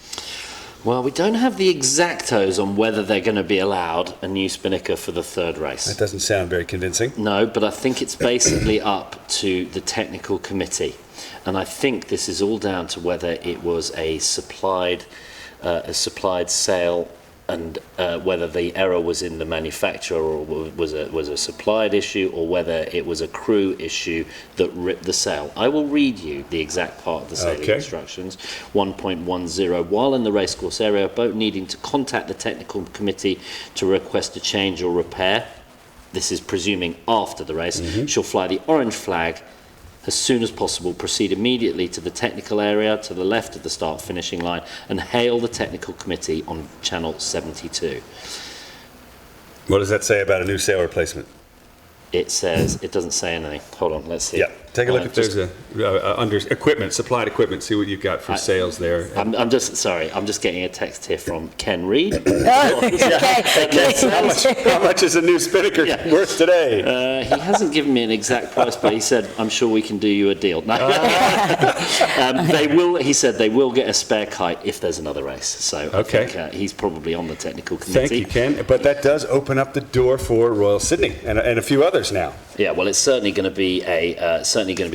Well, we don't have the exactos on whether they're going to be allowed a new Spinnaker for the third race. That doesn't sound very convincing. No, but I think it's basically up to the technical committee. And I think this is all down to whether it was a supplied sale and whether the error was in the manufacturer or was a supplied issue, or whether it was a crew issue that ripped the sail. I will read you the exact part of the sailing instructions. 1.10, while in the racecourse area, a boat needing to contact the technical committee to request a change or repair, this is presuming after the race, shall fly the orange flag as soon as possible, proceed immediately to the technical area to the left of the start finishing line and hail the technical committee on channel 72. What does that say about a new sail replacement? It says, it doesn't say anything. Hold on, let's see. Yeah, take a look if there's under equipment, supplied equipment, see what you've got for sales there. I'm just getting a text here from Ken Reed. How much is a new Spinnaker worth today? He hasn't given me an exact price, but he said, I'm sure we can do you a deal. No. He said they will get a spare kite if there's another race. So I think, he's probably on the technical committee. Thank you, Ken. But that does open up the door for Royal Sydney and a few others now. Yeah, well, it's certainly going to be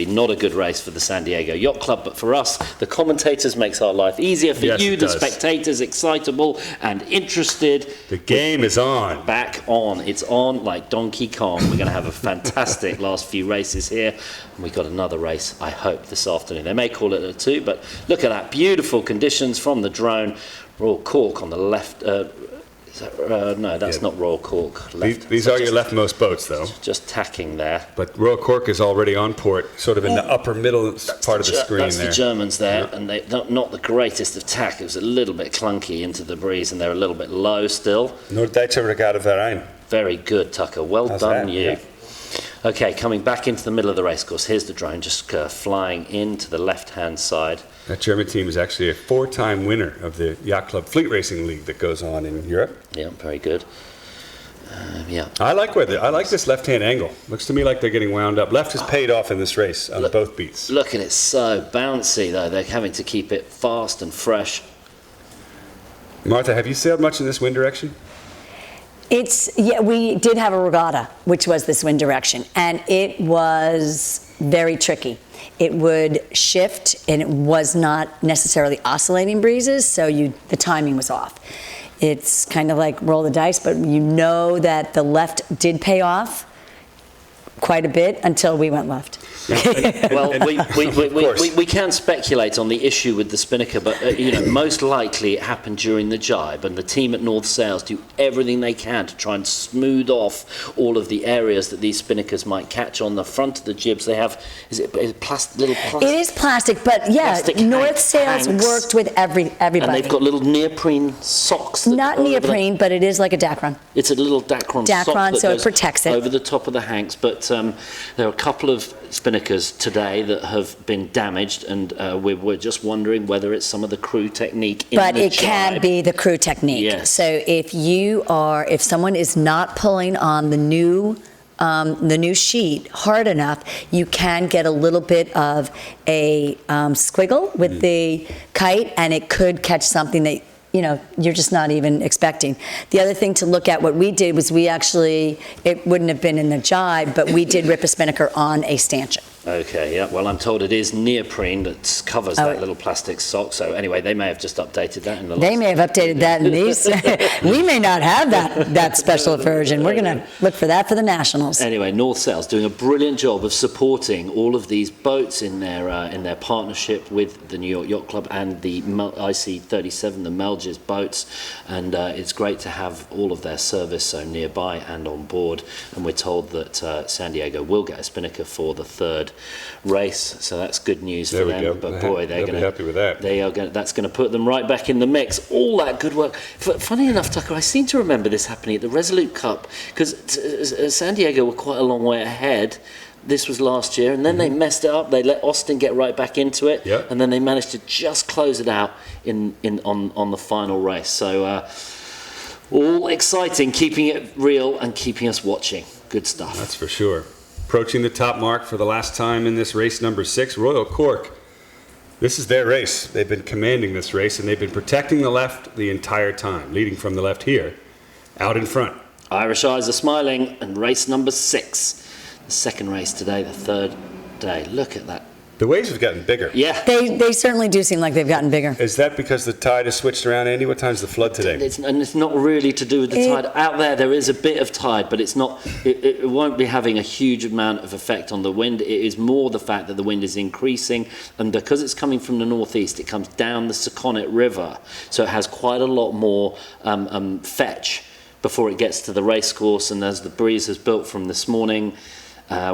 not a good race for the San Diego Yacht Club, but for us, the commentators, makes our life easier. For you, the spectators, excitable and interested. The game is on. Back on. It's on like Donkey Kong. We're going to have a fantastic last few races here. And we've got another race, I hope, this afternoon. They may call it a 2, but look at that. Beautiful conditions from the drone. Royal Cork on the left. No, that's not Royal Cork. These are your leftmost boats, though. Just tacking there. But Royal Cork is already on port, sort of in the upper middle part of the screen that's there. That's the Germans there, and they're not the greatest of tack. It was a little bit clunky into the breeze, and they're a little bit low still. Norddeutsche Regatta Verein. Very good, Tucker. Well done, you. Yeah. Okay, coming back into the middle of the racecourse. Here's the drone just flying into the left-hand side. That German team is actually a 4-time winner of the Yacht Club Fleet Racing League that goes on in Europe. Yeah, very good. Yeah. I like this left-hand angle. Looks to me like they're getting wound up. Left has paid off in this race on both beats. Look at it, so bouncy though. They're having to keep it fast and fresh. Martha, have you sailed much in this wind direction? We did have a regatta, which was this wind direction, and it was very tricky. It would shift, and it was not necessarily oscillating breezes, so the timing was off. it's kind of like roll the dice, but you know that the left did pay off quite a bit until we went left. Well, we can speculate on the issue with the spinnaker, but most likely it happened during the jibe, and the team at North Sails do everything they can to try and smooth off all of the areas that these spinnakers might catch on the front of the jibs. They have, is it little plastic? It is plastic, but yeah, Plastic North Sails hanks. worked with everybody. And they've got little neoprene socks. That Not go over neoprene, but it is like a Dacron. It's a little Dacron sock that so it goes protects it. over the top of the hanks. But there are a couple of spinnakers today that have been damaged, and we're just wondering whether it's some of the crew technique in But the it can jibe. be the crew technique. Yes. So if someone is not pulling on the new sheet hard enough, you can get a little bit of a squiggle with the kite, and it could catch something that you're just not even expecting. The other thing to look at, what we did was it wouldn't have been in the jibe, but we did rip a spinnaker on a stanchion. Okay, yeah. Well, I'm told it is neoprene that covers that little plastic sock. So anyway, they may have just updated that in the last... They may have updated that in these. We may not have that special version. We're going to look for that for the Nationals. Anyway, North Sails doing a brilliant job of supporting all of these boats in their partnership with the New York Yacht Club and the IC37, the Melges boats, and it's great to have all of their service so nearby and on board. And we're told that San Diego will get a spinnaker for the third race, so that's good news for them. Go. But boy, they'll be happy with that. That's going to put them right back in the mix. All that good work. Funny enough, Tucker, I seem to remember this happening at the Resolute Cup, because San Diego were quite a long way ahead. This was last year, and then they messed it up. They let Austin get right back into it, and then they managed to just close it out on the final race. So all exciting, keeping it real and keeping us watching. Good stuff. That's for sure. Approaching the top mark for the last time in this race, number 6, Royal Cork. This is their race. They've been commanding this race, and they've been protecting the left the entire time, leading from the left here, out in front. Irish eyes are smiling, and race number 6. The second race today, the third day. Look at that. The waves have gotten bigger. Yeah. They certainly do seem like they've gotten bigger. Is that because the tide has switched around, Andy? What time's the flood today? It's not really to do with the tide. Out there is a bit of tide, but it's not. It won't be having a huge amount of effect on the wind. It is more the fact that the wind is increasing, and because it's coming from the northeast, it comes down the Saconnet River, so it has quite a lot more fetch before it gets to the race course. And as the breeze has built from this morning,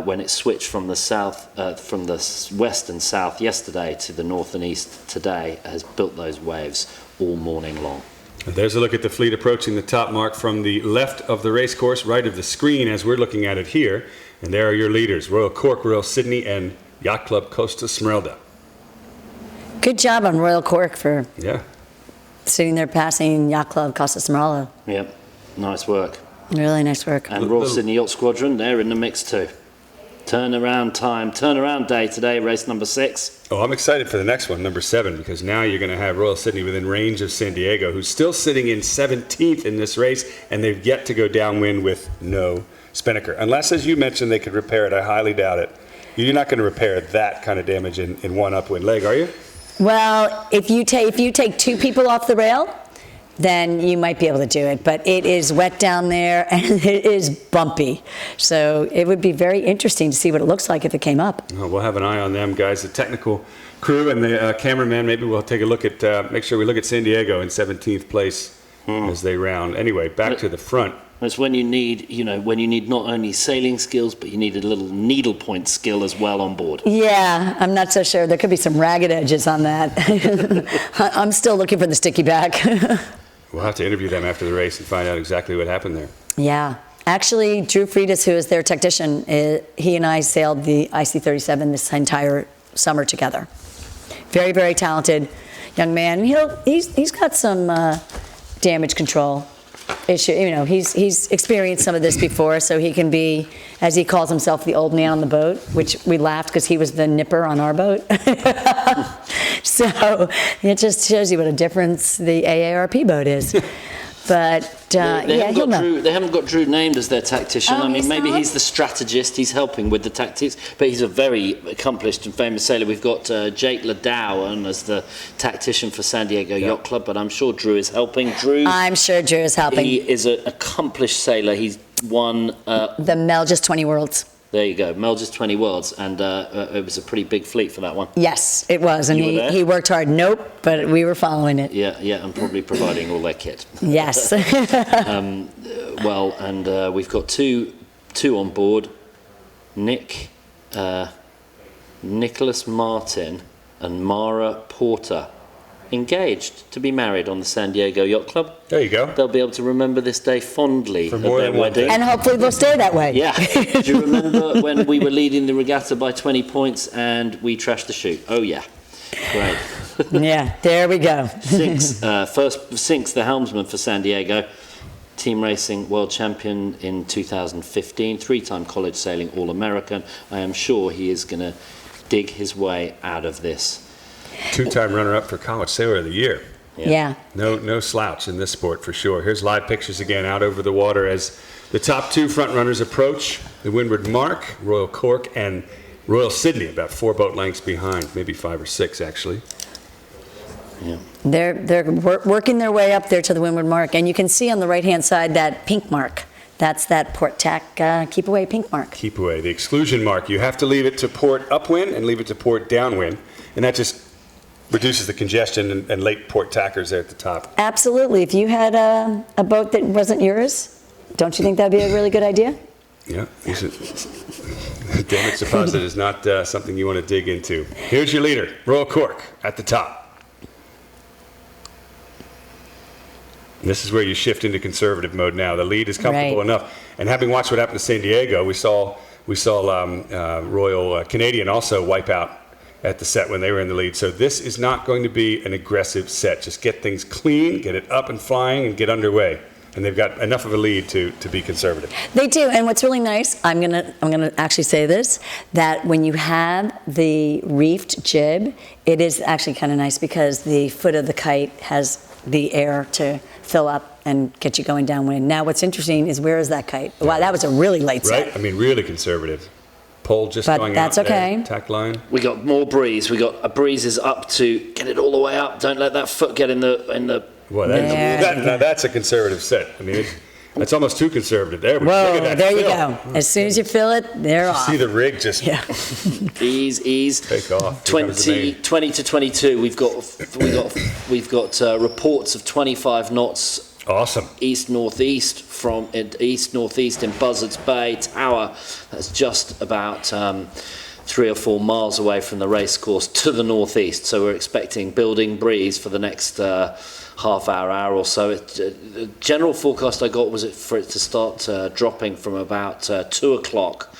when it switched from the west and south yesterday to the north and east today, has built those waves all morning long. And there's a look at the fleet approaching the top mark from the left of the race course, right of the screen as we're looking at it here. And there are your leaders, Royal Cork, Royal Sydney, and Yacht Club Costa Smeralda. Good job on Royal Cork for Yeah. sitting there passing Yacht Club Costa Smeralda. Yep, nice work. Really nice work. And Royal Sydney Yacht Squadron, they're in the mix too. Turnaround day today, race number 6. Oh, I'm excited for the next one, number 7, because now you're going to have Royal Sydney within range of San Diego, who's still sitting in 17th in this race, and they've yet to go downwind with no spinnaker. Unless, as you mentioned, they could repair it. I highly doubt it. You're not going to repair that kind of damage in one upwind leg, are you? Well, if you take 2 people off the rail, then you might be able to do it. But it is wet down there, and it is bumpy. So it would be very interesting to see what it looks like if it came up. Oh, we'll have an eye on them, guys. The technical crew and the cameraman, maybe we'll take a look at, make sure we look at San Diego in 17th place as they round. Anyway, back to the front. It's when you need, not only sailing skills, but you need a little needlepoint skill as well on board. Yeah, I'm not so sure. There could be some ragged edges on that. I'm still looking for the sticky back. We'll have to interview them after the race and find out exactly what happened there. Yeah. Actually, Drew Freitas, who is their technician, he and I sailed the IC37 this entire summer together. Very, very talented young man. He's got some damage control issue. He's experienced some of this before, so he can be, as he calls himself, the old man on the boat, which we laughed because he was the nipper on our boat. So it just shows you what a difference the AARP boat is. But he'll know. They haven't got Drew named as their tactician. Oh, I mean, he's maybe not? he's the strategist. He's helping with the tactics, but he's a very accomplished and famous sailor. We've got Jake Ladowan as the tactician for San Diego Yacht Club, but I'm sure Drew is helping. I'm sure Drew is helping. He is an accomplished sailor. He's won The Melges 20 Worlds. There you go, Melges 20 Worlds, and it was a pretty big fleet for that one. Yes, it was, and You were there? he worked hard. Nope, but we were following it. Yeah, and probably providing all their kit. Yes. Well, and we've got two on board, Nicholas Martin and Mara Porter, engaged to be married on the San Diego Yacht Club. There you go. They'll be able to remember this day fondly of more their than one wedding. day. And hopefully they'll stay that way. Yeah. Do you remember when we were leading the regatta by 20 points and we trashed the chute? Oh, yeah. Great. Yeah, there we go. Sinks the helmsman for San Diego, team racing world champion in 2015, three-time college sailing All-American. I am sure he is going to dig his way out of this. Two-time runner-up for College Sailor of the Year. Yeah. No slouch in this sport for sure. Here's live pictures again out over the water as the top two front runners approach the windward mark, Royal Cork and Royal Sydney, about 4 boat lengths behind, maybe 5 or 6 actually. Yeah. They're working their way up there to the windward mark, and you can see on the right-hand side that pink mark. That's that port tack keep away pink mark. Keep away, the exclusion mark. You have to leave it to port upwind and leave it to port downwind, and that just reduces the congestion and late port tackers there at the top. Absolutely. If you had a boat that wasn't yours, don't you think that'd be a really good idea? Yeah, damage deposit is not something you want to dig into. Here's your leader, Royal Cork, at the top. And this is where you shift into conservative mode now. The lead is comfortable Right. enough. And having watched what happened to San Diego, we saw Royal Canadian also wipe out at the set when they were in the lead. So this is not going to be an aggressive set. Just get things clean, get it up and flying, and get underway. And they've got enough of a lead to be conservative. They do, and what's really nice, I'm gonna actually say this, that when you have the reefed jib, it is actually kind of nice because the foot of the kite has the air to fill up and get you going downwind. Now what's interesting is where is that kite? Wow, that was a really late set. Right? I mean, really conservative. Pole just But going that's out there, okay. tack line. We got more breeze. We got a breeze is up to get it all the way up. Don't let that foot get in the. Well, There that's a conservative set. I mean, that's almost too conservative. There, look Whoa, at that there you fill. go. As soon as you feel it, they're off. See the rig just Yeah. Ease. take off. Here comes the 20 main. to 22. We've got reports of 25 knots Awesome. east-northeast in Buzzards Bay Tower. That's just about 3 or 4 miles away from the racecourse to the northeast. So we're expecting building breeze for the next half hour or so. The general forecast I got was for it to start dropping from about 2 o'clock.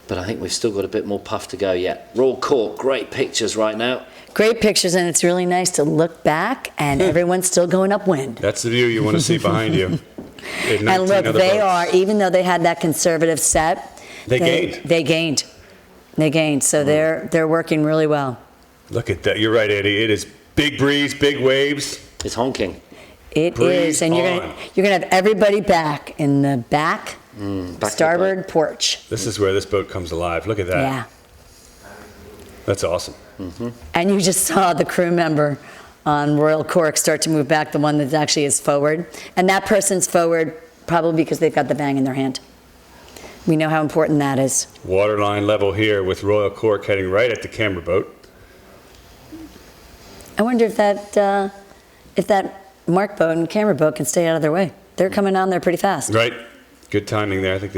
But I think we've still got a bit more puff to go yet. Royal Cork, great pictures right now. Great pictures, and it's really nice to look back, and everyone's still going upwind. That's the view you want to see behind you. And look, they are, even though they had that conservative set, They gained. They gained, so they're working really well. Look at that. You're right, Eddie. It is big breeze, big waves. It's honking. It Breeze is, and you're on. gonna have everybody back in the back Back starboard porch. This is where this boat comes alive. Look at that. Yeah, That's awesome. and you just saw the crew member on Royal Cork start to move back, the one that actually is forward, and that person's forward probably because they've got the bang in their hand. We know how important that is. Waterline level here with Royal Cork heading right at the camera boat. I wonder if that mark boat and camera boat can stay out of their way. They're coming on there pretty fast. Right. Good timing there. I think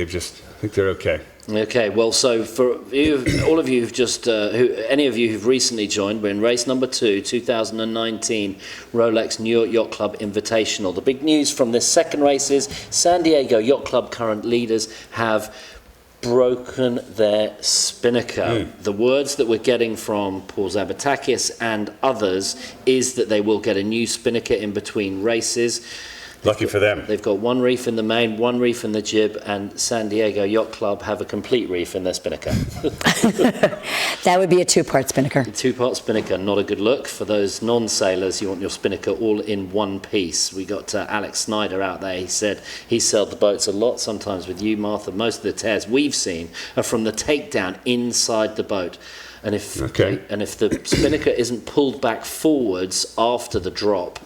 they're okay. Okay, well, so for you, all of you who've just, any of you who've recently joined, we're in race number 2, 2019 Rolex New York Yacht Club Invitational. The big news from this second race is San Diego Yacht Club current leaders have broken their spinnaker. The words that we're getting from Paul Zabatakis and others is that they will get a new spinnaker in between races. Lucky for them. They've got one reef in the main, one reef in the jib, and San Diego Yacht Club have a complete reef in their spinnaker. That would be a two-part spinnaker. Two-part spinnaker, not a good look. For those non-sailors, you want your spinnaker all in one piece. We got Alex Snyder out there. He said he sailed the boats a lot, sometimes with you, Martha. Most of the tears we've seen are from the takedown inside the boat. And if the spinnaker isn't pulled back forwards after the drop,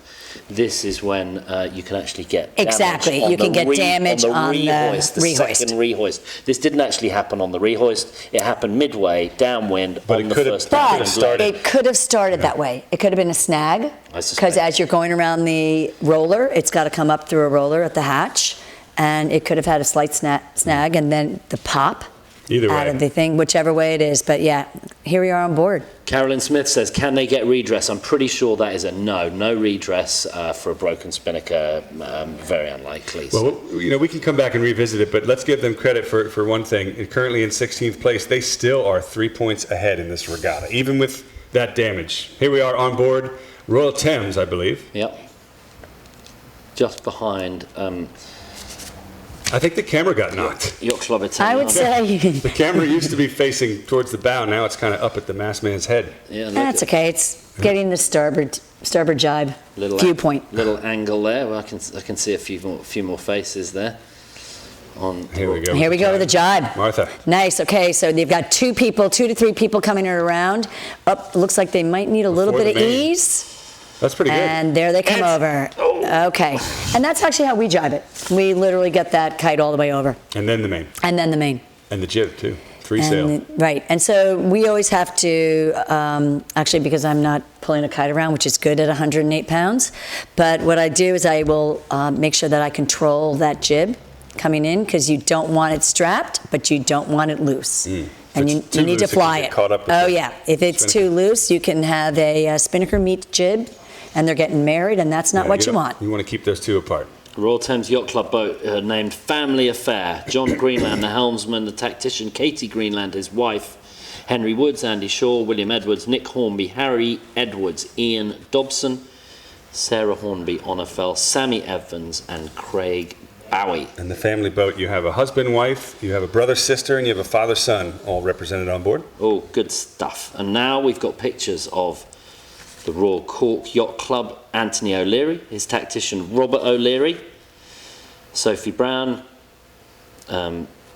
this is when you can actually get damage. Exactly. You can get damage on the rehoist, the rehoist. second rehoist. This didn't actually happen on the rehoist. It happened midway, downwind, on the first But downwind. it could have started that way. It could have been a snag, because as you're going around the roller, it's got to come up through a roller at the hatch, and it could have had a slight snag, and then the pop Either way. out of the thing, whichever way it is. But yeah, here we are on board. Carolyn Smith says, can they get redress? I'm pretty sure that is a no. No redress for a broken spinnaker. Very unlikely. Well, we can come back and revisit it, but let's give them credit for one thing. Currently in 16th place, they still are 3 points ahead in this regatta, even with that damage. Here we are on board Royal Thames, I believe. Yep. Just behind... I think the camera got knocked. Yacht Club Italiano. I would say The camera used to be facing towards the bow. Now it's kind of up at the mastman's head. Yeah, that's okay. It's getting the starboard jibe viewpoint. Little angle there. Well, I can see a few more faces there. Here we go. Here we go with the jibe. Martha. Nice. Okay, so they've got 2 to 3 people coming around. Up, looks like they might need a little bit of ease. That's pretty good. And there they come over. Okay. And that's actually how we jibe it. We literally get that kite all the way over. And then the main. And then the main. And the jib, too. 3 sail. Right. And so we always have to, actually, because I'm not pulling a kite around, which is good at 108 pounds, but what I do is I will make sure that I control that jib coming in, because you don't want it strapped, but you don't want it loose. And you need to fly it. Oh, yeah. If it's too loose, you can have a spinnaker meet jib, and they're getting married, and that's not what you want. You want to keep those two apart. Royal Thames Yacht Club boat named Family Affair. John Greenland, the helmsman, the tactician, Katie Greenland, his wife, Henry Woods, Andy Shaw, William Edwards, Nick Hornby, Harry Edwards, Ian Dobson, Sarah Hornby, Honorfell, Sammy Evans, and Craig Bowie. And the family boat, you have a husband, wife, you have a brother, sister, and you have a father, son, all represented on board. Oh, good stuff. And now we've got pictures of the Royal Cork Yacht Club, Anthony O'Leary, his tactician Robert O'Leary, Sophie Brown,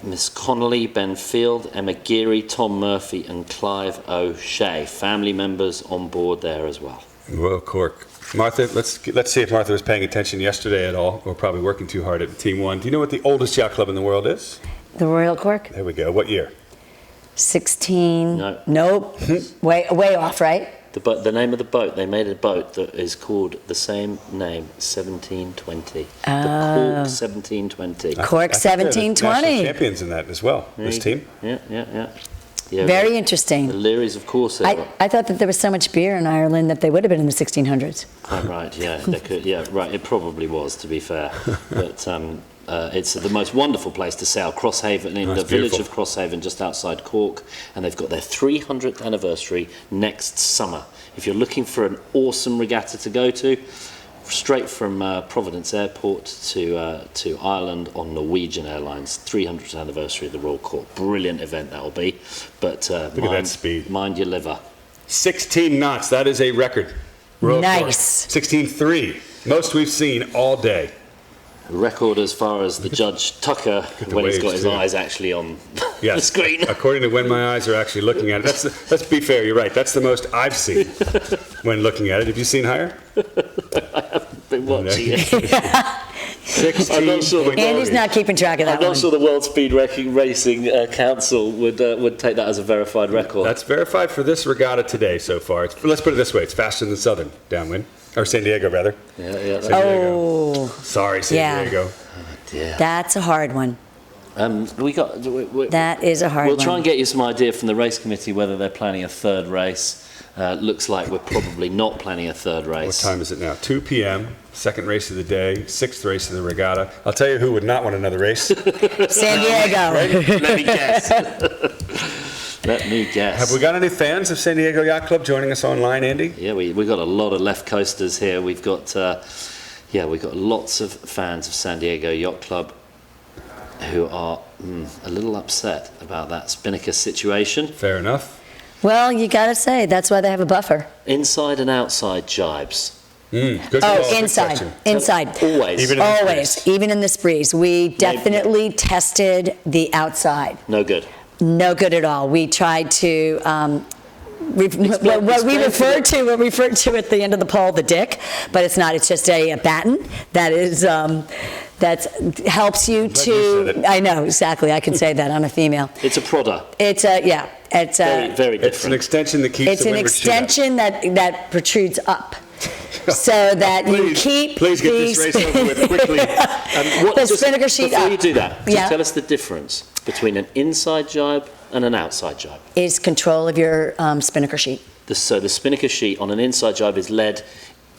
Miss Connolly, Ben Field, Emma Geary, Tom Murphy, and Clive O'Shea. Family members on board there as well. Royal Cork. Martha, let's see if Martha was paying attention yesterday at all, or probably working too hard at Team 1. Do you know what the oldest yacht club in the world is? The Royal Cork? There we go. What year? 16. No. Nope. way off, right? The name of the boat, they made a boat that is called the same name, 1720. The Cork 1720. Cork I think they're the 1720. national champions in that as well, this team. Yeah, Very interesting. The Learys, of course. I thought that there was so much beer in Ireland that they would have been in the 1600s. Quite right, yeah. They could, yeah, right. It probably was, to be fair. But it's the most wonderful place to sail. Crosshaven, in the village of Crosshaven, just outside Cork. And they've got their 300th anniversary next summer. If you're looking for an awesome regatta to go to, straight from Providence Airport to Ireland on Norwegian Airlines, 300th anniversary of the Royal Cork. Brilliant event that will be. But Look at that speed. Mind your liver. 16 knots. That is a record. Royal Nice. Cork. 16.3. Most we've seen all day. Record as far as the Judge Tucker, when he's got his eyes actually on the screen. According to when my eyes are actually looking at it. Let's be fair, you're right. That's the most I've seen when looking at it. Have you seen higher? I haven't been watching it. 16. I'm not sure Andy's not keeping track of that I'm not sure the World Speed Racing Council would take that as a verified record. That's verified for this regatta today so far. Let's put it this way. It's faster than Southern downwind. Or San Diego, rather. Yeah. San Diego. Sorry, San Diego. Oh, dear. That's a hard one. That is a hard one. We'll try and get you some idea from the race committee whether they're planning a third race. Looks like we're probably not planning a third race. What time is it now? 2 p.m., second race of the day, sixth race of the regatta. I'll tell you who would not want another race. San Diego. Let me guess. Let me guess. Have we got any fans of San Diego Yacht Club joining us online, Andy? Yeah, we've got a lot of left coasters here. We've got Yeah, we've got lots of fans of San Diego Yacht Club who are a little upset about that Spinnaker situation. Fair enough. Well, you got to say, that's why they have a buffer. Inside and outside jibes. Good call. Oh, Good inside. question. Inside. Always. Even in this Always. breeze. Even in this breeze. We definitely tested the outside. No good. No good at all. We tried to, what we referred to at the end of the pole, the dick, but it's not. It's just a batten that is, that helps you you said to, it. I know, exactly. I can say that on a female. It's a prodder. It's a, yeah, it's Very, a, very It's an different. extension that keeps it's the an windward sheet up. extension that protrudes up. So that you keep Please get this race over with quickly. the Spinnaker sheet Before up. you do that, just Yeah. tell us the difference between an inside jibe and an outside jibe. Is control of your Spinnaker sheet. So the Spinnaker sheet on an inside jibe is led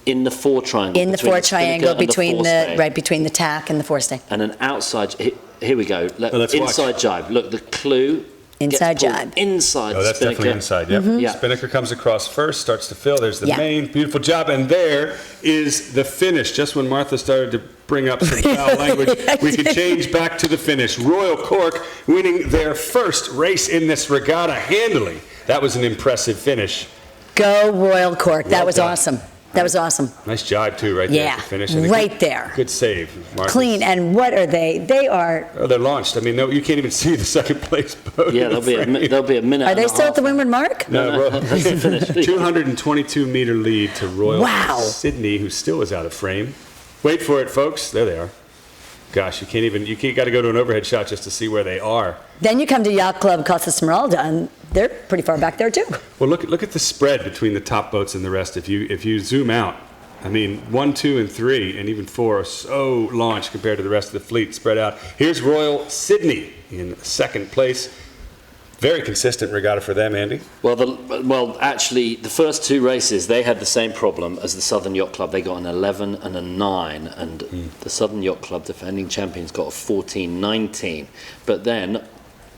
in the fore triangle. In the between fore Spinnaker triangle and between forestay. right between the tack and the forestay. And an outside, here we go. Let's Inside jibe. Look, the clue. Inside gets pulled jibe. Inside Oh, the that's Spinnaker. definitely inside, yep. Yeah. Spinnaker comes across first, starts to fill. There's the Yeah. main, beautiful job. And there is the finish. Just when Martha started to bring up some foul language, we could change back to the finish. Royal Cork winning their first race in this regatta handily. That was an impressive finish. Go Royal Cork. That Well was done. awesome. That was awesome. Nice jibe, too, right there Yeah, at the finish. And a right good- there. Good save, Martha. Clean. And what are they? They are. Oh, they're launched. I mean, no, you can't even see the second place boat. Yeah, in the there'll be a minute. Are and they a still half. at the windward mark? No, That's the finish. 222 meter lead to Royal Wow. Sydney, who still is out of frame. Wait for it, folks. There they are. Gosh, you got to go to an overhead shot just to see where they are. Then you come to Yacht Club Costa Smeralda, and they're pretty far back there too. Well, look at the spread between the top boats and the rest. If you zoom out, I mean, 1, 2, and 3, and even 4 are so launched compared to the rest of the fleet spread out. Here's Royal Sydney in second place. Very consistent regatta for them, Andy. Well, actually, the first two races, they had the same problem as the Southern Yacht Club. They got an 11 and a 9, and the Southern Yacht Club, defending champions, got a 14-19. But then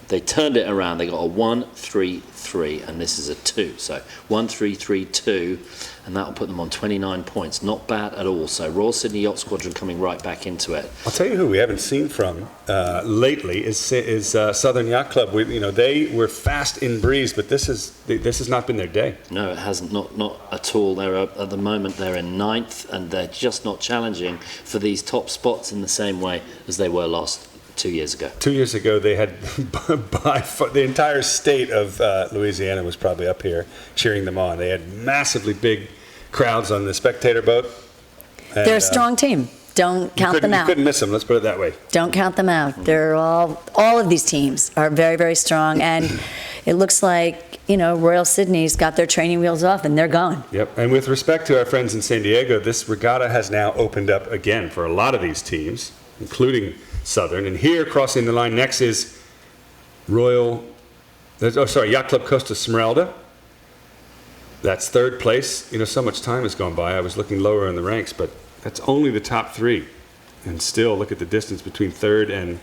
they turned it around. They got a 1-3-3, and this is a 2. So 1-3-3-2, and that will put them on 29 points. Not bad at all. So Royal Sydney Yacht Squadron coming right back into it. I'll tell you who we haven't seen from lately is Southern Yacht Club. They were fast in breeze, but this has not been their day. No, it hasn't. Not at all. At the moment, they're in 9th, and they're just not challenging for these top spots in the same way as they were 2 years ago. 2 years ago, they had by far, the entire state of Louisiana was probably up here cheering them on. They had massively big crowds on the spectator boat. And, They're a strong team. Don't count them You out. couldn't miss them. Let's put it that way. Don't count them out. They're all of these teams are very, very strong, and it looks like Royal Sydney's got their training wheels off and they're going. Yep. And with respect to our friends in San Diego, this regatta has now opened up again for a lot of these teams, including Southern. And here, crossing the line next is Yacht Club Costa Smeralda. That's third place. So much time has gone by. I was looking lower in the ranks, but that's only the top 3. And still, look at the distance between third and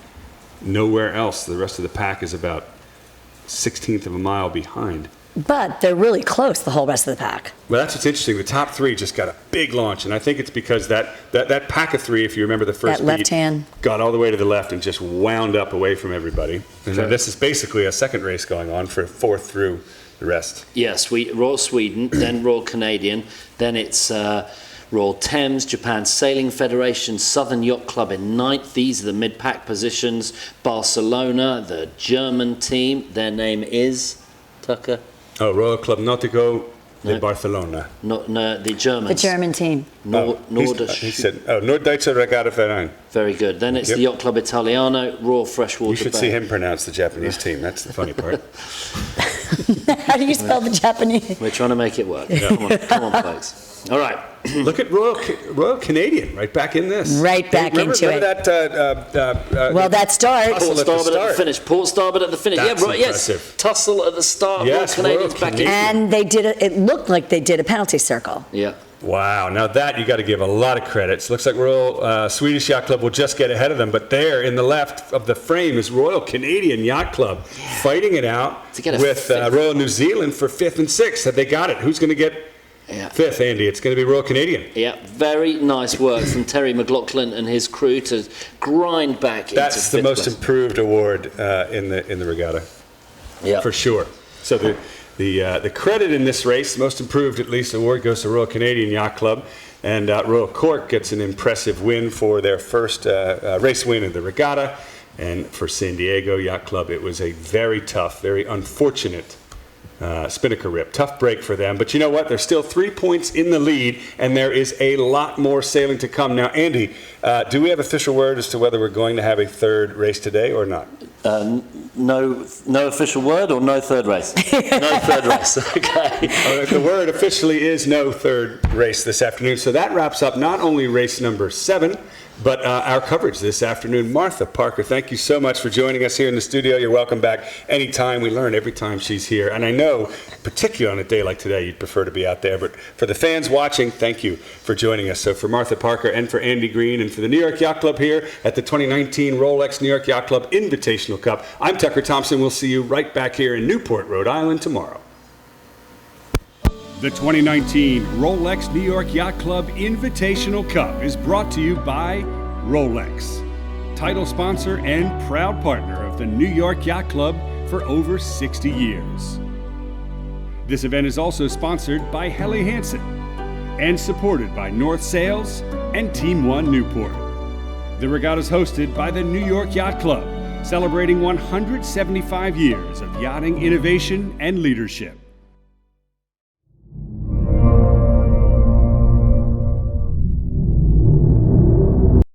nowhere else. The rest of the pack is about 1/16 of a mile behind. But they're really close, the whole rest of the pack. Well, that's what's interesting. The top 3 just got a big launch, and I think it's because that pack of 3, if you remember the first That left beat, hand. got all the way to the left and just wound up away from everybody. And this is basically a second race going on for 4th through the rest. Yes, Royal Sweden, then Royal Canadian, then it's Royal Thames, Japan Sailing Federation, Southern Yacht Club in 9th. These are the mid-pack positions. Barcelona, the German team, their name is, Tucker? Oh, Royal Club Nautico de No. Barcelona. No, the Germans. The German team. He said, Norddeutscher Regatta Verein. Very good. Then it's Yep. the Yacht Club Italiano, Royal Freshwater You should Bay. see him pronounce the Japanese team. That's the funny part. How do you spell the Japanese? We're trying to make it work. Come on, folks. All right. Look at Royal Canadian right back in this. Right back into it. Remember that? Well, that start. Tussle Port at the starboard at the start. finish. Port starboard at the finish. That's yeah, right. impressive. Yes. Tussle at the start. Yes, Royal Canadians Royal back in. Canadian. And they did it looked like they did a penalty circle. Yeah. Wow, now that you got to give a lot of credits. Looks like Royal Swedish Yacht Club will just get ahead of them, but there in the left of the frame is Royal Canadian Yacht Club fighting it out To get a with fifth. Royal New Zealand for 5th and 6th. Have they got it? Who's going to get Yeah. Fifth, Andy, it's going to be Royal Canadian. Yeah, very nice work from Terry McLaughlin and his crew to grind back That's into the fifth most place. improved award in the regatta, Yeah. for sure. So the credit in this race, most improved at least award, goes to Royal Canadian Yacht Club, and Royal Cork gets an impressive win for their first race win in the regatta. And for San Diego Yacht Club, it was a very tough, very unfortunate spinnaker rip. Tough break for them. But you know what? There's still 3 points in the lead, and there is a lot more sailing to come. Now, Andy, do we have official word as to whether we're going to have a third race today or not? No official word or no third race? No third race. Okay. The word officially is no third race this afternoon. So that wraps up not only race number 7, but our coverage this afternoon. Martha Parker, thank you so much for joining us here in the studio. You're welcome back anytime. We learn every time she's here. And I know, particularly on a day like today, you'd prefer to be out there. But for the fans watching, thank you for joining us. So for Martha Parker and for Andy Green and for the New York Yacht Club here at the 2019 Rolex New York Yacht Club Invitational Cup, I'm Tucker Thompson. We'll see you right back here in Newport, Rhode Island tomorrow. The 2019 Rolex New York Yacht Club Invitational Cup is brought to you by Rolex, title sponsor and proud partner of the New York Yacht Club for over 60 years. This event is also sponsored by Helly Hansen and supported by North Sails and Team One Newport. The regatta is hosted by the New York Yacht Club, celebrating 175 years of yachting innovation and leadership.